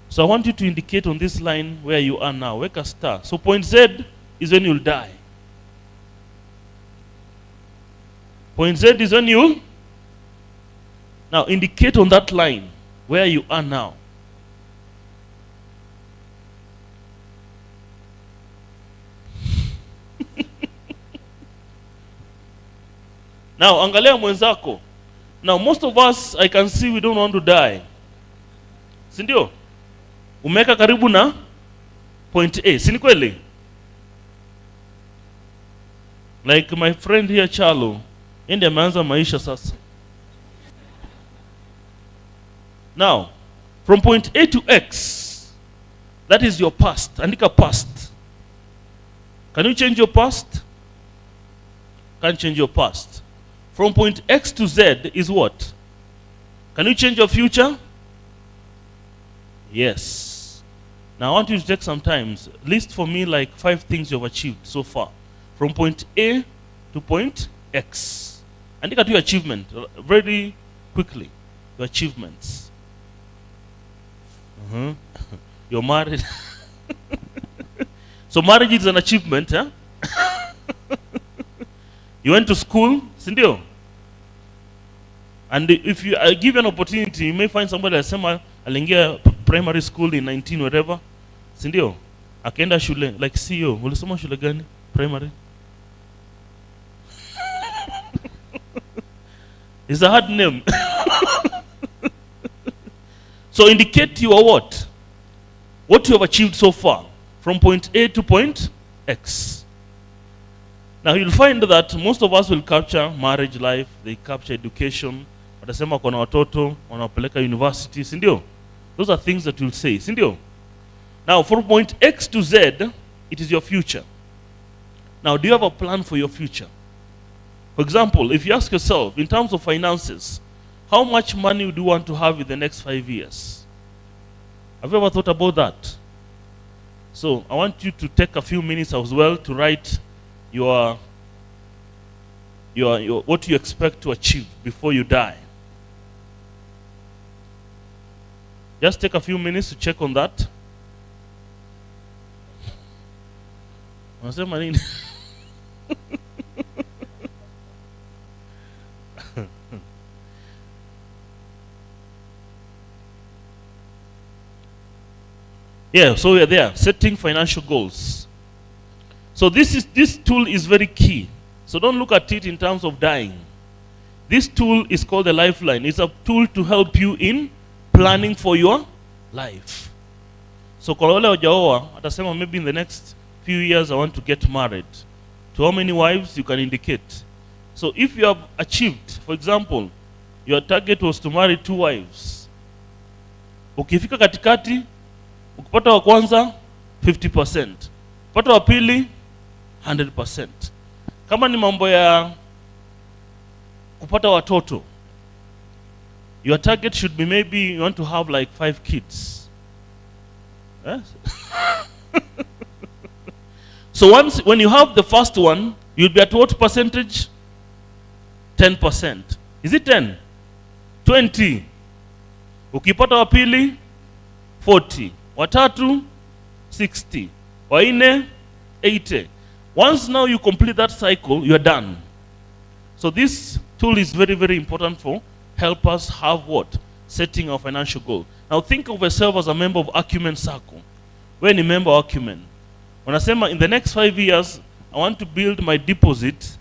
So I want you to indicate on this line where you are now. Weka star. So point Z is when you'll die. Point Z is when you, now indicate on that line where you are now. Now, angalia mwenzako. Now, most of us, I can see we don't want to die. Si ndio? Umeka karibu na point A. Si ni kweli? Like my friend here, Charlo, ndiye ameanza maisha sasa. Now, from point A to X, that is your past. Andika past. Can you change your past? Can't change your past. From point X to Z is what? Can you change your future? Yes. Now I want you to take some time. List for me like 5 things you've achieved so far. From point A to point X. Andika to your achievement very quickly. Your achievements. You're married. So marriage is an achievement, huh? You went to school, sindio? And if you give an opportunity, you may find somebody asema alingia primary school in 19 whatever, sindio? Akaenda shule, like CEO, ulisoma shule gani? Primary? It's a hard name. So indicate your what? what you have achieved so far from point A to point X. Now you'll find that most of us will capture marriage life, they capture education, watasema kuna watoto, wanawapeleka university, si ndio? Those are things that you'll say, si ndio? Now from point X to Z, it is your future. Now do you have a plan for your future? For example, if you ask yourself, in terms of finances, how much money do you want to have in the next 5 years? Have you ever thought about that? So I want you to take a few minutes as well to write your what you expect to achieve before you die. Just take a few minutes to check on that. Unasema nini? Yeah, so we are there, setting financial goals. So this tool is very key. So don't look at it in terms of dying. This tool is called the Lifeline. It's a tool to help you in planning for your life. So kwa wale wajaoa, atasema maybe in the next few years I want to get married. To how many wives you can indicate. So if you have achieved, for example, your target was to marry 2 wives. Ukifika katikati, ukipata wa kwanza 50%. Ukipata wa pili 100%. Kama ni mambo ya kupata watoto, your target should be maybe you want to have like 5 kids. Yes? So when you have the first one, you'll be at what percentage? 10%. Is it 10? 20. Ukipata wa pili 40. Watatu 60. Waine 80. Once now you complete that cycle, you are done. So this tool is very, very important for help us have what? Setting our financial goal. Now think of yourself as a member of Acumen Sacco. When you member of Acumen, wanasema in the next 5 years, I want to build my deposit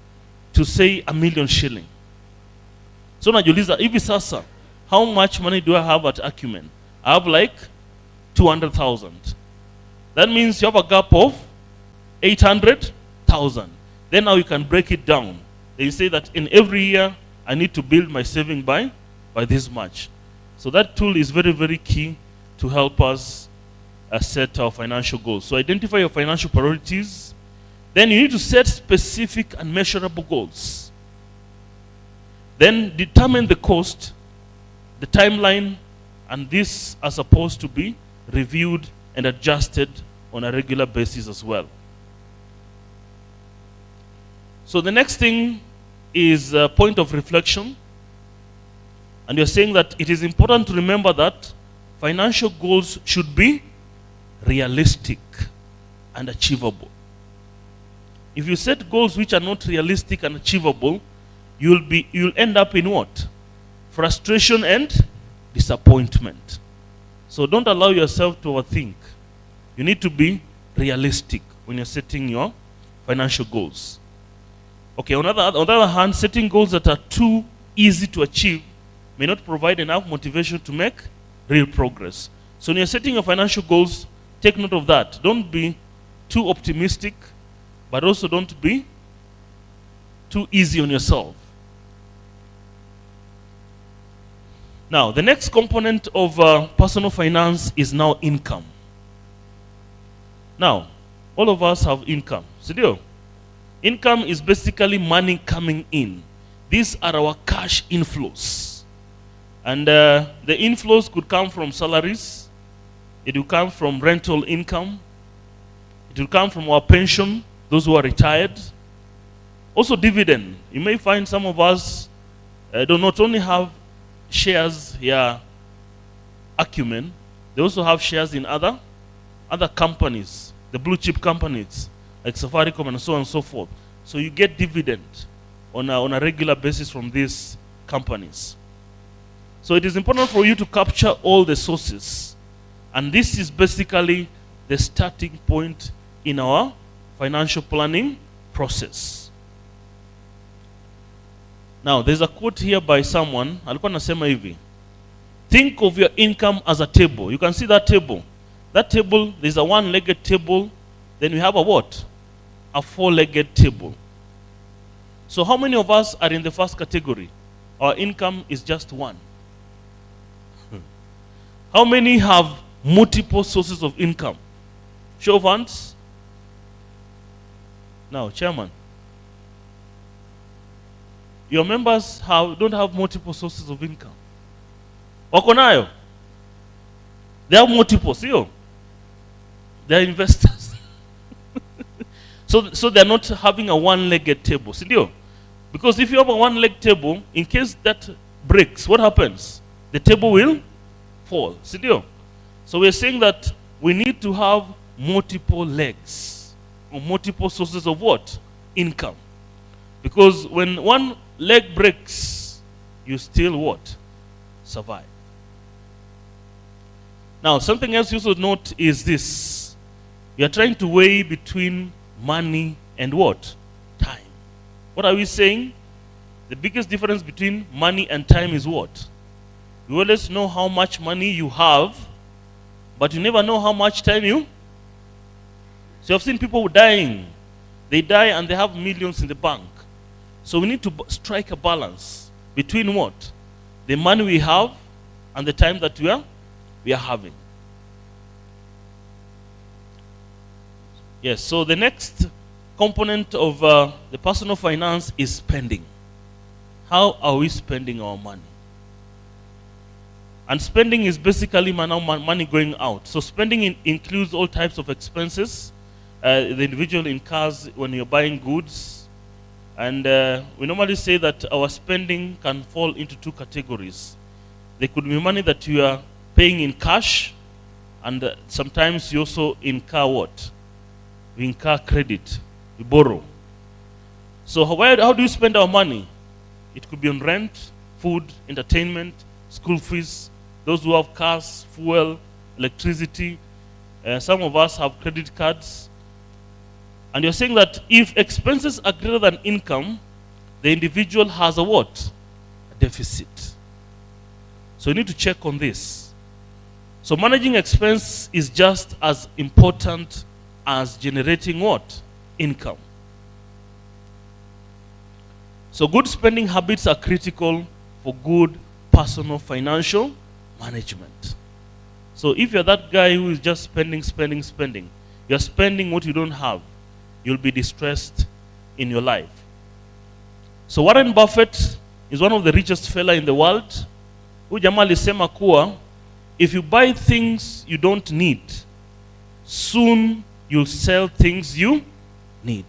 to say 1 million shilling. So najiuliza, hivi sasa, how much money do I have at Acumen? I have like 200,000. That means you have a gap of 800,000. Then now you can break it down. They say that in every year, I need to build my saving by this much. So that tool is very, very key to help us set our financial goals. So identify your financial priorities. Then you need to set specific and measurable goals. Then determine the cost, the timeline, and these are supposed to be reviewed and adjusted on a regular basis as well. So the next thing is a point of reflection. And you're saying that it is important to remember that financial goals should be realistic and achievable. If you set goals which are not realistic and achievable, you'll end up in what? Frustration and disappointment. So don't allow yourself to overthink. You need to be realistic when you're setting your financial goals. Okay, on the other hand, setting goals that are too easy to achieve may not provide enough motivation to make real progress. So when you're setting your financial goals, take note of that. Don't be too optimistic, but also don't be too easy on yourself. Now, the next component of personal finance is now income. Now, all of us have income. So, income is basically money coming in. These are our cash inflows. And the inflows could come from salaries. It will come from rental income. It will come from our pension, those who are retired. Also dividend. You may find some of us do not only have shares here, Acumen, they also have shares in other companies, the blue chip companies, like Safaricom and so on and so forth. So you get dividend on a regular basis from these companies. So it is important for you to capture all the sources. And this is basically the starting point in our financial planning process. Now, there's a quote here by someone, alikuwa anasema hivi, think of your income as a table. You can see that table. That table, there's a one-legged table, then we have a what? A four-legged table. So how many of us are in the first category? Our income is just one. How many have multiple sources of income? Show of hands. Now, chairman. Your members don't have multiple sources of income. Wako nayo? They have multiple, sio? They are investors. So they're not having a one-legged table, sindio? Because if you have a one-leg table, in case that breaks, what happens? The table will fall, sindio? So we're saying that we need to have multiple legs or multiple sources of what? Income. Because when one leg breaks, you still what? Survive. Now, something else you should note is this. You are trying to weigh between money and what? Time. What are we saying? The biggest difference between money and time is what? You always know how much money you have, but you never know how much time you. So I've seen people dying. They die and they have millions in the bank. So we need to strike a balance between what? The money we have and the time that we are having. Yes, so the next component of the personal finance is spending. How are we spending our money? And spending is basically money going out. So spending includes all types of expenses. The individual incurs when you're buying goods. And we normally say that our spending can fall into two categories. There could be money that you are paying in cash, and sometimes you also incur what? We incur credit, we borrow. So how do you spend our money? It could be on rent, food, entertainment, school fees, those who have cars, fuel, electricity. Some of us have credit cards. And you're saying that if expenses are greater than income, the individual has a what? A deficit. So you need to check on this. So managing expense is just as important as generating what? Income. So good spending habits are critical for good personal financial management. So if you're that guy who is just spending, you're spending what you don't have, you'll be distressed in your life. So Warren Buffett is one of the richest fella in the world. Huyu jamaa alisema kuwa, if you buy things you don't need, soon you'll sell things you need.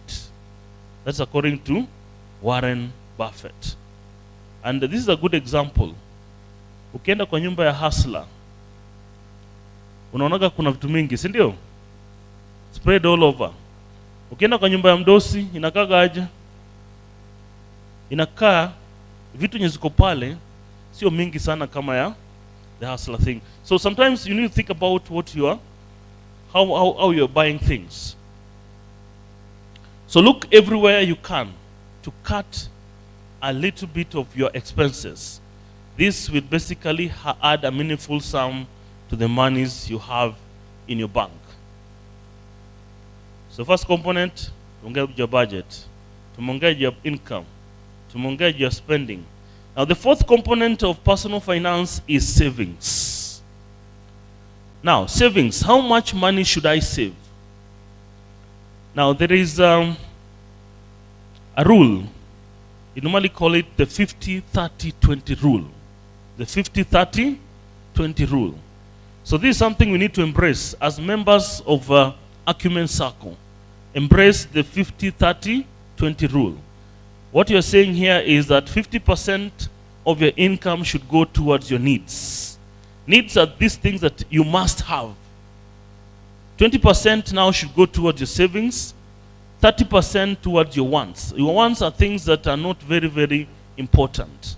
That's according to Warren Buffett. And this is a good example. Ukienda kwa nyumba ya hustler, unaonaga kuna vitu mingi, si ndio? Spread all over. Ukienda kwa nyumba ya mdosi, inakaga aje? Inakaa vitu nye ziko pale sio mingi sana kama ya the hustler thing. So sometimes you need to think about what you are, how you're buying things. So look everywhere you can to cut a little bit of your expenses. This will basically add a meaningful sum to the monies you have in your bank. So first component, tumeongea your budget, tumeongea your income, tumeongea your spending. Now the fourth component of personal finance is savings. Now savings, how much money should I save? Now there is a rule. You normally call it the 50-30-20 rule. The 50-30-20 rule. So this is something we need to embrace as members of Acumen Sacco. Embrace the 50-30-20 rule. What you're saying here is that 50% of your income should go towards your needs. Needs are these things that you must have. 20% now should go towards your savings. 30% towards your wants. Your wants are things that are not very, very important.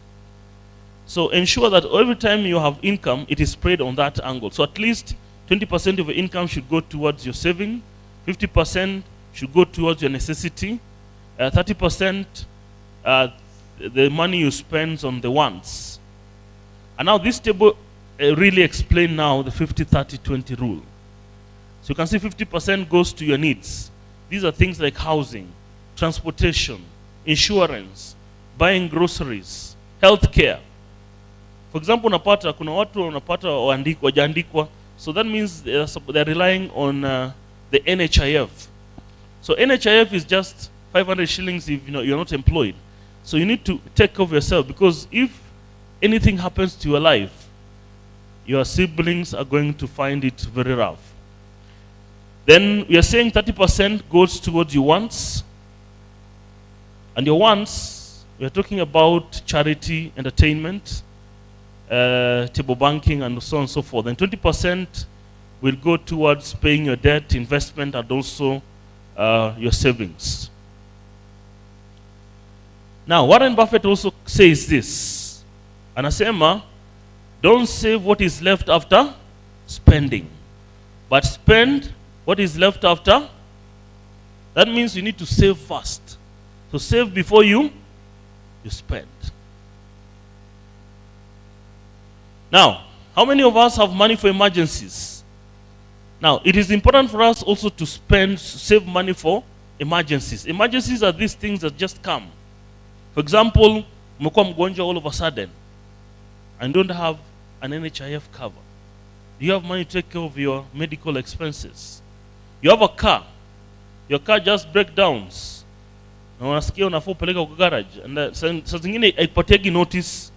So ensure that every time you have income, it is spread on that angle. So at least 20% of your income should go towards your saving. 50% should go towards your necessity. 30% the money you spend on the wants. And now this table really explains now the 50-30-20 rule. So you can see 50% goes to your needs. These are things like housing, transportation, insurance, buying groceries, healthcare. For example, unapata kuna watu unapata wajaandikwa, so that means they're relying on the NHIF. So NHIF is just 500 shillings if you're not employed. So you need to take care of yourself, because if anything happens to your life, your siblings are going to find it very rough. Then we are saying 30% goes towards your wants. And your wants, we are talking about charity, entertainment, table banking, and so on and so forth. And 20% will go towards paying your debt, investment, and also your savings. Now, Warren Buffett also says this. Anasema, don't save what is left after spending, but spend what is left after. That means you need to save first. So save before you spend. Now, how many of us have money for emergencies? Now, it is important for us also to save money for emergencies. Emergencies are these things that just come. For example, umekuwa mgonjwa all of a sudden and don't have an NHIF cover. Do you have money to take care of your medical expenses? You have a car. Your car just breakdowns. Na unasikia unafaa upeleka kwa garage. And saa zingine haipatiagi notice.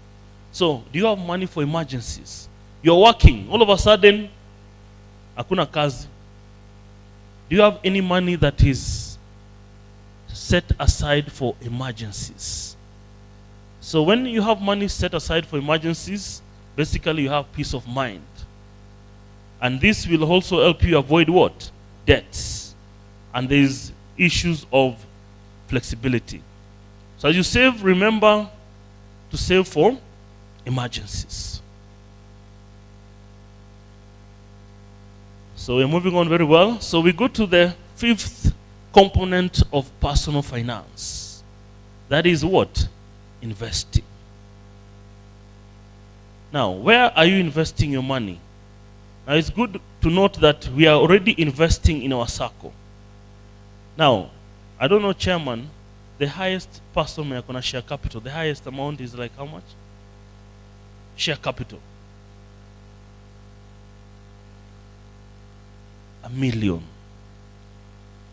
So, do you have money for emergencies? You're working. All of a sudden, hakuna kazi. Do you have any money that is set aside for emergencies? So when you have money set aside for emergencies, basically you have peace of mind. And this will also help you avoid what? Debts. And there's issues of flexibility. So as you save, remember to save for emergencies. So we're moving on very well. So we go to the fifth component of personal finance. That is what? Investing. Now, where are you investing your money? Now, it's good to note that we are already investing in our Sacco. Now, I don't know, Chairman, the highest person may have share capital. The highest amount is like how much? Share capital. 1 million.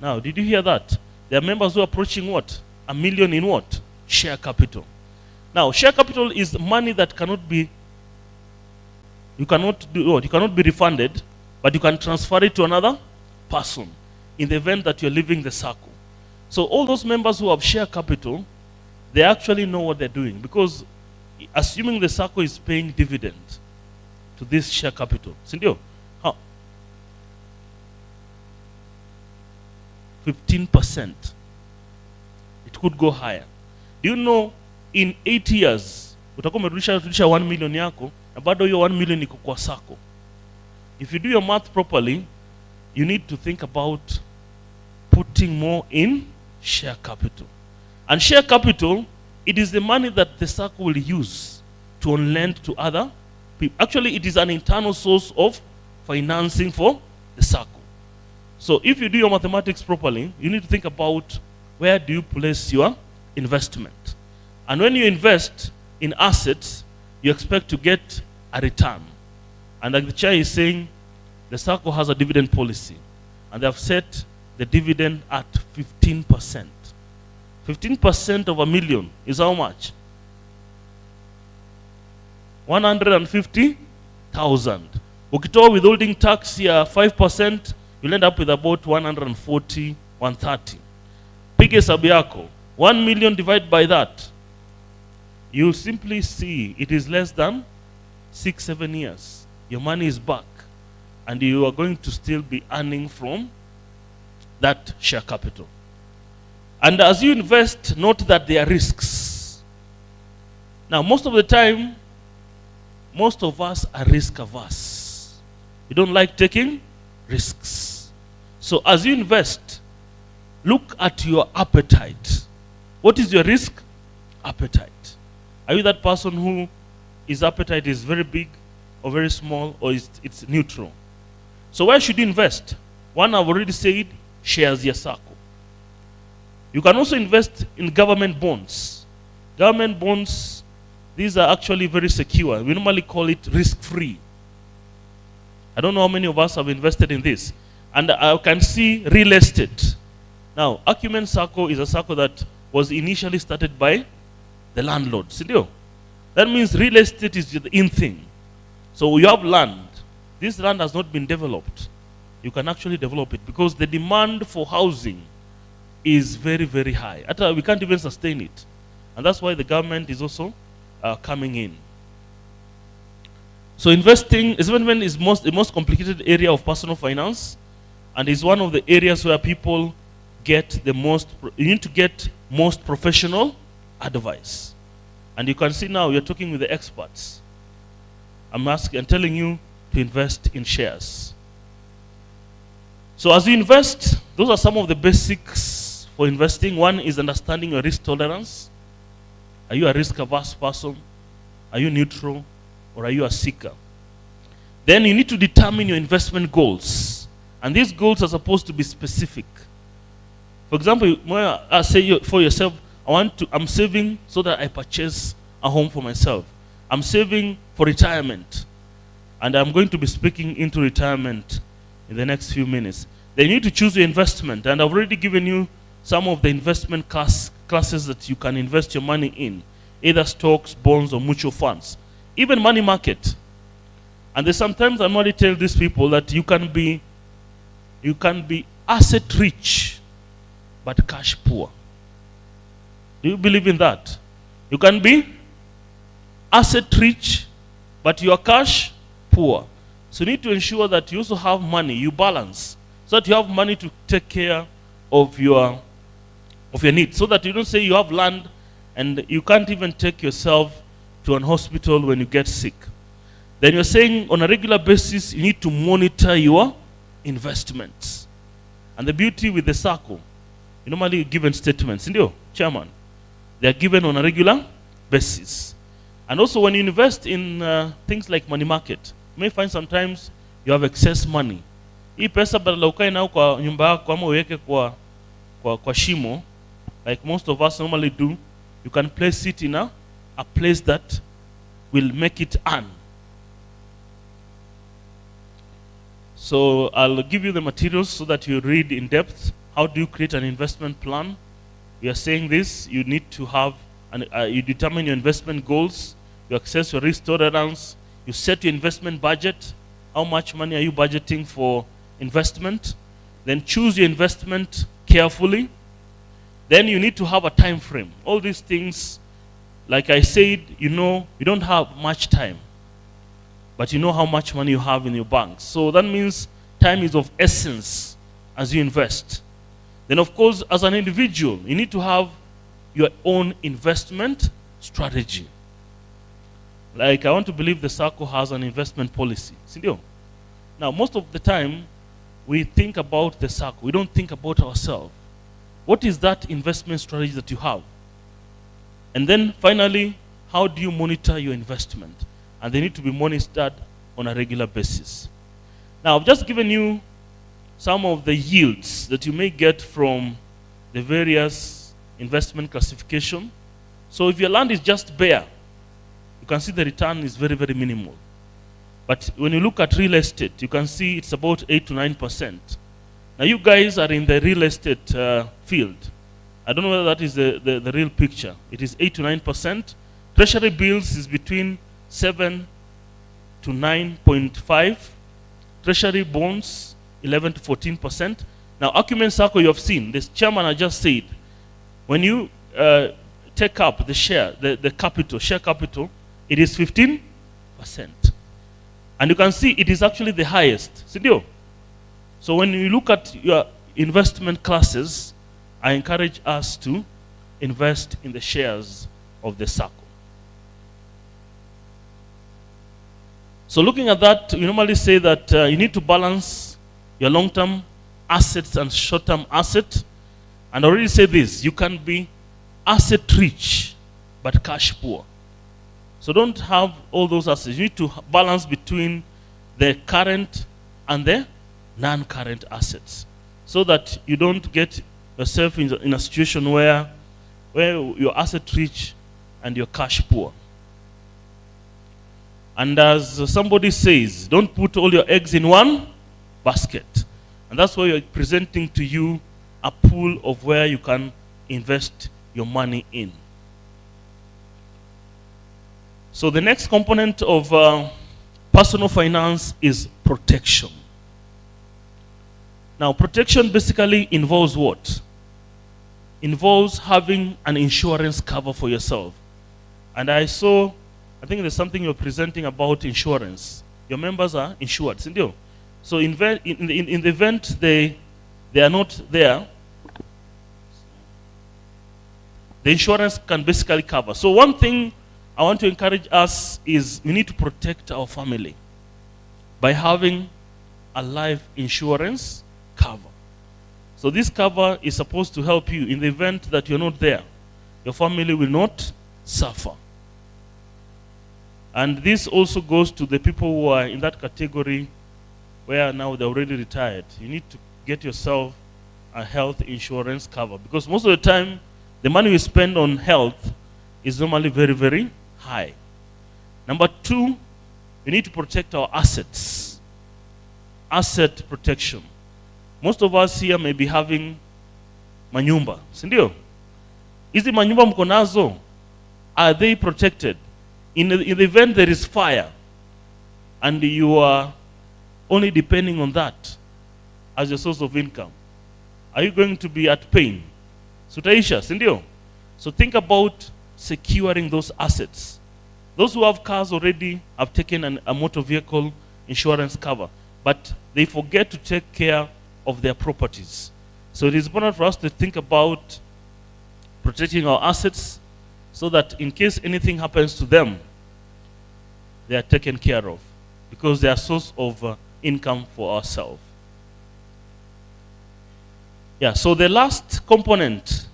Now, did you hear that? There are members who are approaching what? 1 million in what? Share capital. Now, share capital is money that cannot be, you cannot do what? You cannot be refunded, but you can transfer it to another person in the event that you're leaving the Sacco. So all those members who have share capital, they actually know what they're doing, because assuming the Sacco is paying dividend to this share capital, sindio? How? 15%. It could go higher. Do you know in 8 years utakuwa umerudisha 1 million yako na bado hiyo 1 million iko kwa Sacco? If you do your math properly, you need to think about putting more in share capital. And share capital, it is the money that the Sacco will use to lend to other people. Actually, it is an internal source of financing for the Sacco. So if you do your mathematics properly, you need to think about where do you place your investment. And when you invest in assets, you expect to get a return. And like the chair is saying, the Sacco has a dividend policy. And they have set the dividend at 15%. 15% of 1 million is how much? 150,000. Ukitoa withholding tax here 5%, you'll end up with about 140, 130. Piga hesabu yako. 1 million divided by that. You'll simply see it is less than 6-7 years. Your money is back. And you are going to still be earning from that share capital. And as you invest, note that there are risks. Now, most of the time, most of us are risk averse. We don't like taking risks. So as you invest, look at your appetite. What is your risk appetite? Are you that person who his appetite is very big or very small, or it's neutral? So where should you invest? One I've already said, shares ya Sacco. You can also invest in government bonds. Government bonds, these are actually very secure. We normally call it risk-free. I don't know how many of us have invested in this. And I can see real estate. Now, Acumen Sacco is a Sacco that was initially started by the landlord. See, that means real estate is the in thing. So you have land. This land has not been developed. You can actually develop it because the demand for housing is very, very high. We can't even sustain it. And that's why the government is also coming in. So investment is the most complicated area of personal finance, and is one of the areas where people get the most, you need to get most professional advice. And you can see now you're talking with the experts. I'm telling you to invest in shares. So as you invest, those are some of the basics for investing. One is understanding your risk tolerance. Are you a risk-averse person? Are you neutral? Or are you a seeker? Then you need to determine your investment goals. And these goals are supposed to be specific. For example, I say for yourself, I'm saving so that I purchase a home for myself. I'm saving for retirement. And I'm going to be speaking into retirement in the next few minutes. Then you need to choose your investment. And I've already given you some of the investment classes that you can invest your money in. Either stocks, bonds, or mutual funds. Even money market. And sometimes I normally tell these people that you can be asset rich, but cash poor. Do you believe in that? You can be asset rich, but you are cash poor. So you need to ensure that you also have money, you balance, so that you have money to take care of your needs. So that you don't say you have land and you can't even take yourself to an hospital when you get sick. Then you're saying on a regular basis, you need to monitor your investments. And the beauty with the Sacco, you normally given statements, isn't Chairman? They are given on a regular basis. And also when you invest in things like money market, you may find sometimes you have excess money. Hii pesa badala ukae nao kwa nyumba yako ama uweke kwa shimo, like most of us normally do, you can place it in a place that will make it earn. So I'll give you the materials so that you read in depth. How do you create an investment plan? We are saying this, you need to have, you determine your investment goals, you assess your risk tolerance, you set your investment budget, how much money are you budgeting for investment, then choose your investment carefully. Then you need to have a time frame. All these things, like I said, you don't have much time, but you know how much money you have in your bank. So that means time is of essence as you invest. Then of course, as an individual, you need to have your own investment strategy. Like I want to believe the Sacco has an investment policy. Now, most of the time, we think about the Sacco. We don't think about ourselves. What is that investment strategy that you have? And then finally, how do you monitor your investment? And they need to be monitored on a regular basis. Now, I've just given you some of the yields that you may get from the various investment classification. So if your land is just bare, you can see the return is very, very minimal. But when you look at real estate, you can see it's about 8 to 9%. Now you guys are in the real estate field. I don't know whether that is the real picture. It is 8 to 9%. Treasury bills is between 7 to 9.5. Treasury bonds, 11 to 14%. Now, Acumen Sacco, you have seen, this chairman has just said, when you take up the share, the capital, share capital, it is 15%. And you can see it is actually the highest. So when you look at your investment classes, I encourage us to invest in the shares of the Sacco. So looking at that, we normally say that you need to balance your long-term assets and short-term assets. And I already said this, you can be asset rich, but cash poor. So don't have all those assets. You need to balance between the current and the non-current assets, so that you don't get yourself in a situation where your asset rich and your cash poor. And as somebody says, don't put all your eggs in one basket. And that's why we're presenting to you a pool of where you can invest your money in. So the next component of personal finance is protection. Now, protection basically involves what? Involves having an insurance cover for yourself. And I think there's something you're presenting about insurance. Your members are insured, isn't it? So in the event they are not there, the insurance can basically cover. So one thing I want to encourage us is we need to protect our family by having a life insurance cover. So this cover is supposed to help you in the event that you're not there. Your family will not suffer. And this also goes to the people who are in that category where now they're already retired. You need to get yourself a health insurance cover, because most of the time the money we spend on health is normally very, very high. Number two, we need to protect our assets. Asset protection. Most of us here may be having manyumba, sindio? Hizi manyumba mko nazo, are they protected? In the event there is fire and you are only depending on that as your source of income, are you going to be at pain? Sutaisha, sindio? So think about securing those assets. Those who have cars already have taken a motor vehicle insurance cover, but they forget to take care of their properties. So it is important for us to think about protecting our assets so that in case anything happens to them, they are taken care of, because they are a source of income for ourselves. Yeah, so the last component,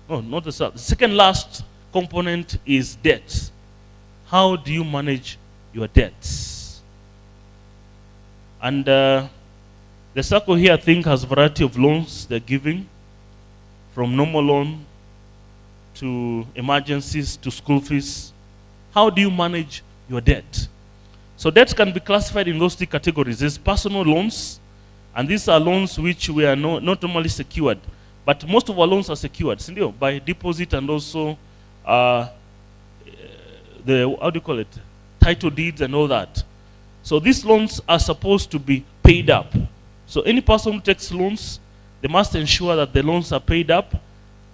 the second last component is debt. How do you manage your debts? And the Sacco here, I think, has a variety of loans they're giving, from normal loan to emergencies to school fees. How do you manage your debt? So debt can be classified in those three categories. There's personal loans, and these are loans which we are not normally secured, but most of our loans are secured by deposit and also title deeds and all that. So these loans are supposed to be paid up. So any person who takes loans, they must ensure that the loans are paid up.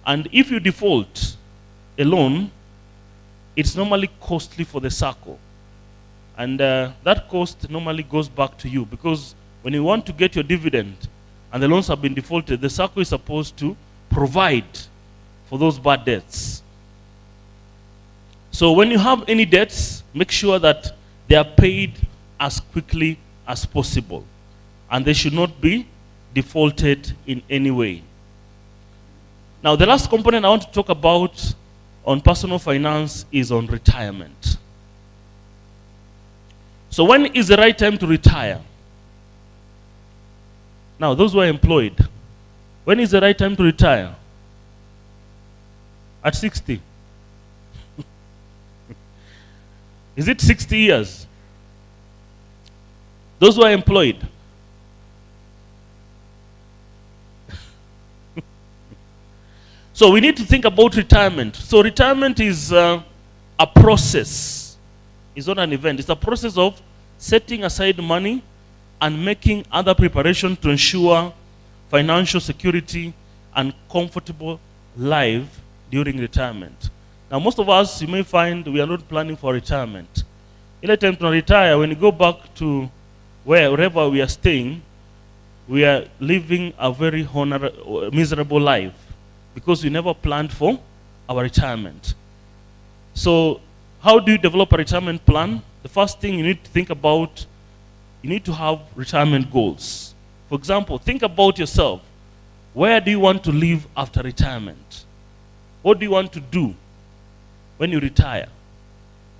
And if you default a loan, it's normally costly for the Sacco. And that cost normally goes back to you, because when you want to get your dividend and the loans have been defaulted, the Sacco is supposed to provide for those bad debts. So when you have any debts, make sure that they are paid as quickly as possible, and they should not be defaulted in any way. Now, the last component I want to talk about on personal finance is on retirement. So when is the right time to retire? Now, those who are employed, when is the right time to retire? At 60? Is it 60 years? Those who are employed. So we need to think about retirement. So retirement is a process. It's not an event. It's a process of setting aside money and making other preparation to ensure financial security and comfortable life during retirement. Now, most of us, you may find we are not planning for retirement. Any time to retire, when you go back to wherever we are staying, we are living a very miserable life because we never planned for our retirement. So, how do you develop a retirement plan? The first thing you need to think about, you need to have retirement goals. For example, think about yourself. Where do you want to live after retirement? What do you want to do when you retire?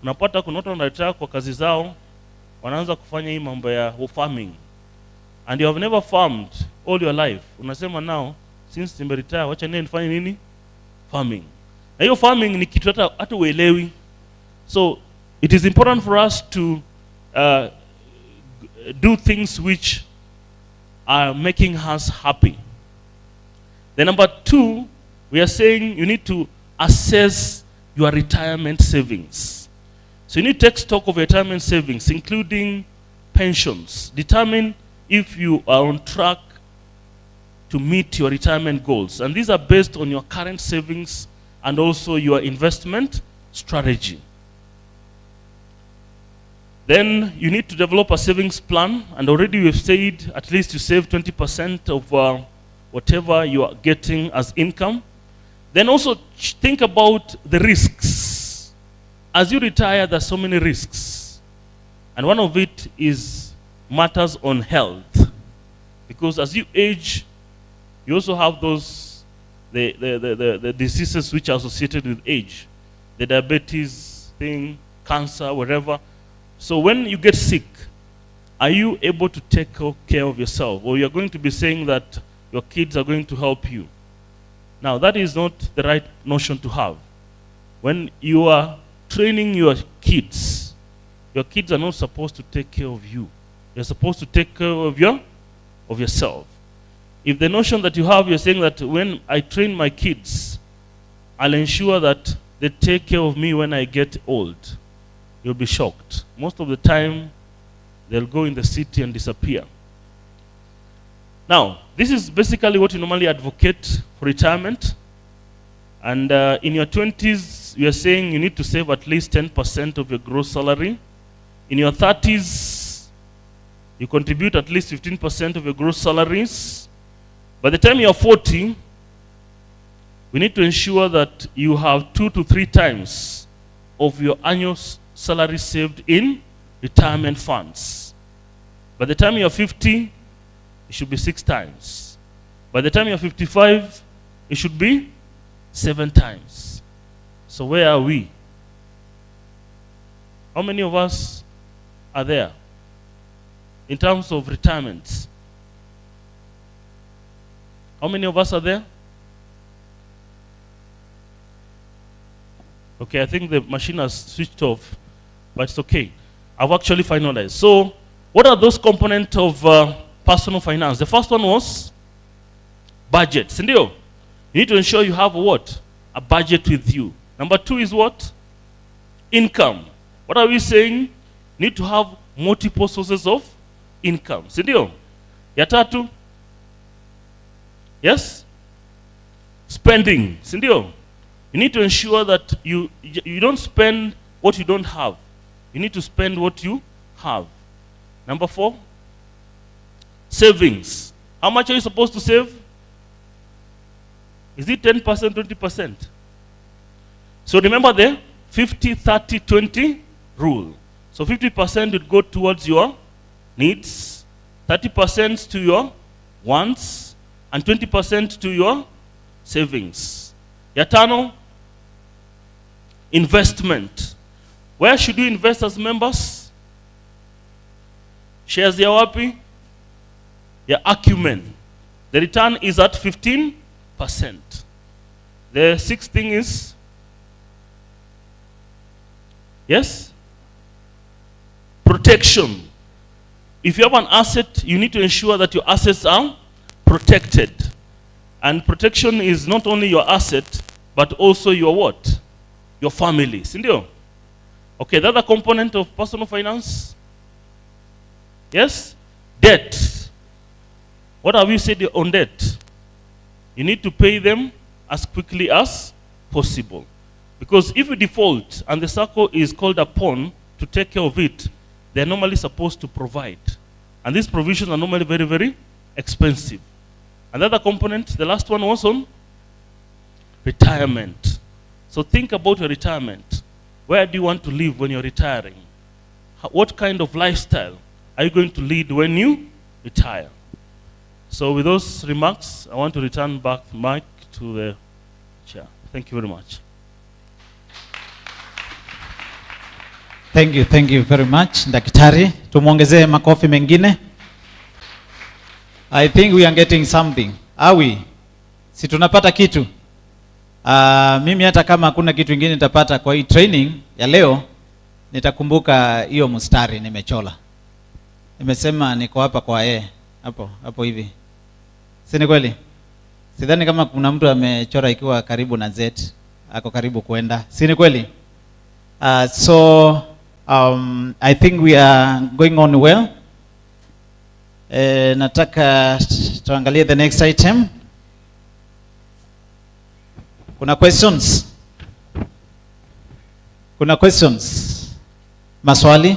Unapata kuna watu wanaretire kwa kazi zao, wanaanza kufanya hii mambo ya farming. and you have never farmed all your life, unasema now since nimeretire wacha nifanye nini? Farming. Na hiyo farming ni kitu hata uelewi. So it is important for us to do things which are making us happy. Then number 2, we are saying you need to assess your retirement savings. So you need to take stock of retirement savings, including pensions. Determine if you are on track to meet your retirement goals. And these are based on your current savings and also your investment strategy. Then you need to develop a savings plan, and already we've said at least you save 20% of whatever you are getting as income. Then also think about the risks. As you retire, there's so many risks. And one of it is matters on health. Because as you age, you also have those, the diseases which are associated with age. The diabetes thing, cancer, whatever. So when you get sick, are you able to take care of yourself? Or you're going to be saying that your kids are going to help you? Now, that is not the right notion to have. When you are training your kids are not supposed to take care of you. You're supposed to take care of yourself. If the notion that you have, you're saying that when I train my kids, I'll ensure that they take care of me when I get old, you'll be shocked. Most of the time, they'll go in the city and disappear. Now, this is basically what you normally advocate for retirement. And in your 20s, we are saying you need to save at least 10% of your gross salary. In your 30s, you contribute at least 15% of your gross salaries. By the time you're 40, we need to ensure that you have 2 to 3 times of your annual salary saved in retirement funds. By the time you're 50, it should be 6 times. By the time you're 55, it should be 7 times. So where are we? How many of us are there in terms of retirement? How many of us are there? Okay, I think the machine has switched off, but it's okay. I've actually finalized. So what are those components of personal finance? The first one was budget. Sindio? You need to ensure you have what? A budget with you. Number 2 is what? Income. What are we saying? You need to have multiple sources of income. Sindio? Ya tatu? Yes? Spending. Sindio? You need to ensure that you don't spend what you don't have. You need to spend what you have. Number 4? Savings. How much are you supposed to save? Is it 10%, 20%? So remember the 50, 30, 20 rule. So 50% would go towards your needs, 30% to your wants, and 20% to your savings. Ya tano, investment. Where should you invest as members? Shares ya wapi? Ya Acumen. The return is at 15%. The 6th thing is, yes? Protection. If you have an asset, you need to ensure that your assets are protected. And protection is not only your asset, but also your what? Your family. Sindio? Okay, the other component of personal finance? Yes? Debt. What have you said on debt? You need to pay them as quickly as possible. Because if you default and the Sacco is called upon to take care of it, they're normally supposed to provide. And these provisions are normally very, very expensive. Another component, the last one was on retirement. So think about your retirement. Where do you want to live when you're retiring? What kind of lifestyle are you going to lead when you retire? So with those remarks, I want to return back the mic to the chair. Thank you very much. Thank you very much, Daktari. Tumuongezee makofi mengine. I think we are getting something. Are we? Si tunapata kitu. Mimi hata kama hakuna kitu kingine nitapata kwa hii training ya leo, nitakumbuka hiyo mstari nimechola. Nimesema niko hapa kwa hapo hivi. Si ni kweli? Sidhani kama kuna mtu amechora ikiwa karibu na Z, ako karibu kuenda. Si ni kweli? I think we are going on well. Nataka tuangalie the next item. Kuna questions? Kuna questions? Maswali?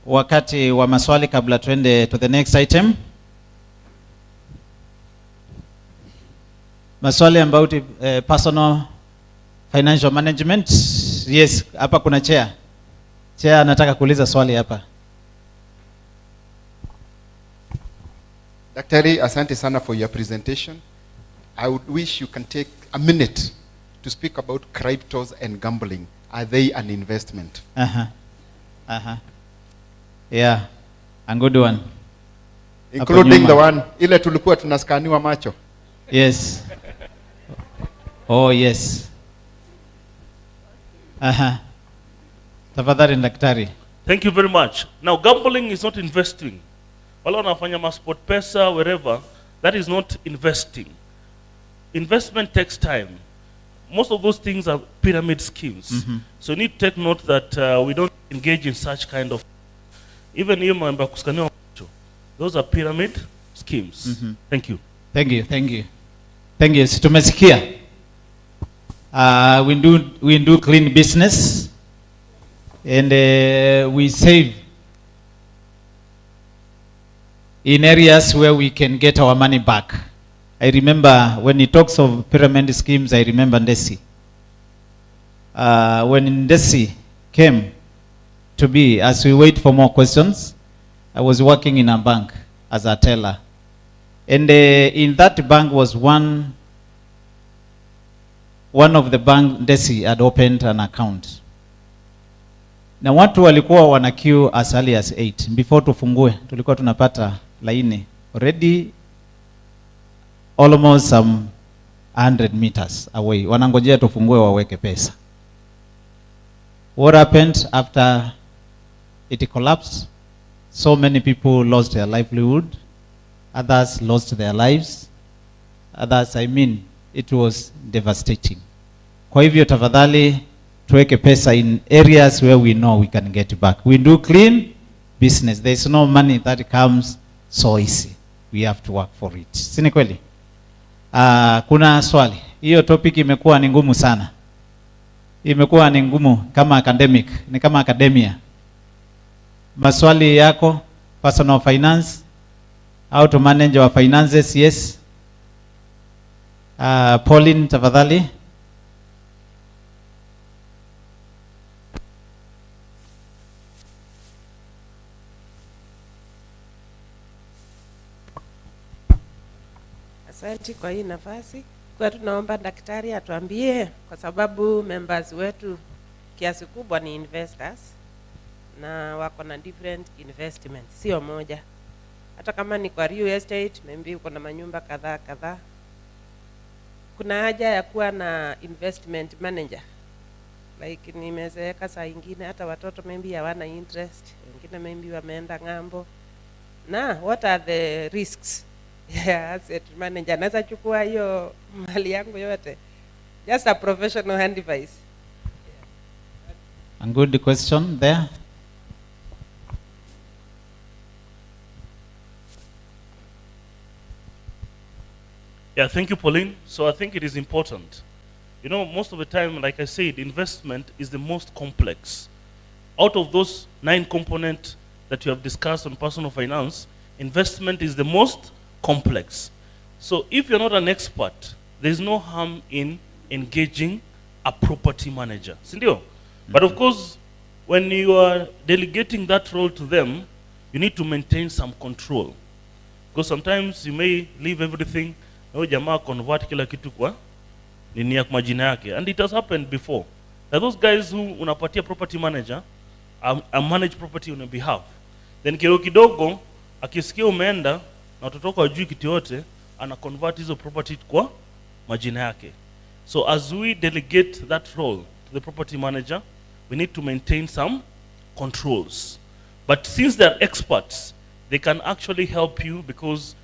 Wakati wa maswali kabla tuende to the next item. Maswali about personal financial management. Yes, hapa kuna chair. Chair anataka kuuliza swali hapa. Daktari, asante sana for your presentation. I would wish you can take a minute to speak about cryptos and gambling. Are they an investment? Yeah, a good one. Including the one ile tulikuwa tunaskaniwa macho. Yes. Oh yes. Tafadhali daktari. Thank you very much. Now gambling is not investing. Wala wanafanya masport pesa wherever, that is not investing. Investment takes time. Most of those things are pyramid schemes. So you need to take note that we don't engage in such kind of, even hiyo mambo kuskaniwa macho, those are pyramid schemes. Thank you. Thank you, thank you. Thank you. Tumesikia. We do clean business, and we save in areas where we can get our money back. I remember when he talks of pyramid schemes, I remember Ndesi. When Ndesi came to be, as we wait for more questions, I was working in a bank as a teller. And in that bank was one of the bank, Ndesi had opened an account. Na watu walikuwa wana queue as early as 8. Before tufungue, tulikuwa tunapata laini already almost some 100 meters away. Wanangojea tufungue waweke pesa. What happened after it collapsed? So many people lost their livelihood. Others lost their lives. Others, it was devastating. Kwa hivyo tafadhali tuweke pesa in areas where we know we can get back. We do clean business. There is no money that comes so easy. We have to work for it. Si ni kweli? Kuna swali. Hiyo topic imekuwa ni ngumu sana. Imekuwa ni ngumu kama academic, ni kama academia. Maswali yako, personal finance, how to manage our finances, yes. Pauline, tafadhali. Asante kwa hii nafasi. Kwa tunaomba daktari atuambie, kwa sababu members wetu kiasi kubwa ni investors na wako na different investments, sio moja. Hata kama ni kwa real estate, maybe uko na manyumba kadhaa. Kuna haja ya kuwa na investment manager. Like nimezeeka saa ingine, hata watoto maybe hawana interest, wengine maybe wameenda ng'ambo. Na what are the risks? Yeah, asset manager naweza chukua hiyo mali yangu yote. Just a professional hand device. A good question there. Yeah, thank you, Pauline. So I think it is important. You know, most of the time, like I said, investment is the most complex. Out of those 9 components that you have discussed on personal finance, investment is the most complex. So if you're not an expert, there's no harm in engaging a property manager. Sindio? But of course, when you are delegating that role to them, you need to maintain some control. Because sometimes you may leave everything, na jamaa convert kila kitu kwa nini ya majina yake. And it has happened before. Now those guys who unapatia property manager, manage property on your behalf. Then kidogo akisikia umeenda, na watoto wako hawajui kitu yote, ana convert hizo property kwa majina yake. So as we delegate that role to the property manager, we need to maintain some controls. But since they are experts, they can actually help you, because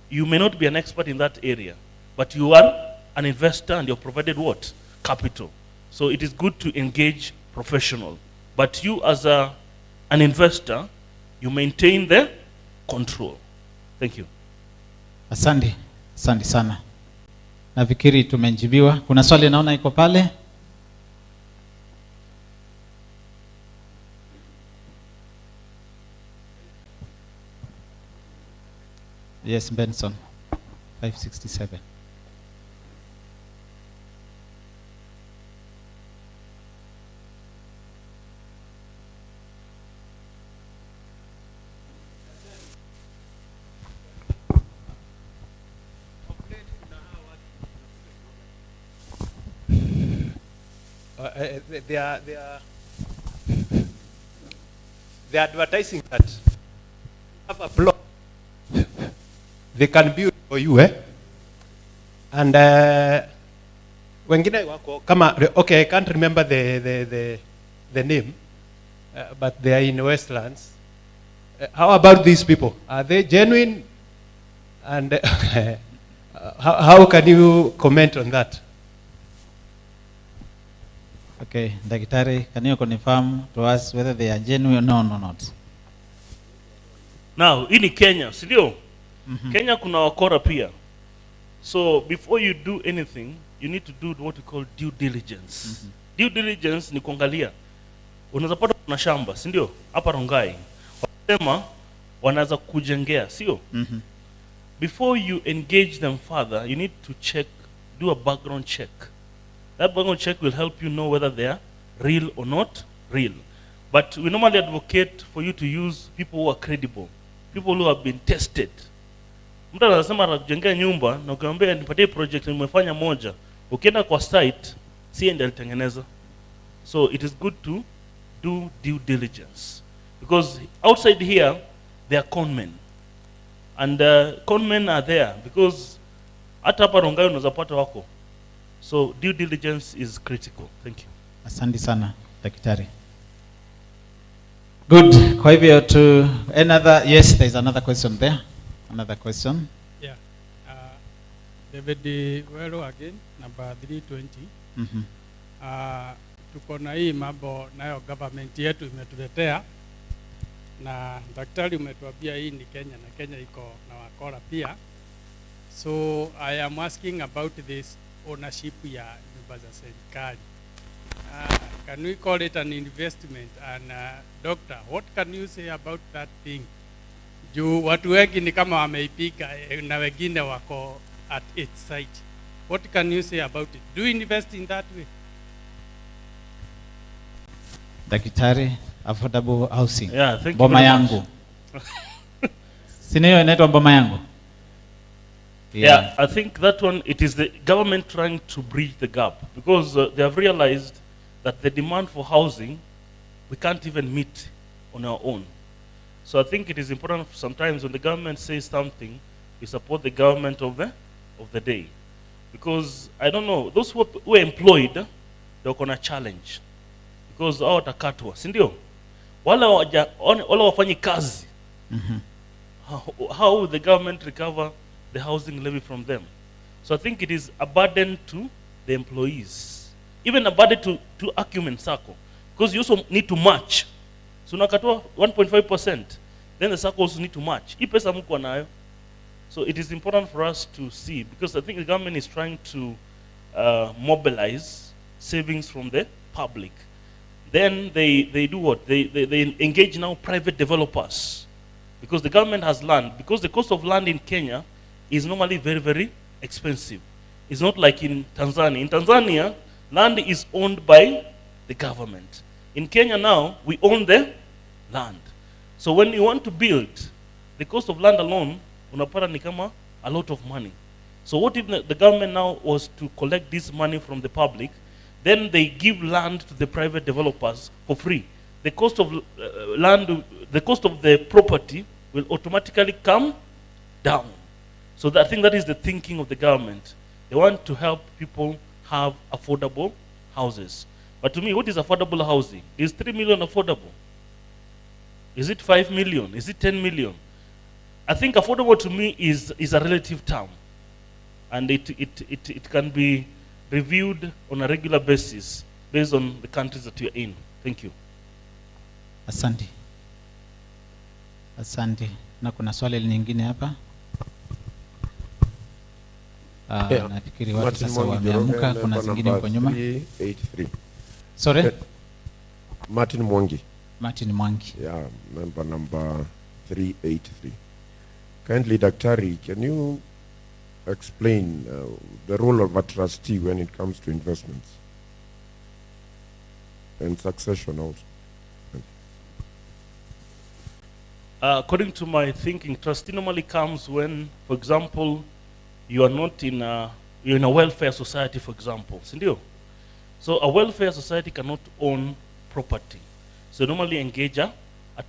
you may not be an expert in that area, but you are an investor and you're provided what? Capital. So it is good to engage professional. But you as an investor, you maintain the control. Thank you. Asante, asante sana. Nafikiri tumejibiwa. Kuna swali naona iko pale. Yes, Benson, 567. They are advertising that have a plot they can build for you, and wengine wako kama, okay, I can't remember the name, but they are in Westlands. How about these people? Are they genuine? And how can you comment on that? Okay, Daktari, can you confirm to us whether they are genuine or not? Now, in Kenya, si ndio? Kenya kuna wakora pia. So before you do anything, you need to do what we call due diligence. Due diligence ni kuangalia. Unaweza pata kuna shamba, si ndio? Hapa Rongai. Wanasema wanaweza kujengea, sio? Before you engage them further, you need to do a background check. That background check will help you know whether they are real or not real. But we normally advocate for you to use people who are credible, people who have been tested. Mtu anasema anajengea nyumba na ukimwambia nipatie project nimefanya moja, ukienda kwa site si ndiye alitengeneza. So it is good to do due diligence, because outside here they are conmen, and conmen are there because hata hapa Rongai unaweza pata wako. So due diligence is critical. Thank you. Asante sana, Daktari. Good. Kwa hivyo to another, yes, there is another question there. Another question. Yeah. David Wero again, number 320. Tuko na hii mambo nayo government yetu imetuletea, na daktari umetuambia hii ni Kenya na Kenya iko na wakora pia. So I am asking about this ownership ya nyumba za serikali. Can we call it an investment? And doctor, what can you say about that thing? Juu watu wengi ni kama wameipiga na wengine wako at its site. What can you say about it? Do you invest in that way? Daktari, affordable housing. Yeah, thank you. Boma yangu. Sinayo inaitwa boma yangu. Yeah, I think that one, it is the government trying to bridge the gap, because they have realized that the demand for housing, we can't even meet on our own. So I think it is important sometimes when the government says something, we support the government of the day. Because, I don't know, those who are employed, they're going to challenge. Because hao watakatwa, si ndio? Wala wafanyi kazi. How will the government recover the housing levy from them? So I think it is a burden to the employees, even a burden to Acumen Sacco, because you also need to match. So nakatwa 1.5%, then the Sacco also need to match. Hii pesa mko nayo. So it is important for us to see, because I think the government is trying to mobilize savings from the public. Then they do what? They engage now private developers, because the government has land, because the cost of land in Kenya is normally very, very expensive. It's not like in Tanzania. In Tanzania, land is owned by the government. In Kenya now, we own the land. So when you want to build, the cost of land alone, unapata ni kama a lot of money. So what if the government now was to collect this money from the public, then they give land to the private developers for free. The cost of land, the cost of the property will automatically come down. So I think that is the thinking of the government. They want to help people have affordable houses. But to me, what is affordable housing? Is 3 million affordable? Is it 5 million? Is it 10 million? I think affordable to me is a relative term. And it can be reviewed on a regular basis based on the countries that you're in. Thank you. Asante. Asante. Na kuna swali nyingine hapa. Yeah. Nafikiri watu Martin sasa Mwangi wameamuka, Joroge, kuna member zingine number huko nyuma. 383. Sorry? Martin Mwangi. Martin Mwangi. Yeah, member number 383. Kindly, Daktari, can you explain the role of a trustee when it comes to investments and succession also? According to my thinking, trustee normally comes when, for example, you are not in you're in a welfare society, for example. Sindio? So a welfare society cannot own property. So normally engage a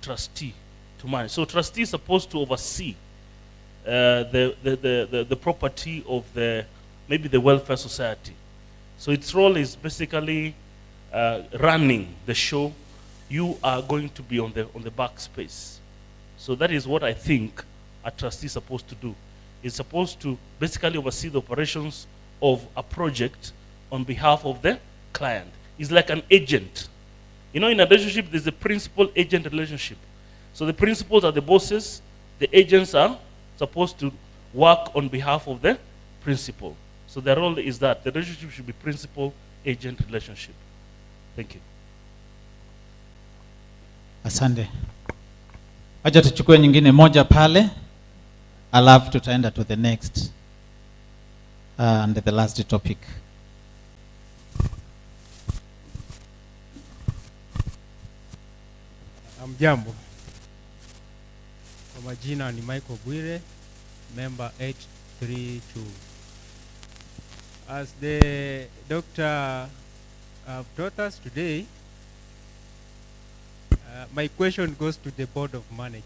trustee to manage. So trustee is supposed to oversee the property of maybe the welfare society. So its role is basically running the show. You are going to be on the back space. So that is what I think a trustee is supposed to do. It's supposed to basically oversee the operations of a project on behalf of the client. It's like an agent. You know, in a relationship, there's a principal-agent relationship. So the principals are the bosses. The agents are supposed to work on behalf of the principal. So their role is that the relationship should be principal-agent relationship. Thank you. Asante. Acha tuchukue nyingine moja pale, alafu tutaenda to the next and the last topic. Jambo. Kwa majina ni Michael Bwire, member 832. As the doctor have taught us today, my question goes to the board of management.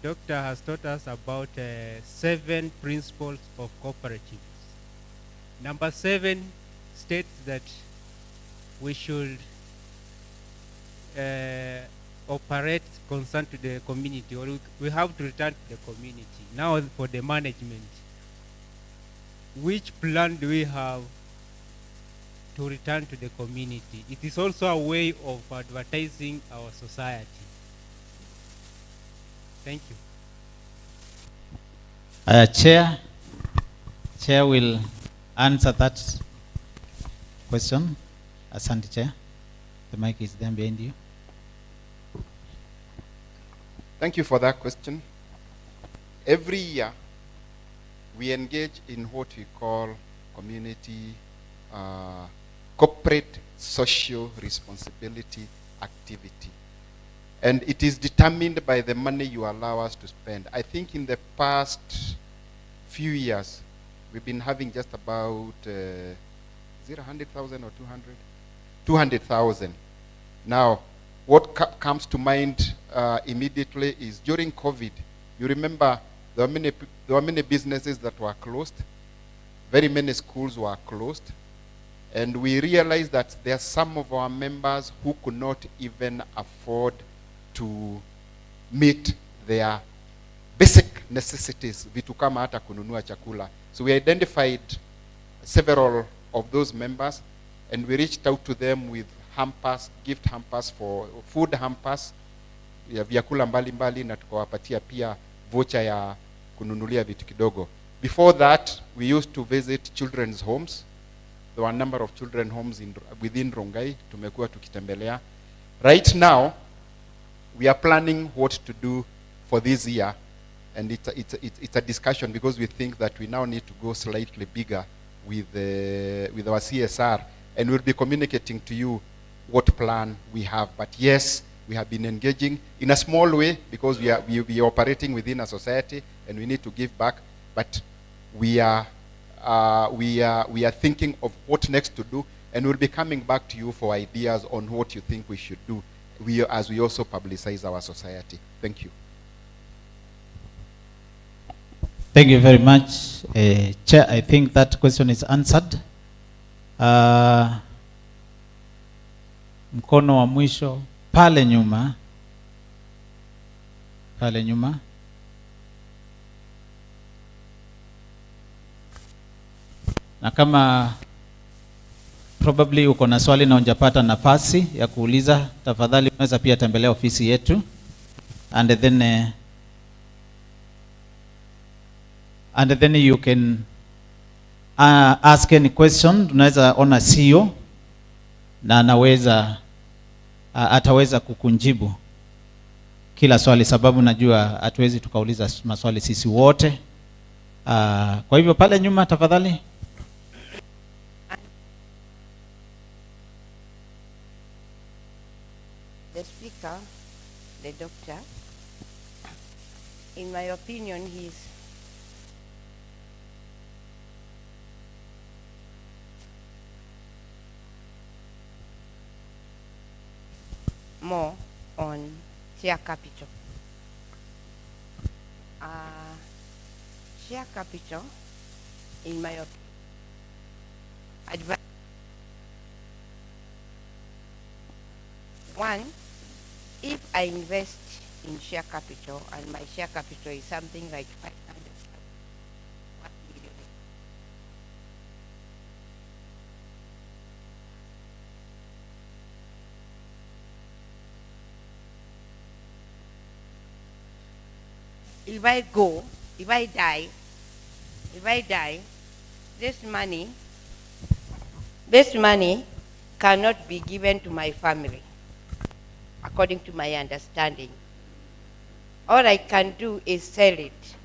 Doctor has taught us about 7 principles of cooperatives. Number 7 states that we should operate concerned to the community, or we have to return to the community. Now for the management, which plan do we have to return to the community? It is also a way of advertising our society. Thank you. Chair will answer that question. Asante, Chair. The mic is then behind you. Thank you for that question. Every year, we engage in what we call community corporate social responsibility activity. And it is determined by the money you allow us to spend. I think in the past few years, we've been having just about, is it 100,000 or 200? 200,000. Now, what comes to mind immediately is during COVID, you remember there were many businesses that were closed. Very many schools were closed. And we realized that there are some of our members who could not even afford to meet their basic necessities, vitu kama hata kununua chakula. So we identified several of those members, and we reached out to them with hampers, gift hampers, for food hampers ya vyakula mbalimbali, na tukawapatia pia voucher ya kununulia vitu kidogo. Before that, we used to visit children's homes. There were a number of children's homes within Rongai, tumekuwa tukitembelea. Right now, we are planning what to do for this year, and it's a discussion, because we think that we now need to go slightly bigger with our CSR, and we'll be communicating to you what plan we have. But yes, we have been engaging in a small way, because we are operating within a society and we need to give back. But we are thinking of what next to do, and we'll be coming back to you for ideas on what you think we should do, as we also publicize our society. Thank you. Thank you very much. Chair, I think that question is answered. Mkono wa mwisho pale nyuma. Pale nyuma. Na kama probably uko na swali na hujapata nafasi ya kuuliza, tafadhali unaweza pia tembelea ofisi yetu, and then you can ask any question. Tunaweza ona CEO na anaweza ataweza kukunjibu kila swali, sababu najua hatuwezi tukauliza maswali sisi wote. Kwa hivyo pale nyuma tafadhali. The speaker, the doctor, in my opinion, he's more on share capital. Share capital, in my opinion, one, if I invest in share capital and my share capital is something like 500, if I die, this money cannot be given to my family, according to my understanding. All I can do is sell it.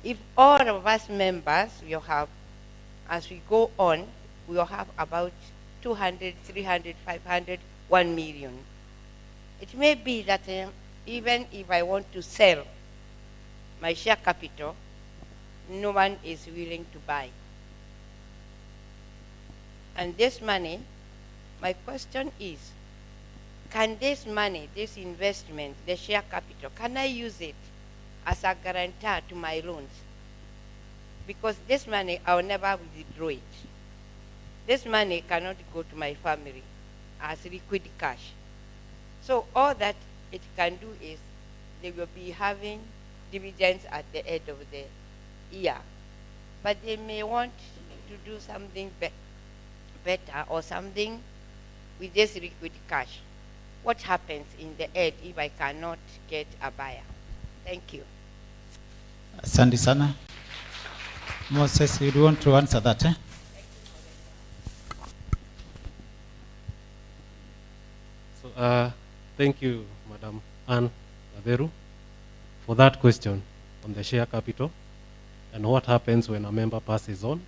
If all of us members will have, as we go on, we will have about 200, 300, 500, 1 million. It may be that even if I want to sell my share capital, no one is willing to buy. And this money, my question is, can this money, this investment, the share capital, can I use it as a guarantor to my loans? Because this money, I'll never withdraw it. This money cannot go to my family as liquid cash. So all that it can do is they will be having dividends at the end of the year. But they may want to do something better or something with this liquid cash. What happens in the end if I cannot get a buyer? Thank you. Asante sana. Moses, you want to answer that? So, thank you, Madam Anne Laveru, for that question on the share capital and what happens when a member passes on.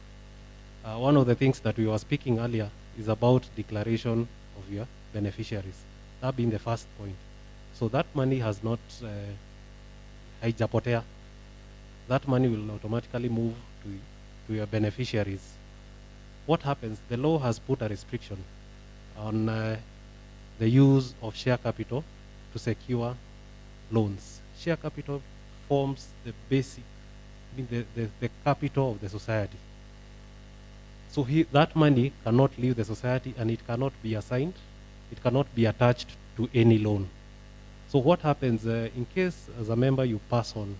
One of the things that we were speaking earlier is about declaration of your beneficiaries. That being the first point. So that money has not haijapotea. That money will automatically move to your beneficiaries. What happens? The law has put a restriction on the use of share capital to secure loans. Share capital forms the basic, the capital of the society. So that money cannot leave the society and it cannot be assigned, it cannot be attached to any loan. So what happens in case as a member you pass on,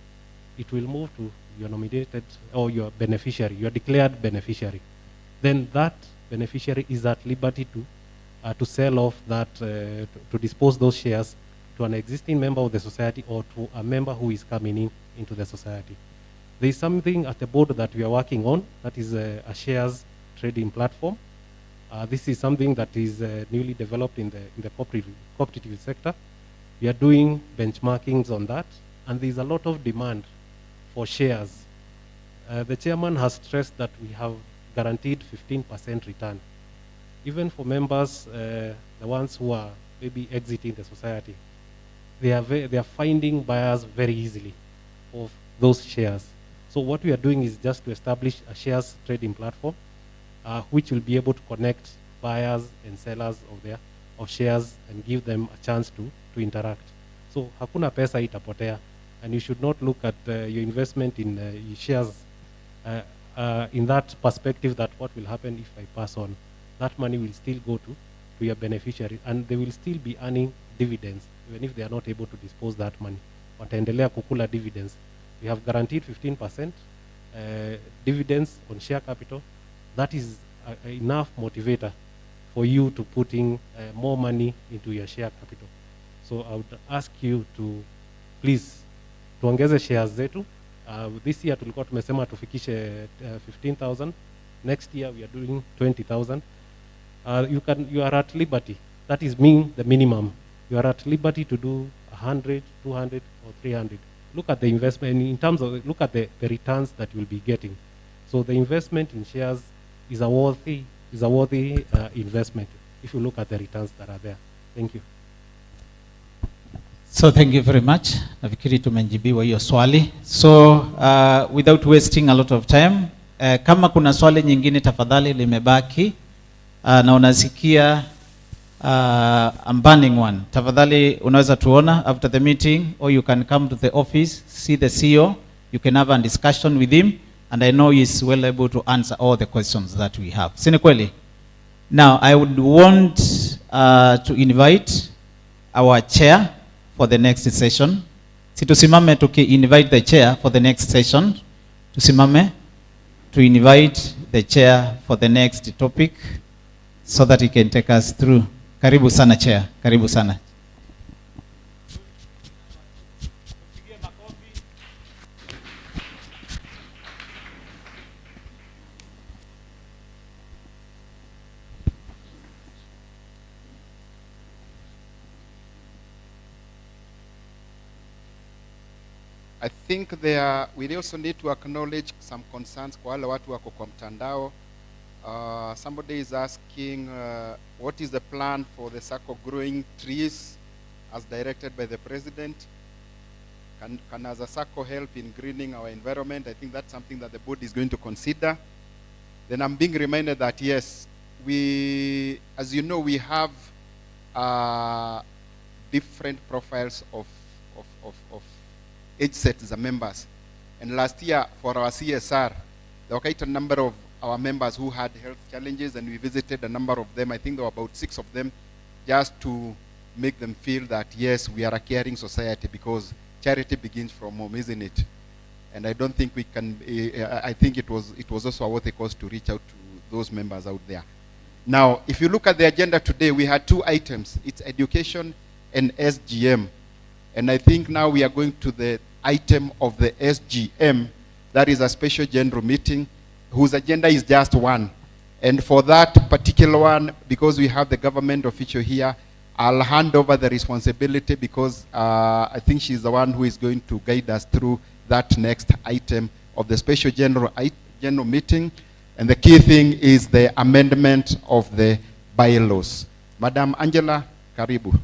it will move to your nominated or your beneficiary, your declared beneficiary. Then that beneficiary is at liberty to sell off that, to dispose those shares to an existing member of the society or to a member who is coming into the society. There is something at the board that we are working on, that is a shares trading platform. This is something that is newly developed in the cooperative sector. We are doing benchmarkings on that, and there is a lot of demand for shares. The chairman has stressed that we have guaranteed 15% return. Even for members, the ones who are maybe exiting the society, they are finding buyers very easily of those shares. So what we are doing is just to establish a shares trading platform, which will be able to connect buyers and sellers of shares and give them a chance to interact. So hakuna pesa itapotea, and you should not look at your investment in shares in that perspective that what will happen if I pass on, that money will still go to your beneficiary and they will still be earning dividends even if they are not able to dispose that money. Wataendelea kukula dividends. We have guaranteed 15% dividends on share capital. That is enough motivator for you to put in more money into your share capital. So I would ask you to please tuongeze shares zetu. This year tulikuwa tumesema tufikishe 15,000. Next year we are doing 20,000. You are at liberty. That is mean the minimum. You are at liberty to do 100, 200 or 300. Look at the investment in terms of, look at the returns that you will be getting. So the investment in shares is a worthy investment if you look at the returns that are there. Thank you. So thank you very much. Nafikiri tumejibiwa hiyo swali. So without wasting a lot of time, kama kuna swali nyingine tafadhali limebaki na unasikia I'm banning one. Tafadhali unaweza tuona after the meeting, or you can come to the office, see the CEO, you can have a discussion with him, and I know he's well able to answer all the questions that we have. Sini kweli? Now I would want to invite our chair for the next session. Si tusimame invite the chair for the next session. Tusimame to invite the chair for the next topic so that he can take us through. Karibu sana chair. Karibu sana. I think we also need to acknowledge some concerns kwa wale watu wako kwa mtandao. Somebody is asking what is the plan for the Sacco growing trees as directed by the president? Can as a Sacco help in greening our environment? I think that's something that the board is going to consider. Then I'm being reminded that yes, as you know, we have different profiles of age sets as members. And last year for our CSR, there were quite a number of our members who had health challenges, and we visited a number of them. I think there were about 6 of them, just to make them feel that yes, we are a caring society, because charity begins from home, isn't it? And I don't think we can, I think it was also worth a cause to reach out to those members out there. Now, if you look at the agenda today, we had 2 items. It's education and SGM. And I think now we are going to the item of the SGM, that is a special general meeting, whose agenda is just one. And for that particular one, because we have the government official here, I'll hand over the responsibility, because I think she's the one who is going to guide us through that next item of the special general meeting. And the key thing is the amendment of the bylaws. Madam Angela, karibu.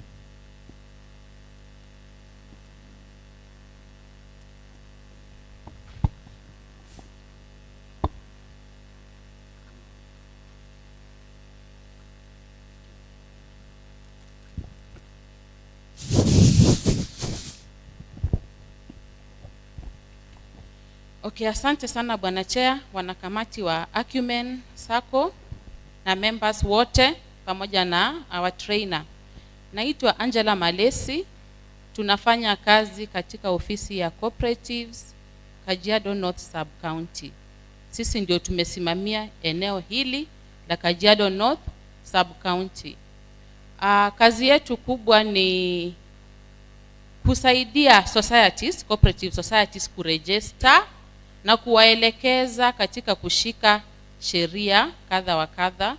Okay, asante sana Bwana Chair, wanakamati wa Acumen Sacco na members wote pamoja na our trainer. Naitwa Angela Malesi, tunafanya kazi katika ofisi ya Cooperatives Kajiado North Sub County. Sisi ndio tumesimamia eneo hili la Kajiado North Sub County. Kazi yetu kubwa ni kusaidia societies, cooperative societies kuregister na kuwaelekeza katika kushika sheria kadha wa kadha.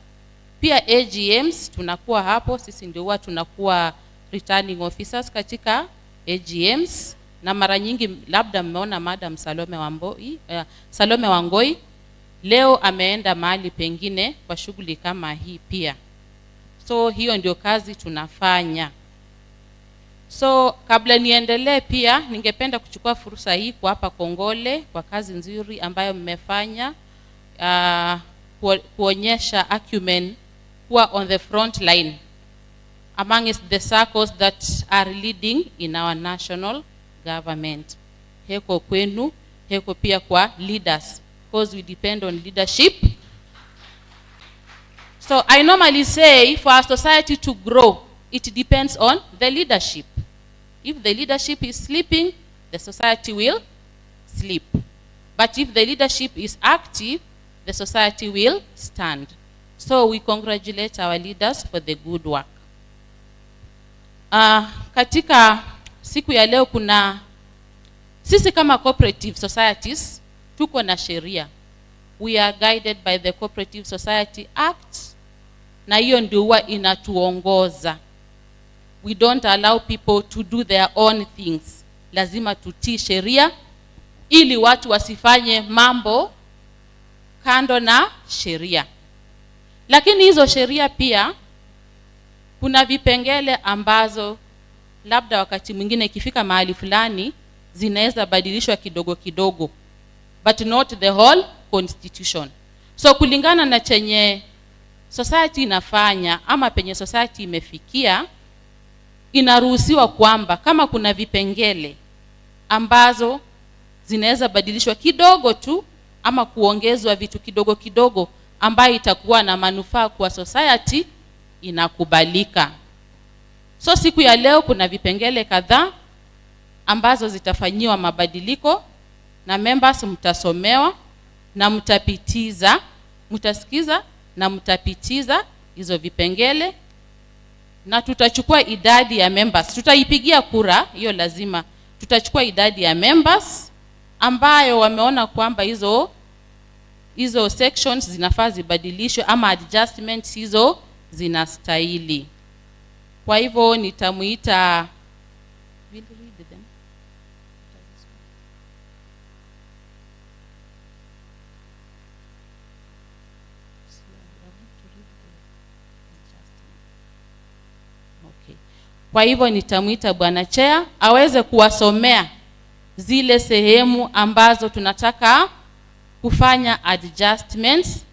Pia AGMs tunakuwa hapo, sisi ndio huwa tunakuwa returning officers katika AGMs, na mara nyingi labda mmeona Madam Salome Wangoi leo ameenda mahali pengine kwa shughuli kama hii pia. So hiyo ndio kazi tunafanya. So kabla niendelee, pia ningependa kuchukua fursa hii kuwapa kongole kwa kazi nzuri ambayo mmefanya, kuonyesha Acumen kuwa on the front line amongst the circles that are leading in our national government. Heko kwenu, heko pia kwa leaders because we depend on leadership. So I normally say for our society to grow, it depends on the leadership. If the leadership is sleeping, the society will sleep. But if the leadership is active, the society will stand. So we congratulate our leaders for the good work. Katika siku ya leo sisi kama cooperative societies tuko na sheria. We are guided by the Cooperative Society Act, na hiyo ndio huwa inatuongoza. We don't allow people to do their own things. Lazima tutii sheria ili watu wasifanye mambo kando na sheria. Lakini hizo sheria pia kuna vipengele ambazo labda wakati mwingine ikifika mahali fulani zinaweza badilishwa kidogo kidogo, but not the whole constitution. So kulingana na chenye society inafanya ama penye society imefikia, inaruhusiwa kwamba kama kuna vipengele ambazo zinaweza badilishwa kidogo tu ama kuongezwa vitu kidogo kidogo ambayo itakuwa na manufaa kwa society, inakubalika. So siku ya leo kuna vipengele kadhaa ambazo zitafanyiwa mabadiliko, na members mtasomewa na mtasikiza na mtapitiza hizo vipengele, na tutachukua idadi ya members. Tutaipigia kura, hiyo lazima. Tutachukua idadi ya members ambayo wameona kwamba hizo sections zinafaa zibadilishwe ama adjustments hizo zinastahili. Kwa hivyo nitamuita Kwa hivyo nitamuita Bwana Chair aweze kuwasomea zile sehemu ambazo tunataka kufanya adjustments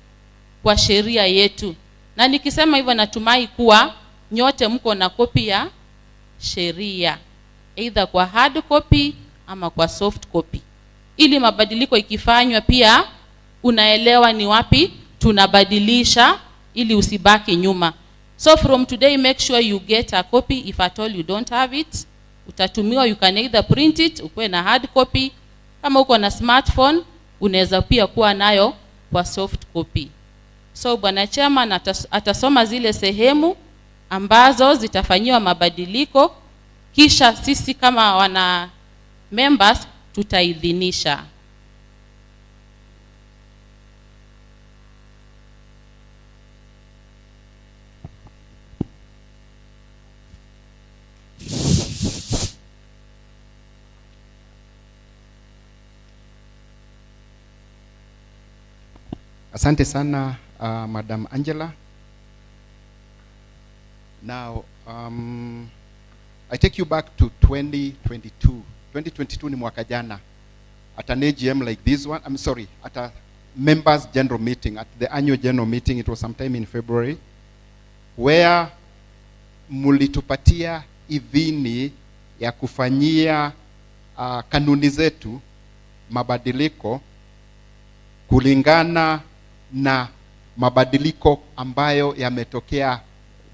kwa sheria yetu. Na nikisema hivyo natumai kuwa nyote mko na kopi ya sheria, either kwa hard copy ama kwa soft copy, ili mabadiliko ikifanywa pia unaelewa ni wapi tunabadilisha ili usibaki nyuma. So from today, make sure you get a copy. If at all you don't have it, utatumiwa, you can either print it, ukue na hard copy. Kama uko na smartphone, unaweza pia kuwa nayo kwa soft copy. So Bwana Chairman atasoma zile sehemu ambazo zitafanyiwa mabadiliko, kisha sisi kama wana members tutaidhinisha. Asante sana Madam Angela. Now I take you back to 2022. 2022 ni mwaka jana. At an AGM like this one, at a members general meeting, at the annual general meeting, it was sometime in February, where mulitupatia idhini ya kufanyia kanuni zetu mabadiliko kulingana na mabadiliko ambayo yametokea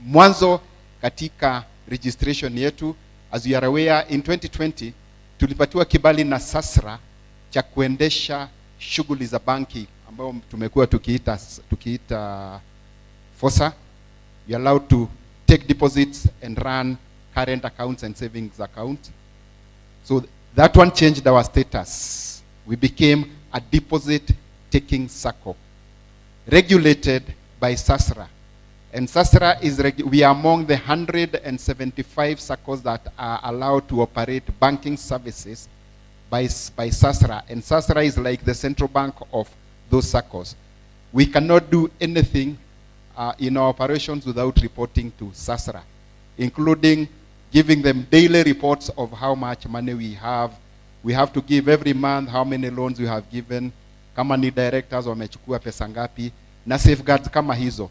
mwanzo katika registration yetu. As you are aware, in 2020 tulipatiwa kibali na SASRA cha kuendesha shughuli za banki ambayo tumekuwa tukiita FOSA. You are allowed to take deposits and run current accounts and savings accounts. So that one changed our status. We became a deposit taking Sacco, regulated by SASRA. And SASRA we are among the 175 Saccos that are allowed to operate banking services by SASRA. And SASRA is like the central bank of those Saccos. We cannot do anything in our operations without reporting to SASRA, including giving them daily reports of how much money we have. We have to give every month how many loans we have given, kama ni directors wamechukua pesa ngapi, na safeguards kama hizo.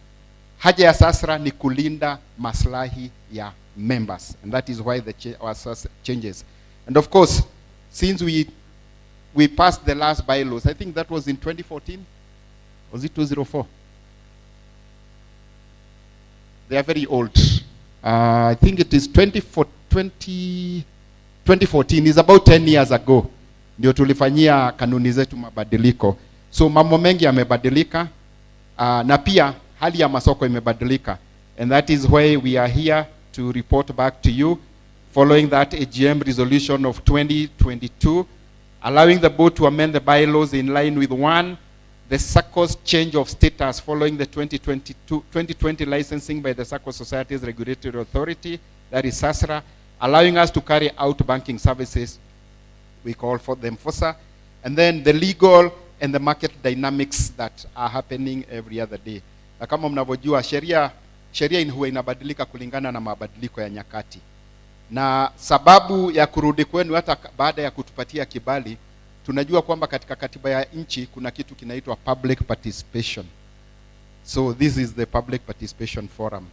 Haja ya SASRA ni kulinda maslahi ya members, and that is why our SASRA changes. And of course, since we we passed the last bylaws. I think that was in 2014. Was it 2004? They are very old. I think it is 2014. Is about 10 years ago. Ndio tulifanyia kanuni zetu mabadiliko. So mambo mengi yamebadilika. Na pia hali ya masoko imebadilika. And that is why we are here to report back to you following that AGM resolution of 2022, allowing the board to amend the bylaws in line with one, the SACCO's change of status following the 2020 licensing by the Sacco Societies Regulatory Authority, that is SASRA, allowing us to carry out banking services, we call for them FOSA, and then the legal and the market dynamics that are happening every other day. Na kama mnavyojua sheria huwa inabadilika kulingana na mabadiliko ya nyakati. Na sababu ya kurudi kwenu hata baada ya kutupatia kibali, tunajua kwamba katika katiba ya nchi kuna kitu kinaitwa public participation. So this is the public participation forum.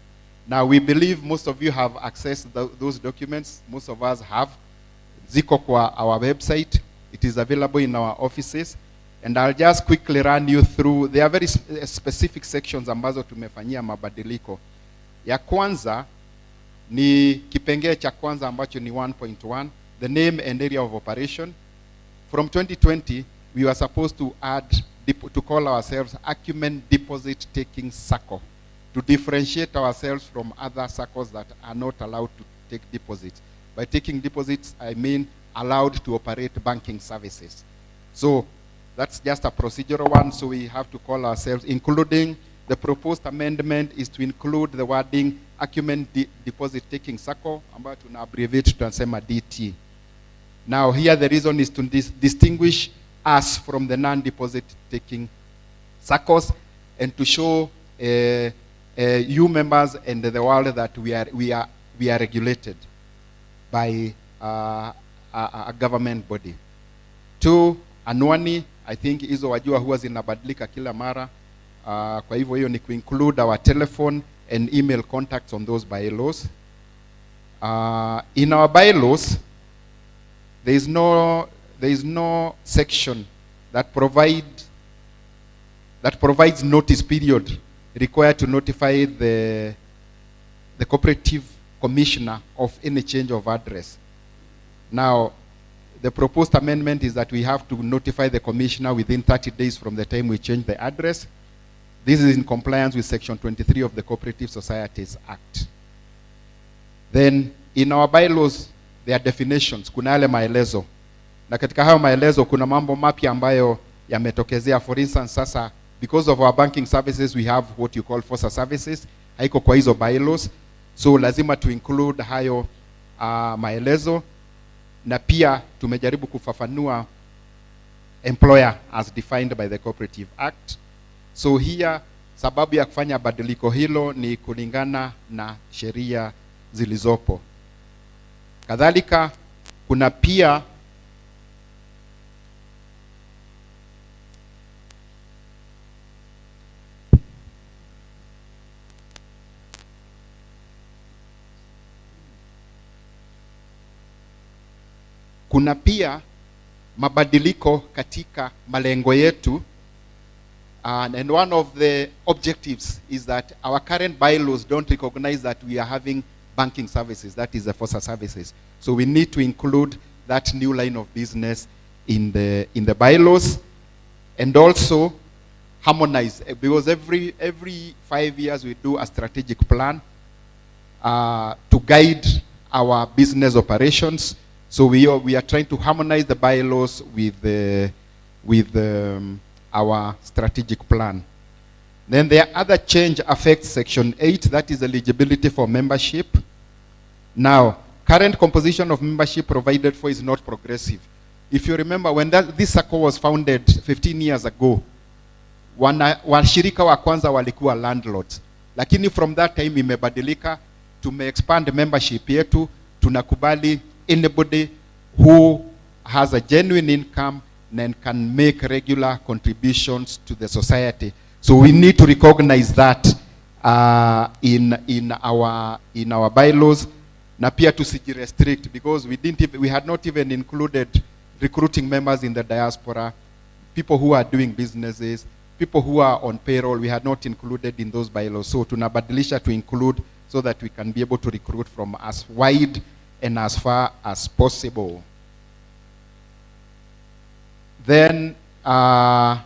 Now we believe most of you have accessed those documents. Most of us have. Ziko kwa our website. It is available in our offices. And I'll just quickly run you through. There are very specific sections ambazo tumefanyia mabadiliko. Ya kwanza ni kipengele cha kwanza ambacho ni 1.1, the name and area of operation. From 2020, we were supposed to to call ourselves Acumen Deposit Taking Sacco, to differentiate ourselves from other SACCOs that are not allowed to take deposits. By taking deposits, I mean allowed to operate banking services. So that's just a procedural one, so we have to call ourselves, including the proposed amendment is to include the wording Acumen Deposit Taking Sacco, ambayo tuna abbreviate tunasema DT. Now here the reason is to distinguish us from the non-deposit taking SACCOs and to show you members and the world that we are regulated by a government body. Two, anwani, I think hizo wajua huwa zinabadilika kila mara. Kwa hivyo hiyo ni include our telephone and email contacts on those bylaws. In our bylaws, there is no section that provides notice period required to notify the cooperative commissioner of any change of address. Now, the proposed amendment is that we have to notify the commissioner within 30 days from the time we change the address. This is in compliance with Section 23 of the Cooperative Societies Act. Then, in our bylaws, there are definitions, kuna yale maelezo. Na katika hayo maelezo, kuna mambo mapya ambayo yametokezea. For instance, sasa, because of our banking services, we have what you call FOSA services. Haiko kwa hizo bylaws. So, lazima to include hayo maelezo. Na pia, tumejaribu kufafanua employer as defined by the Cooperative Act. So here, sababu ya kufanya badiliko hilo ni kulingana na sheria zilizopo. Kadhalika, kuna pia mabadiliko katika malengo yetu. And one of the objectives is that our current bylaws don't recognize that we are having banking services, that is the FOSA services. So we need to include that new line of business in the bylaws, and also harmonize, because every 5 years we do a strategic plan to guide our business operations. So we are trying to harmonize the bylaws with our strategic plan. Then the other change affects Section 8, that is eligibility for membership. Now, current composition of membership provided for is not progressive. If you remember, when this SACCO was founded 15 years ago, washirika wa kwanza walikuwa landlords. Lakini from that time imebadilika, tume-expand membership yetu, tunakubali anybody who has a genuine income and can make regular contributions to the society. So we need to recognize that in our bylaws. Na pia tusijirestrict, because we had not even included recruiting members in the diaspora, people who are doing businesses, people who are on payroll, we had not included in those bylaws. So tunabadilisha to include so that we can be able to recruit from as wide and as far as possible. Then, I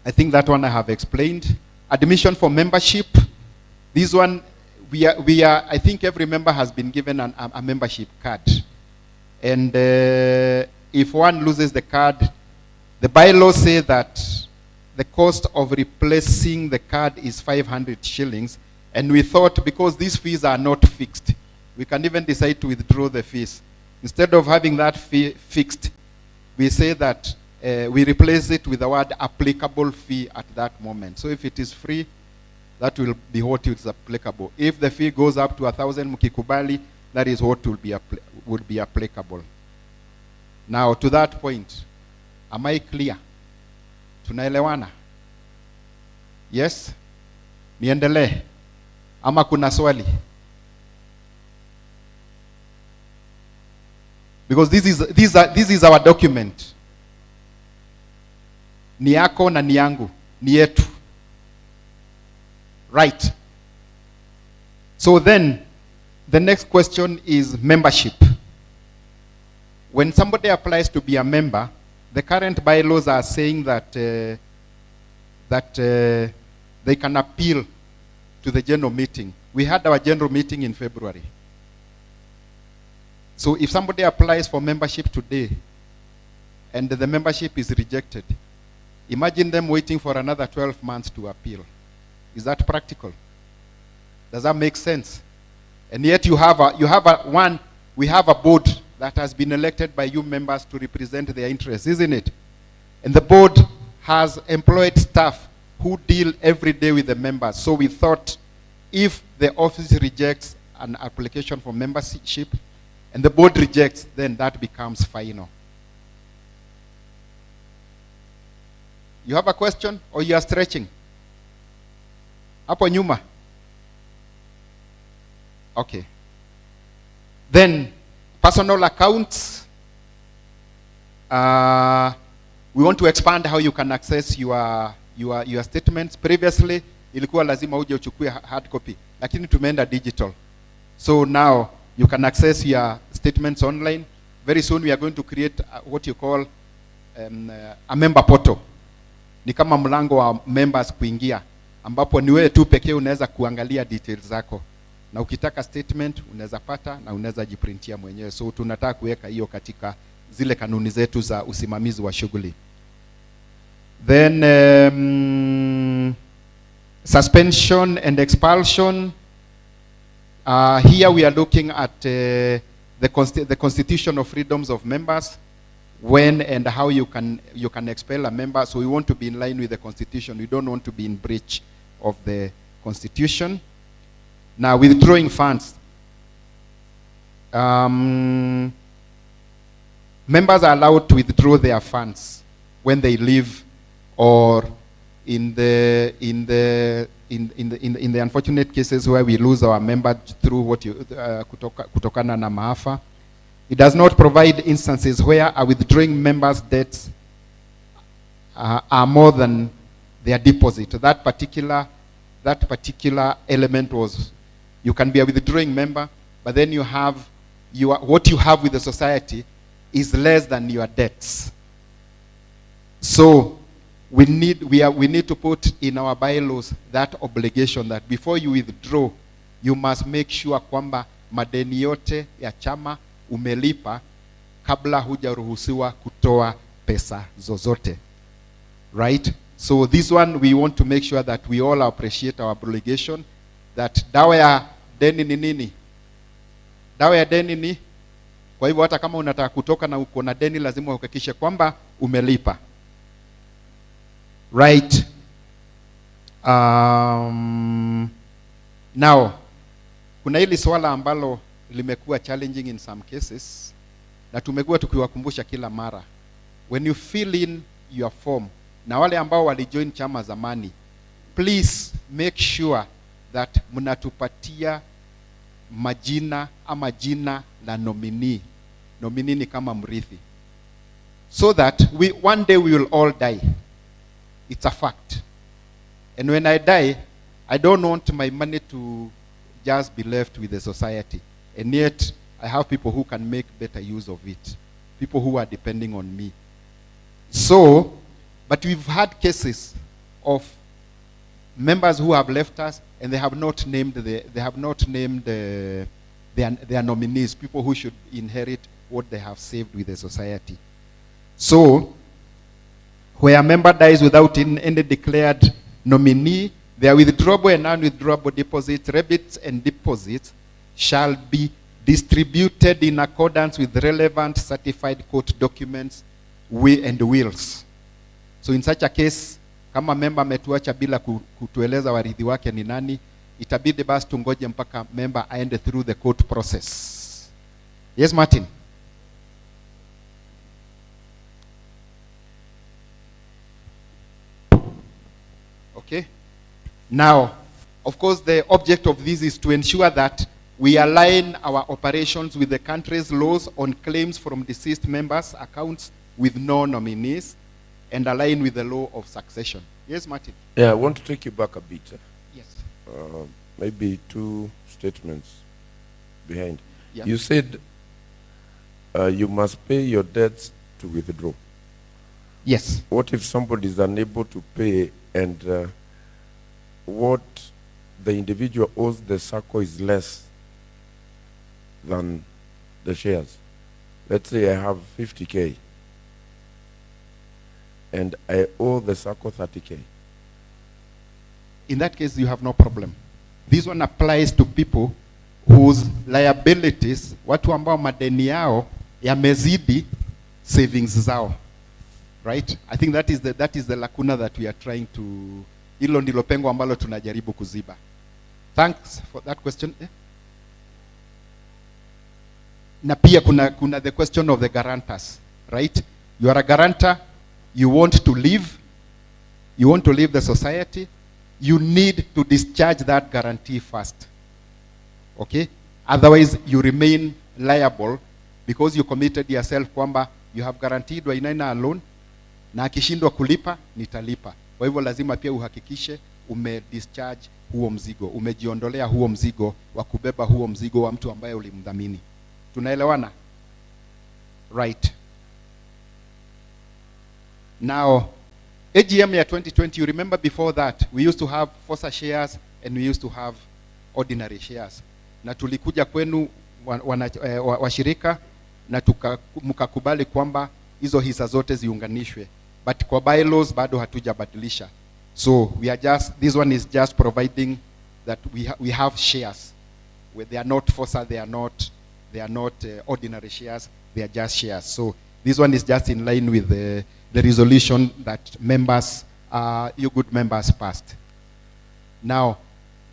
think that one I have explained. Admission for membership. This one, I think every member has been given a membership card. And if one loses the card, the bylaws say that the cost of replacing the card is 500 shillings. And we thought, because these fees are not fixed, we can even decide to withdraw the fees. Instead of having that fee fixed, we say that we replace it with the word applicable fee at that moment. So if it is free, that will be what is applicable. If the fee goes up to 1,000 mkikubali, that is what would be applicable. Now, to that point, am I clear? Tunaelewana? Yes? Niendelee? Ama kuna swali? Because this is our document. Ni yako na ni yangu, ni yetu. Right. So then, the next question is membership. When somebody applies to be a member, the current bylaws are saying that they can appeal to the general meeting. We had our general meeting in February. So if somebody applies for membership today and the membership is rejected, imagine them waiting for another 12 months to appeal. Is that practical? Does that make sense? And yet we have a board that has been elected by you members to represent their interests, isn't it? And the board has employed staff who deal every day with the members. So we thought if the office rejects an application for membership and the board rejects, then that becomes final. You have a question or you are stretching? Hapo nyuma? Okay. Then, personal accounts. We want to expand how you can access your statements. Previously, ilikuwa lazima uje uchukue hard copy, lakini tumeenda digital. So now, you can access your statements online. Very soon, we are going to create what you call a member portal. Ni kama mlango wa members kuingia, ambapo ni wewe tu pekee unaweza kuangalia details zako. Na ukitaka statement unaweza pata na unaweza jiprintia mwenyewe. So tunataka kuweka hiyo katika zile kanuni zetu za usimamizi wa shughuli. Then suspension and expulsion. Here we are looking at the constitutional freedoms of members, when and how you can expel a member. So we want to be in line with the constitution. We don't want to be in breach of the constitution. Now, withdrawing funds. Members are allowed to withdraw their funds when they leave, or in the unfortunate cases where we lose our member through kutokana na maafa. It does not provide instances where a withdrawing member's debts are more than their deposit. That particular element was, you can be a withdrawing member, but then you have what you have with the society is less than your debts. So we need to put in our bylaws that obligation that before you withdraw, you must make sure kwamba madeni yote ya chama umelipa kabla hujaruhusiwa kutoa pesa zozote. Right? So this one, we want to make sure that we all appreciate our obligation, that dawa ya deni ni nini? Dawa ya deni ni, kwa hivyo hata kama unataka kutoka na uko na deni, lazima uhakikishe kwamba umelipa. Right? Now, kuna hili swala ambalo limekuwa challenging in some cases, na tumekuwa tukiwakumbusha kila mara. When you fill in your form, na wale ambao walijoin chama zamani, please make sure that mnatupatia majina ama jina la nominee. Nominee ni kama mrithi. so that one day we will all die. It's a fact. And when I die, I don't want my money to just be left with the society. And yet, I have people who can make better use of it. People who are depending on me. So, but we've had cases of members who have left us and they have not named their nominees, people who should inherit what they have saved with the society. So, where a member dies without any declared nominee, their withdrawable and non-withdrawable deposits, rebates and deposits shall be distributed in accordance with relevant certified court documents and wills. So in such a case, kama member ametuacha bila kutueleza warithi wake ni nani, itabidi basi tungoje mpaka member aende through the court process. Yes, Martin? Okay. Now, of course, the object of this is to ensure that we align our operations with the country's laws on claims from deceased members' accounts with no nominees, and align with the law of succession. Yes, Martin? Yeah, I want to take you back a bit. Yes. Maybe two statements behind. Yeah. You said you must pay your debts to withdraw. Yes. What if somebody is unable to pay and what the individual owes the Sacco is less than the shares? Let's say I have 50K and I owe the Sacco 30K. In that case, you have no problem. This one applies to people whose liabilities, watu ambao madeni yao yamezidi savings zao. Right? I think that is the lacuna that we are trying to, hilo ndilo pengo ambalo tunajaribu kuziba. Thanks for that question. Na pia kuna the question of the guarantors, right? You are a guarantor, you want to leave the society, you need to discharge that guarantee first. Okay? Otherwise, you remain liable because you committed yourself kwamba you have guaranteed Wainaina alone, na akishindwa kulipa, nitalipa. Kwa hivyo lazima pia uhakikishe umedischarge huo mzigo, umejiondolea huo mzigo wa kubeba huo mzigo wa mtu ambaye ulimdhamini. Tunaelewana? Right. Now, AGM ya 2020, you remember before that, we used to have FOSA shares and we used to have ordinary shares. Na tulikuja kwenu washirika na mkakubali kwamba hizo hisa zote ziunganishwe. But kwa bylaws bado hatujabadilisha. So we are just, this one is just providing that we have shares. Where they are not FOSA, they are not ordinary shares, they are just shares. So this one is just in line with the resolution that members, you good members passed. Now,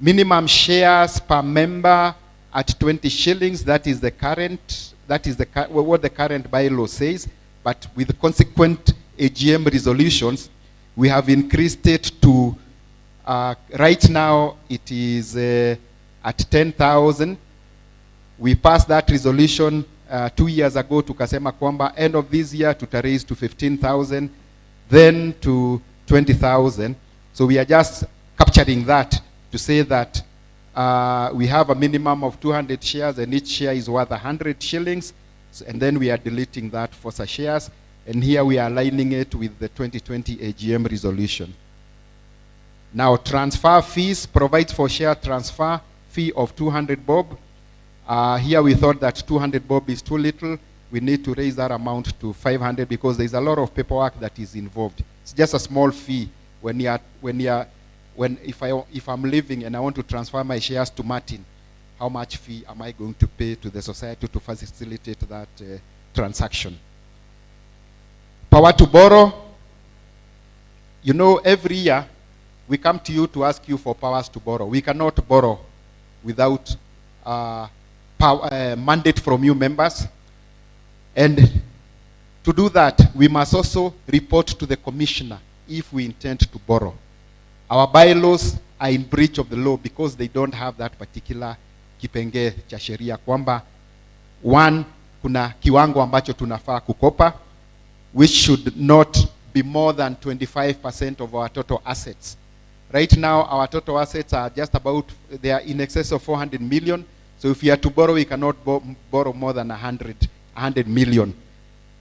minimum shares per member at 20 shillings, that is the current, what the current bylaw says, but with consequent AGM resolutions, we have increased it to, right now it is at 10,000. We passed that resolution 2 years ago, tukasema kwamba end of this year tuta raise to 15,000, then to 20,000. So we are just capturing that to say that we have a minimum of 200 shares and each share is worth 100 shillings. And then we are deleting that for such shares. And here we are aligning it with the 2020 AGM resolution. Now, transfer fees provides for share transfer fee of 200 bob. Here we thought that 200 bob is too little. We need to raise that amount to 500 because there's a lot of paperwork that is involved. It's just a small fee if I'm leaving and I want to transfer my shares to Martin, how much fee am I going to pay to the society to facilitate that transaction? Power to borrow. You know, every year we come to you to ask you for powers to borrow. We cannot borrow without mandate from you members. And to do that, we must also report to the commissioner if we intend to borrow. Our bylaws are in breach of the law because they don't have that particular kipenge cha sheria kwamba one, kuna kiwango ambacho tunafaa kukopa, which should not be more than 25% of our total assets. Right now, our total assets are just about, they are in excess of 400 million. So if we are to borrow, we cannot borrow more than 100 million.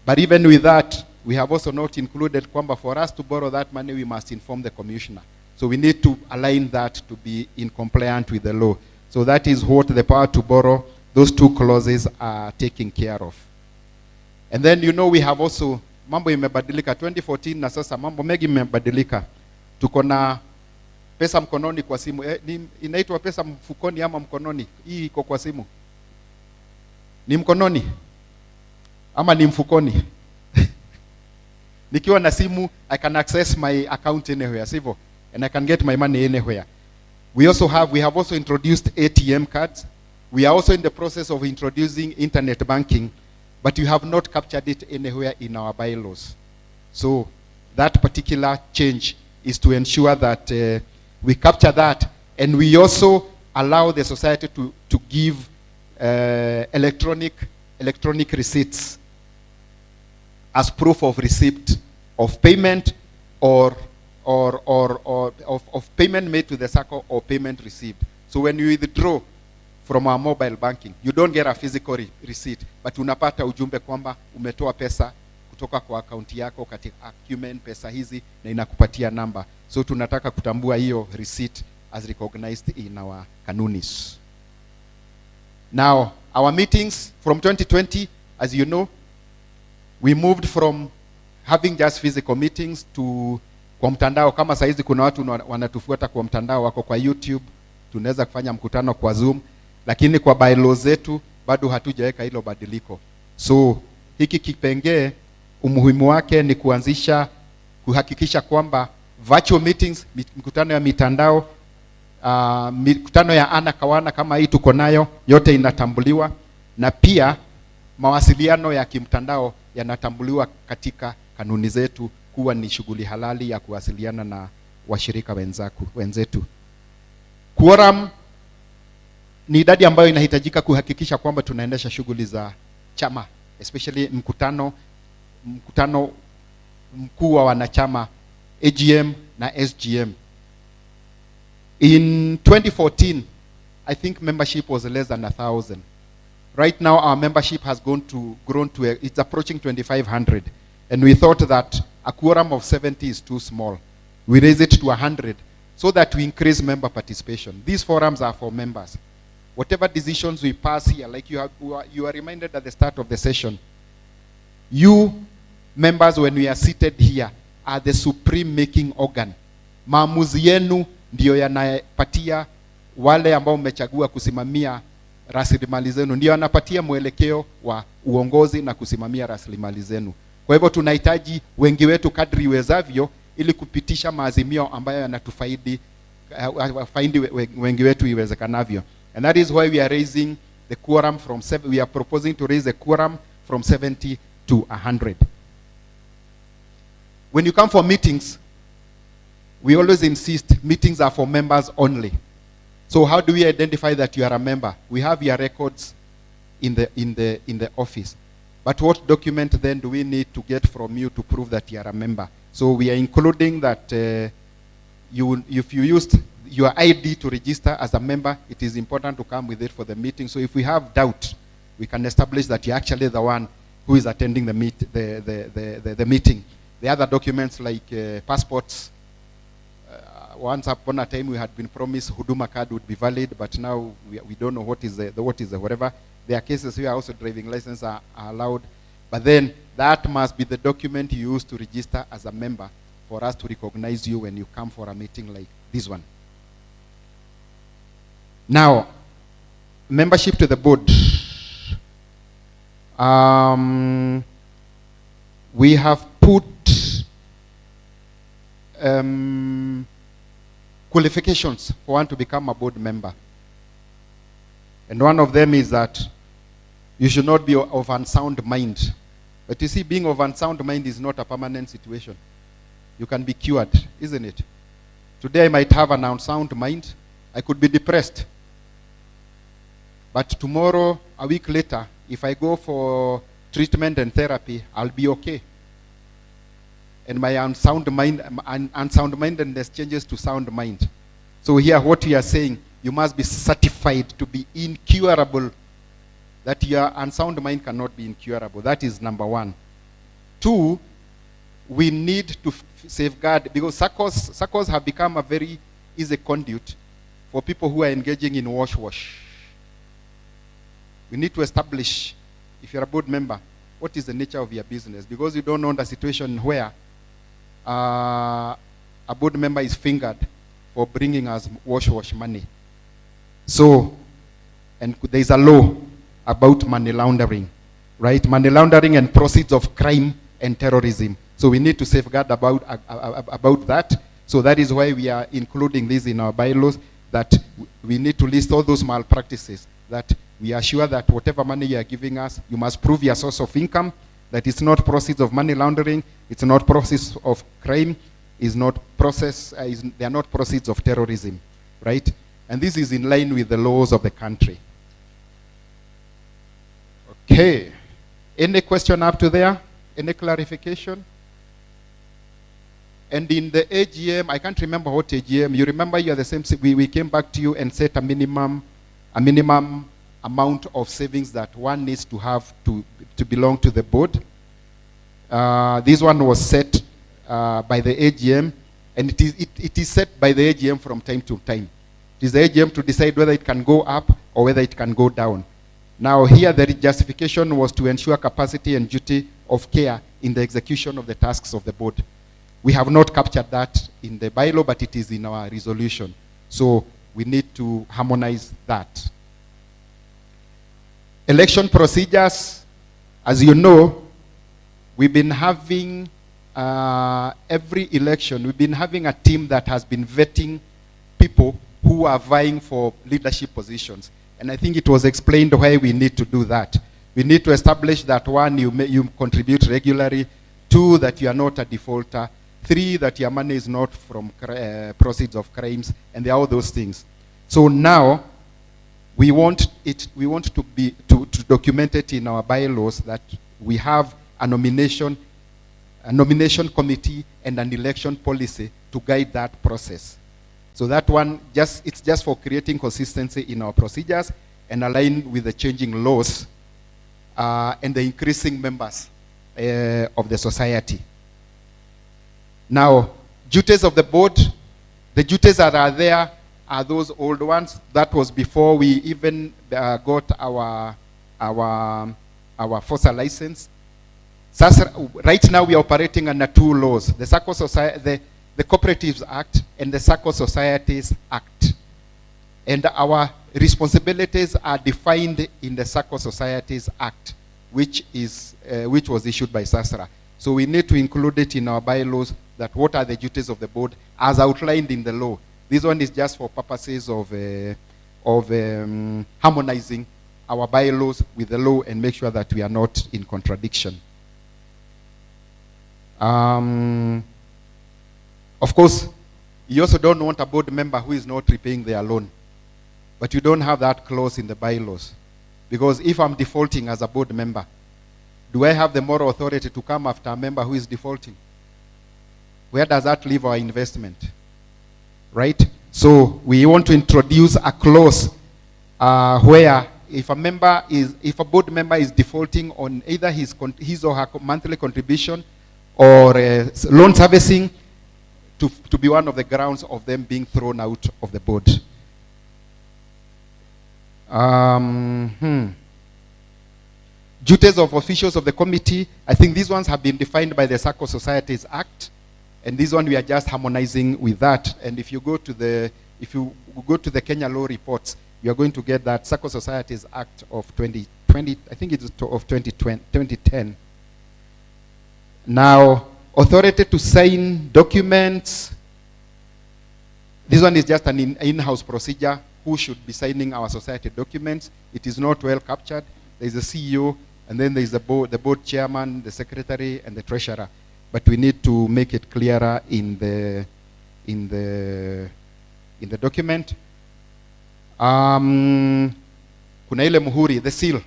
But even with that, we have also not included kwamba for us to borrow that money, we must inform the commissioner. So we need to align that to be in compliance with the law. So that is what the power to borrow, those two clauses are taking care of. And then, you know, we have also, mambo imebadilika, 2014 na sasa mambo mengi imebadilika. Tuko na pesa mkononi kwa simu. Inaitwa pesa mfukoni ama mkononi? Hii iko kwa simu. Ni mkononi ama ni mfukoni? Nikiwa na simu, I can access my account anywhere, sivyo? And I can get my money anywhere. We have also introduced ATM cards. We are also in the process of introducing internet banking, but we have not captured it anywhere in our bylaws. So that particular change is to ensure that we capture that, and we also allow the society to give electronic receipts as proof of receipt of payment or of payment made to the Sacco or payment received. So when you withdraw from our mobile banking, you don't get a physical receipt, but unapata ujumbe kwamba umetoa pesa kutoka kwa akaunti yako katika Acumen, pesa hizi, na inakupatia namba. So tunataka kutambua hiyo receipt as recognized in our kanunis. Now, our meetings from 2020, as you know, we moved from having just physical meetings to kwa mtandao. Kama saizi kuna watu wanatufuata kwa mtandao, wako kwa YouTube, tunaweza kufanya mkutano kwa Zoom, lakini kwa bylaws zetu bado hatujaweka hilo badiliko. So hiki kipengee umuhimu wake ni kuhakikisha kwamba virtual meetings, mikutano ya mitandao, mikutano ya ana kwa ana kama hii tuko nayo, yote inatambuliwa, na pia mawasiliano ya kimtandao yanatambuliwa katika kanuni zetu kuwa ni shughuli halali ya kuwasiliana na washirika wenzetu. Quorum ni idadi ambayo inahitajika kuhakikisha kwamba tunaendesha shughuli za chama, especially mkutano mkuu wa wanachama, AGM na SGM. In 2014, I think membership was less than 1,000. Right now, our membership has grown to it's approaching 2,500. And we thought that a quorum of 70 is too small. We raise it to 100 so that we increase member participation. These forums are for members. Whatever decisions we pass here, like you are reminded at the start of the session, you members, when we are seated here, are the supreme making organ. Maamuzi yenu ndio yanapatia wale ambao mmechagua kusimamia rasilimali zenu, ndio yanapatia mwelekeo wa uongozi na kusimamia rasilimali zenu. Kwa hivyo tunahitaji wengi wetu kadri iwezavyo ili kupitisha maazimio ambayo yanatufaidi wengi wetu iwezekanavyo. And that is why we are raising the quorum from we are proposing to raise the quorum from 70 to 100. When you come for meetings, we always insist meetings are for members only. So how do we identify that you are a member? We have your records in the office. But what document then do we need to get from you to prove that you are a member? So we are including that if you used your ID to register as a member, it is important to come with it for the meeting. So if we have doubt, we can establish that you're actually the one who is attending the meeting. The other documents like passports, once upon a time we had been promised Huduma card would be valid, but now we don't know what is the whatever. There are cases where also driving license are allowed, but then that must be the document you use to register as a member for us to recognize you when you come for a meeting like this one. Now, membership to the board. We have put qualifications for one to become a board member. And one of them is that you should not be of unsound mind. But you see, being of unsound mind is not a permanent situation. You can be cured, isn't it? Today I might have an unsound mind. I could be depressed. But tomorrow, a week later, if I go for treatment and therapy, I'll be okay. and my unsound-mindedness changes to sound mind. So here what we are saying, you must be certified to be incurable, that your unsound mind cannot be incurable. That is number one. Two, we need to safeguard, because SACCOs have become a very easy conduit for people who are engaging in wash. We need to establish, if you're a board member, what is the nature of your business, because you don't want a situation where a board member is fingered for bringing us wash money. So, and there is a law about money laundering, right? Money laundering and proceeds of crime and terrorism. So we need to safeguard about that. So that is why we are including this in our bylaws, that we need to list all those malpractices, that we are sure that whatever money you are giving us, you must prove your source of income, that it's not proceeds of money laundering, it's not proceeds of crime, they are not proceeds of terrorism, right? And this is in line with the laws of the country. Okay. Any question up to there? Any clarification? And in the AGM, I can't remember what AGM, you remember you are the same, we came back to you and set a minimum amount of savings that one needs to have to belong to the board. This one was set by the AGM, and it is set by the AGM from time to time. It is the AGM to decide whether it can go up or whether it can go down. Now here the justification was to ensure capacity and duty of care in the execution of the tasks of the board. We have not captured that in the bylaw, but it is in our resolution. So we need to harmonize that. Election procedures, as you know, we've been having every election, we've been having a team that has been vetting people who are vying for leadership positions. And I think it was explained why we need to do that. We need to establish that, one, you contribute regularly; two, that you are not a defaulter; three, that your money is not from proceeds of crimes, and there are all those things. So now we want to document it in our bylaws that we have a nomination committee and an election policy to guide that process. So that one, it's just for creating consistency in our procedures and align with the changing laws and the increasing members of the society. Now, duties of the board, the duties that are there are those old ones. That was before we even got our FOSA license. Right now we are operating under two laws: the Sacco Society, the Cooperatives Act, and the Sacco Societies Act. And our responsibilities are defined in the Sacco Societies Act, which was issued by SASRA. So we need to include it in our bylaws, that what are the duties of the board as outlined in the law. This one is just for purposes of harmonizing our bylaws with the law and make sure that we are not in contradiction. Of course, you also don't want a board member who is not repaying their loan. But you don't have that clause in the bylaws. Because if I'm defaulting as a board member, do I have the moral authority to come after a member who is defaulting? Where does that leave our investment? Right? So we want to introduce a clause where if a board member is defaulting on either his or her monthly contribution or loan servicing, to be one of the grounds of them being thrown out of the board. Duties of officials of the committee, I think these ones have been defined by the Sacco Societies Act, and this one we are just harmonizing with that. And if you go to the Kenya law reports, you are going to get that Sacco Societies Act of 2020, I think it's of 2010. Now, authority to sign documents. This one is just an in-house procedure. Who should be signing our society documents? It is not well captured. There is a CEO, and then there is the board chairman, the secretary, and the treasurer. But we need to make it clearer in the document. Kuna ile muhuri, the seal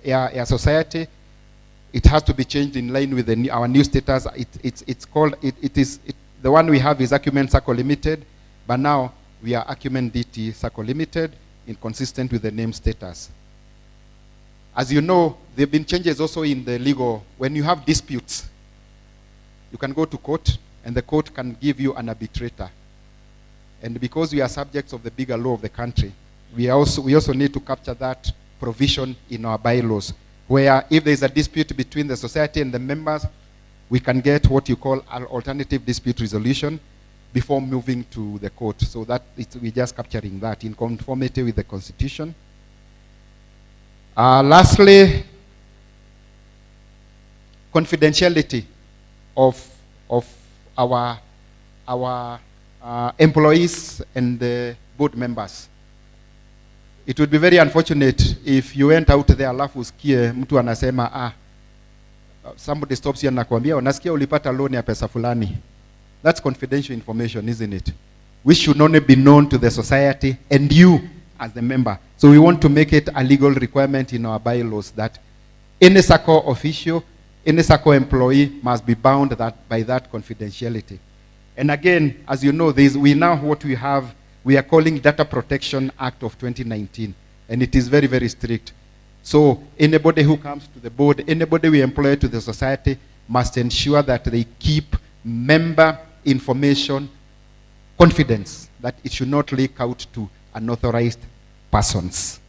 ya society. it has to be changed in line with our new status. The one we have is Acumen Sacco Ltd, but now we are Acumen DT Sacco Ltd, inconsistent with the name status. As you know, there have been changes also in the legal. When you have disputes, you can go to court, and the court can give you an arbitrator. And because we are subjects of the bigger law of the country, we also need to capture that provision in our bylaws, where if there is a dispute between the society and the members, we can get what you call an alternative dispute resolution before moving to the court. So that we're just capturing that in conformity with the Constitution. Lastly, confidentiality of our employees and the board members. It would be very unfortunate if you went out there alafu usikie mtu anasema somebody stops you and nakwambia unasikia ulipata loan ya pesa fulani. That's confidential information, isn't it? Which should only be known to the society and you as the member. So we want to make it a legal requirement in our bylaws that any Sacco official, any Sacco employee must be bound by that confidentiality. And again, as you know, we are calling Data Protection Act of 2019, and it is very, very strict. So anybody who comes to the board, anybody we employ to the society must ensure that they keep member information confidence, that it should not leak out to unauthorized persons.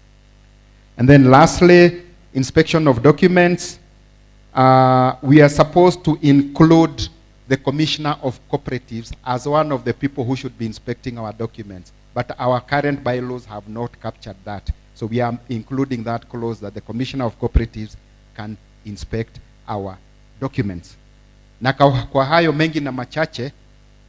And then lastly, inspection of documents. We are supposed to include the Commissioner of Cooperatives as one of the people who should be inspecting our documents. But our current bylaws have not captured that. So we are including that clause that the Commissioner of Cooperatives can inspect our documents. Na kwa hayo mengi na machache,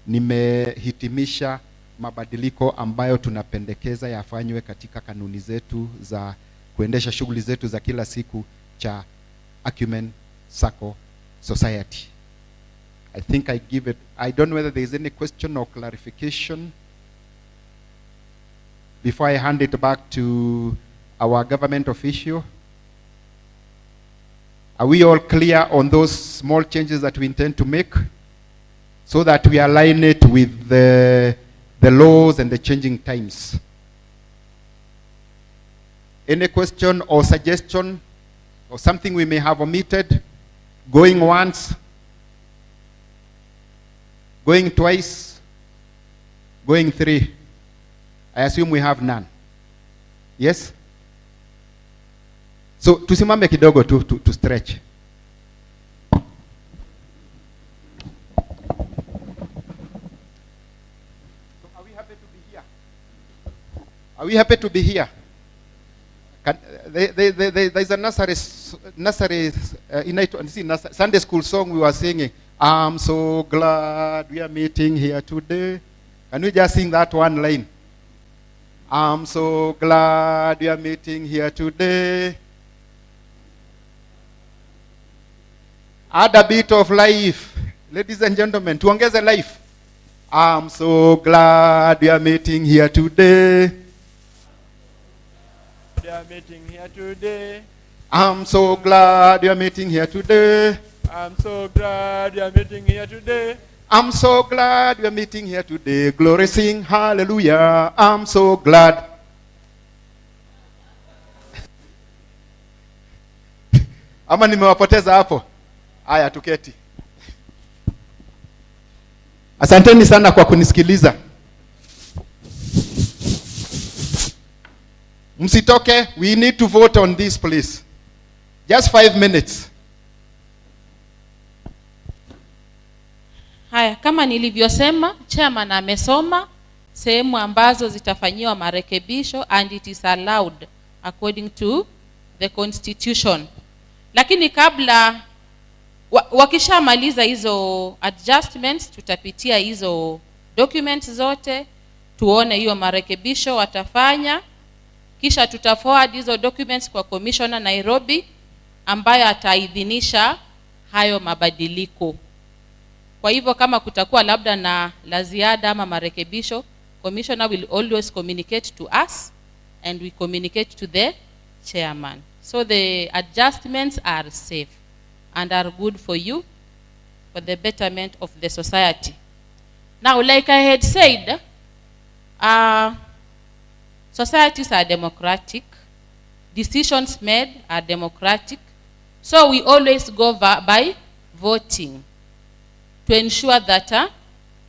nimehitimisha mabadiliko ambayo tunapendekeza yafanywe katika kanuni zetu za kuendesha shughuli zetu za kila siku cha Acumen Sacco Society. I think I don't know whether there is any question or clarification before I hand it back to our government official. Are we all clear on those small changes that we intend to make so that we align it with the laws and the changing times? Any question or suggestion or something we may have omitted? Going once? Going twice? Going three? I assume we have none. Yes? So tusimame kidogo to stretch. Are we happy to be here? Are we happy to be here? There's a nursery Sunday school song we were singing. I'm so glad we are meeting here today. Can we just sing that one line? I'm so glad we are meeting here today. Add a bit of life. Ladies and gentlemen, tuongeze life. I'm so glad we are meeting here today. We are meeting here today. I'm so glad we are meeting here today. I'm so glad we are meeting here today. I'm so glad we are meeting here today. Glory sing, hallelujah. I'm so glad. Ama nimewapoteza hapo? Aya, tuketi. Asanteni sana kwa kunisikiliza. Msitoke, we need to vote on this please. Just 5 minutes. Haya, kama nilivyosema, chairman amesoma sehemu ambazo zitafanyiwa marekebisho and it is allowed according to the constitution. Lakini kabla wakishamaliza hizo adjustments, tutapitia hizo documents zote, tuone hiyo marekebisho watafanya, kisha tutaforward hizo documents kwa Commissioner Nairobi ambayo ataidhinisha hayo mabadiliko. Kwa hivyo kama kutakuwa labda na la ziada ama marekebisho, Commissioner will always communicate to us and we communicate to the chairman. So the adjustments are safe and are good for you, for the betterment of the society. Now, like I had said, societies are democratic, decisions made are democratic, so we always go by voting to ensure that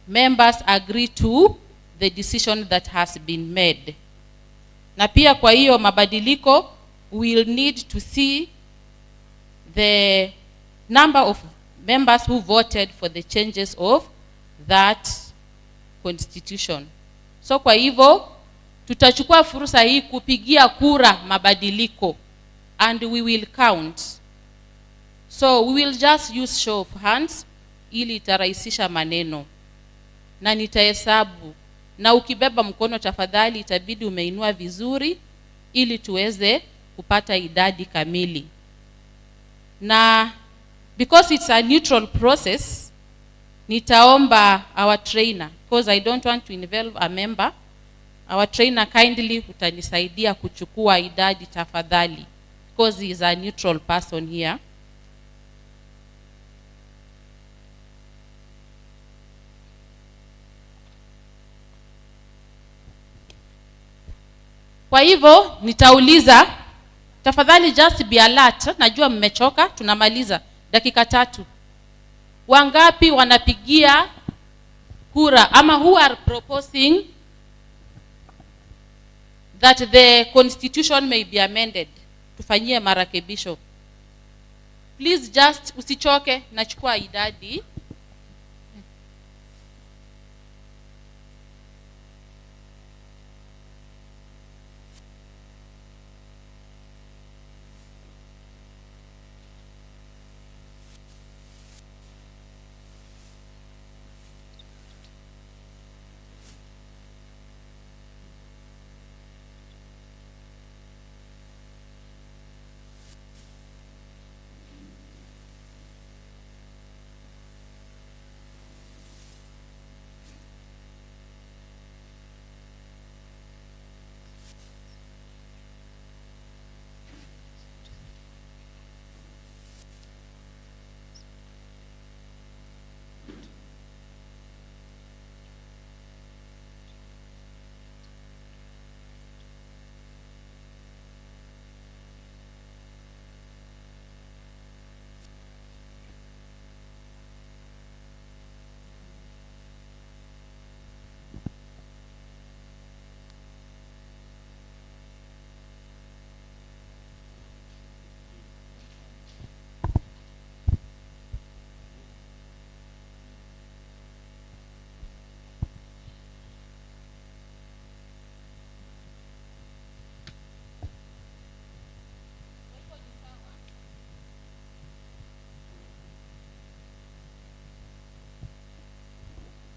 members agree to the decision that has been made. Na pia kwa hiyo mabadiliko, we will need to see the number of members who voted for the changes of that constitution. So kwa hivyo, tutachukua fursa hii kupigia kura mabadiliko, and we will count. So we will just use show of hands ili itarahisisha maneno. Na nitahesabu. Na ukibeba mkono tafadhali itabidi umeinua vizuri ili tuweze kupata idadi kamili. Na because it's a neutral process, nitaomba our trainer, because I don't want to involve a member. Our trainer kindly utanisaidia kuchukua idadi tafadhali, because he is a neutral person here. Kwa hivyo nitauliza, tafadhali just be alert. Najua mmechoka, tunamaliza dakika 3. Wangapi wanapigia kura ama who are proposing that the constitution may be amended? Tufanyie marekebisho. Please just usichoke, nachukua idadi.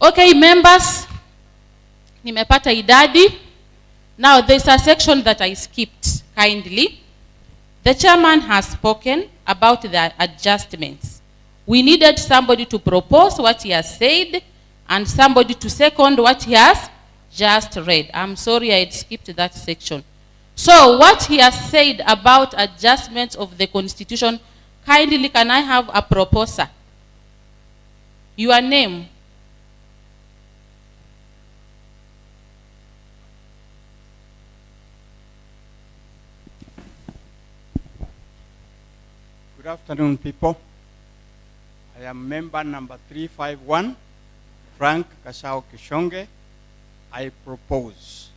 Okay, members, nimepata idadi. Now there's a section that I skipped kindly. The chairman has spoken about the adjustments. We needed somebody to propose what he has said and somebody to second what he has just read. I'm sorry I had skipped that section. So what he has said about adjustments of the constitution, kindly can I have a proposer? Your name? Good afternoon, people. I am member number 351, Frank Kasao Kishonge. I propose.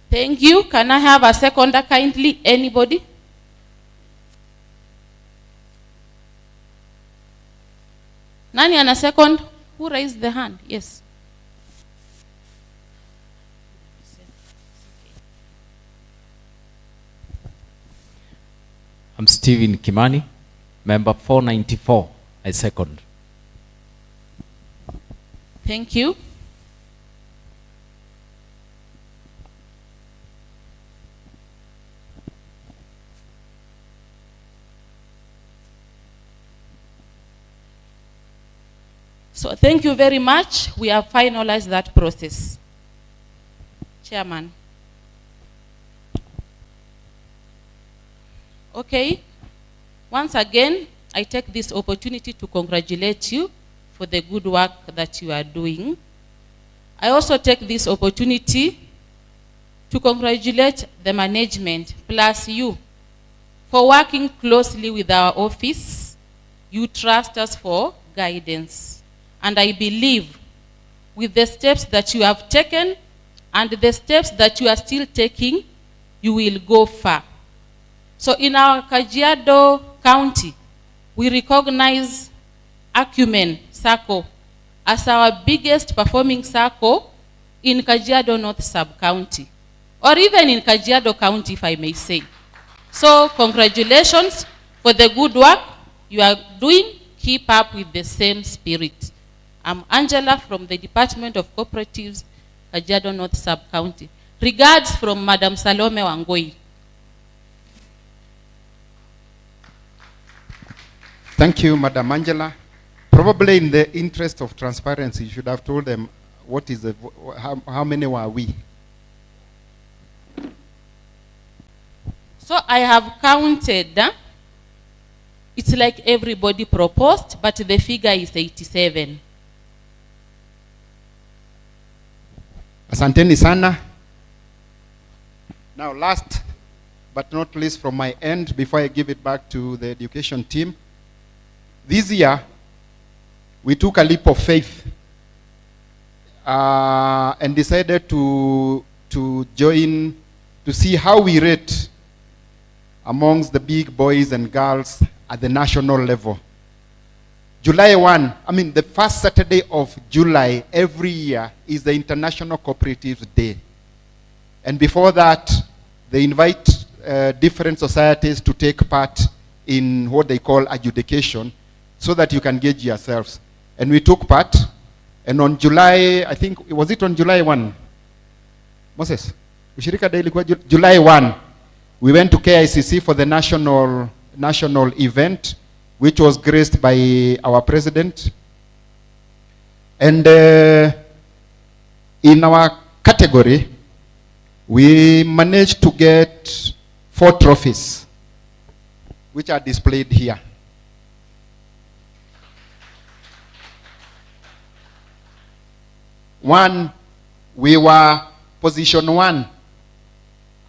Thank you. Can I have a seconder kindly? Anybody? Nani ana second? Who raised the hand? Yes. I'm Stephen Kimani, member 494. I second. Thank you. So thank you very much. We have finalized that process. Chairman. Okay. Once again, I take this opportunity to congratulate you for the good work that you are doing. I also take this opportunity to congratulate the management plus you for working closely with our office. You trust us for guidance. And I believe with the steps that you have taken and the steps that you are still taking, you will go far. So in our Kajiado County, we recognize Acumen Sacco as our biggest performing Sacco in Kajiado North Sub-County, or even in Kajiado County, if I may say. So congratulations for the good work you are doing. Keep up with the same spirit. I'm Angela from the Department of Cooperatives, Kajiado North Sub-County. Regards from Madam Salome Wangoi. Thank you, Madam Angela. Probably in the interest of transparency, you should have told them what is the, how many were we? So I have counted. It's like everybody proposed, but the figure is 87. Asanteni sana. Now last but not least from my end, before I give it back to the education team, this year we took a leap of faith and decided to join, to see how we rate amongst the big boys and girls at the national level. July 1, the first Saturday of July every year is the International Cooperatives Day. And before that, they invite different societies to take part in what they call adjudication so that you can gauge yourselves. And we took part, and on July, I think, was it on July 1? Moses, Ushirika Day ilikuwa July 1, we went to KICC for the national event, which was graced by our president. And in our category, we managed to get 4 trophies, which are displayed here. One, we were position 1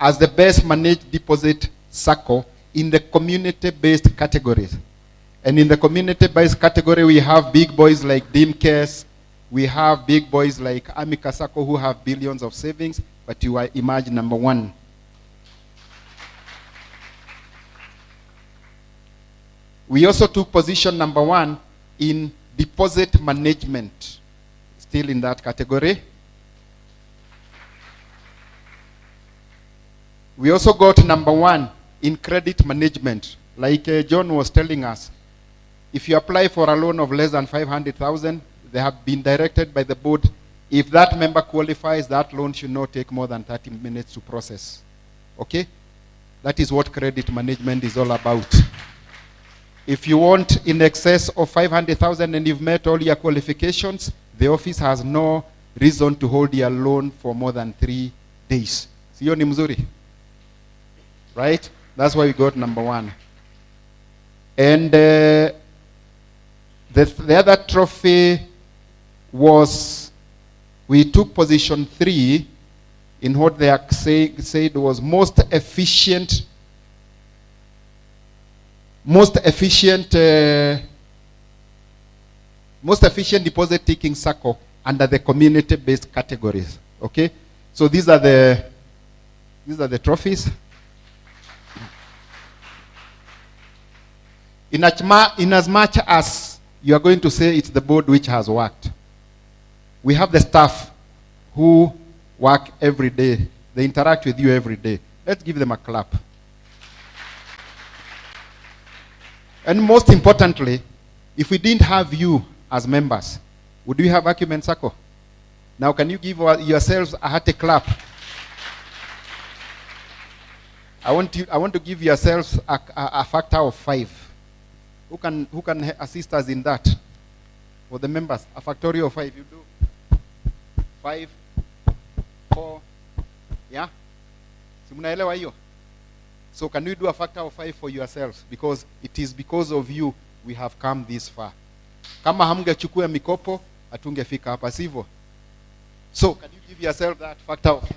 as the best managed deposit Sacco in the community-based categories. And in the community-based category, we have big boys like Dimkes, we have big boys like Amica Sacco who have billions of savings, but you are emerged number 1. We also took position number 1 in deposit management, still in that category. We also got number 1 in credit management. Like John was telling us, if you apply for a loan of less than 500,000, they have been directed by the board, if that member qualifies, that loan should not take more than 30 minutes to process. Okay? That is what credit management is all about. If you want in excess of 500,000 and you've met all your qualifications, the office has no reason to hold your loan for more than 3 days. Sio ni mzuri? Right? That's why we got number 1. And the other trophy was, we took position 3 in what they said was most efficient deposit taking Sacco under the community-based categories. Okay, so these are the trophies. In as much as you are going to say it's the board which has worked, we have the staff who work every day. They interact with you every day. Let's give them a clap. And most importantly, if we didn't have you as members, would we have Acumen Sacco? Now can you give yourselves a hearty clap? I want to give yourselves a factor of 5. Who can assist us in that? For the members, a factorial of 5. You do 5, 4, yeah? Si mnaelewa hiyo? So can we do a factor of 5 for yourselves? Because it is because of you we have come this far. Kama hamngechukua mikopo, hatungefika hapa, sivyo? So can you give yourself that factor of 5?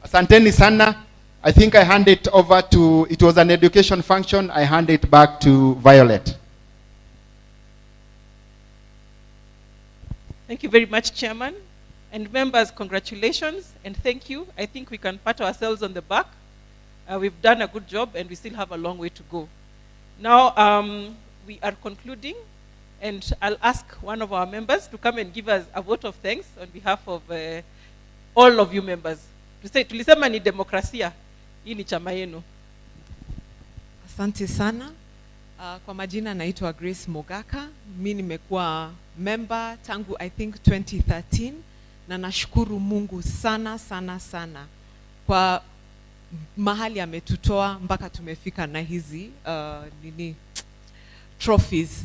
Asanteni sana. I think I hand it over to, it was an education function, I hand it back to Violet. Thank you very much, Chairman. And members, congratulations and thank you. I think we can pat ourselves on the back. We've done a good job and we still have a long way to go. Now, we are concluding and I'll ask one of our members to come and give us a vote of thanks on behalf of all of you members. Tulisema ni demokrasia, hii ni chama yenu. Asante sana. Kwa majina naitwa Grace Mogaka. Mimi nimekuwa member tangu I think 2013 na nashukuru Mungu sana sana sana kwa mahali ametutoa mpaka tumefika na hizi trophies.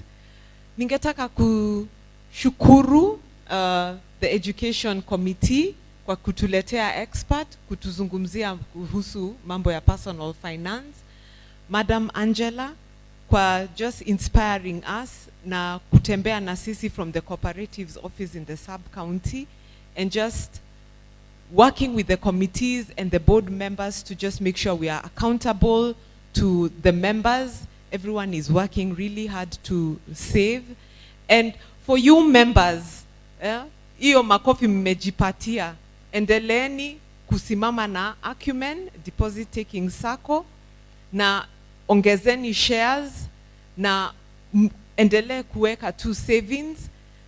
Ningetaka kushukuru the Education Committee kwa kutuletea expert kutuzungumzia kuhusu mambo ya personal finance, Madam Angela kwa just inspiring us na kutembea na sisi from the cooperatives office in the sub-county and just working with the committees and the board members to just make sure we are accountable to the members. Everyone is working really hard to save. And for you members, hiyo makofi mmejipatia, endeleeni kusimama na Acumen Deposit Taking Sacco na ongezeni shares na endelee kuweka tu savings,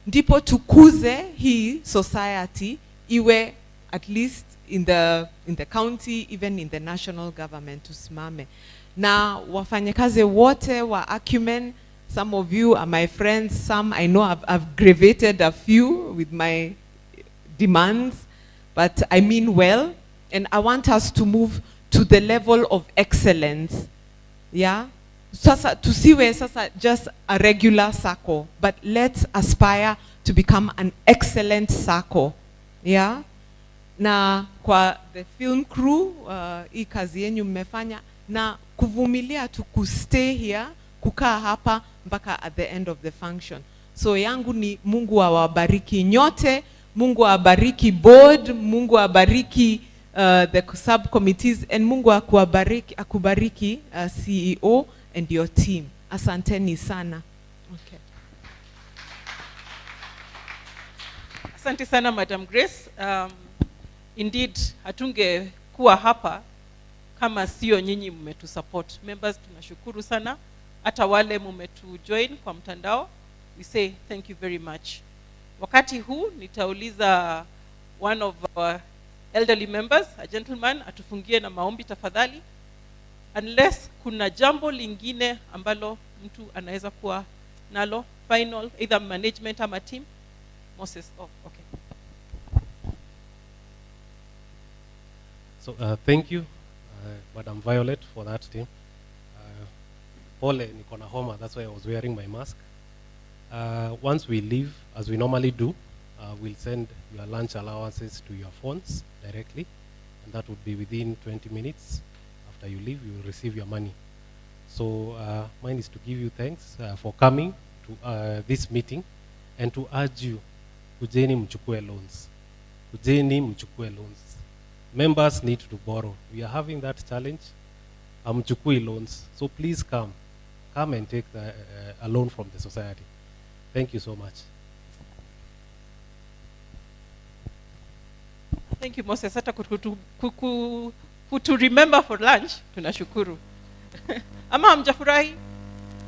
ndipo tukuze hii society iwe at least in the county, even in the national government tusimame. Na wafanyakazi wote wa Acumen, some of you are my friends, some I know I've aggravated a few with my demands, but I mean well, and I want us to move to the level of excellence. Yeah? Sasa tusiwe sasa just a regular Sacco, but let's aspire to become an excellent Sacco. Yeah? Na kwa the film crew, hii kazi yenyu mmefanya, na kuvumilia tu kustay here, kukaa hapa mpaka at the end of the function. So yangu ni Mungu awabariki nyote, Mungu awabariki board, Mungu awabariki the subcommittees, and Mungu akubariki CEO and your team. Asanteni sana. Okay. Asante sana Madam Grace. Indeed, hatungekuwa hapa kama sio nyinyi mmetusupport. Members, tunashukuru sana. Hata wale mmetujoin kwa mtandao, we say thank you very much. Wakati huu nitauliza one of our elderly members, a gentleman, atufungie na maombi tafadhali. Unless kuna jambo lingine ambalo mtu anaweza kuwa nalo, final, either management ama team. Moses, oh, okay. So thank you, Madam Violet, for that team. Pole, niko na homa, that's why I was wearing my mask. Once we leave, as we normally do, we'll send your lunch allowances to your phones directly, and that would be within 20 minutes. After you leave, you will receive your money. So mine is to give you thanks for coming to this meeting and to urge you, kujeni mchukue loans. Kujeni mchukue loans. Members need to borrow. We are having that challenge. Mchukue loans. So please come. Come and take a loan from the society. Thank you so much. Thank you, Moses. Hata kutu remember for lunch, tunashukuru. Ama hamjafurahi?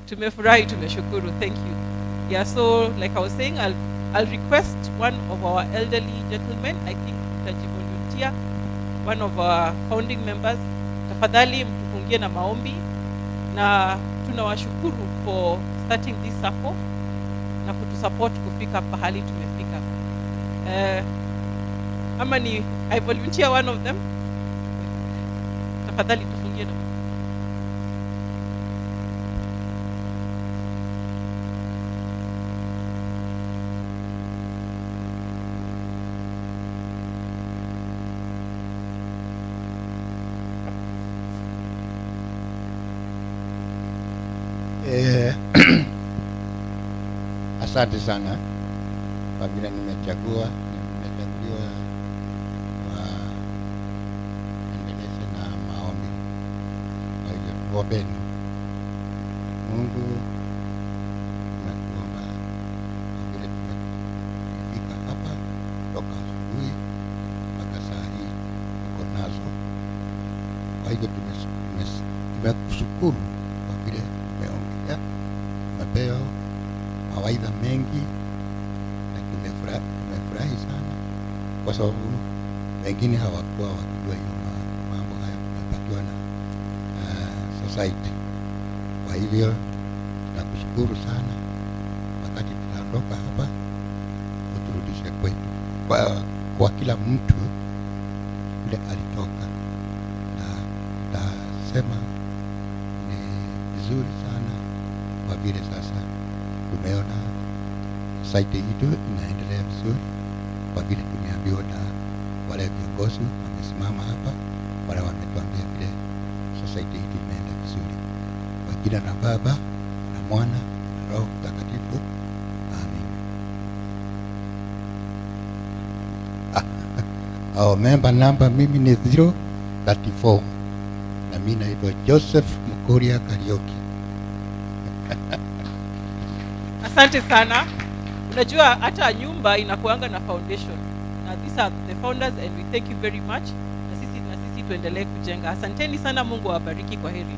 Tumefurahi, tumeshukuru. Thank you. Yeah, so like I was saying, I'll request one of our elderly gentlemen, I think, to volunteer one of our founding members. Tafadhali mtufungie na maombi, na tunawashukuru for starting this Sacco na kutusupport kufika pahali tumefika. Ama ni I volunteer one of them. Tafadhali tufungie na Asante sana kwa vile nimechaguliwa waendeleze na maombi. Kwa hivyo tuombeni. Mungu, tunakuomba kwa vile tumefika hapa toka asubuhi mpaka saa hii tuko nazo. Kwa hivyo tumekushukuru kwa vile tumeongea, tumepewa mawaidha mengi, na tumefurahi sana kwa sababu wengine hawakuwa wakijua hiyo mambo haya tunapatiwa na society. Kwa hivyo tunakushukuru sana. Wakati tutaondoka hapa, uturudishe kwetu kwa kila mtu kule alitoka, na tutasema ni vizuri sana kwa vile sasa tumeona society yetu inaendelea vizuri, kwa vile tumeambiwa na wale viongozi wamesimama hapa, wale wametuambia vile society yetu inaenda vizuri. Kwa jina la Baba na Mwana na Roho Mtakatifu, amen. Our member number mimi ni 034 na mimi naitwa Joseph Mkuria Karioki. Asante sana. Unajua hata nyumba inakuanga na foundation. Na these are the founders and we thank you very much. Na sisi tuendelee kujenga. Asanteni sana, Mungu awabariki, kwa heri.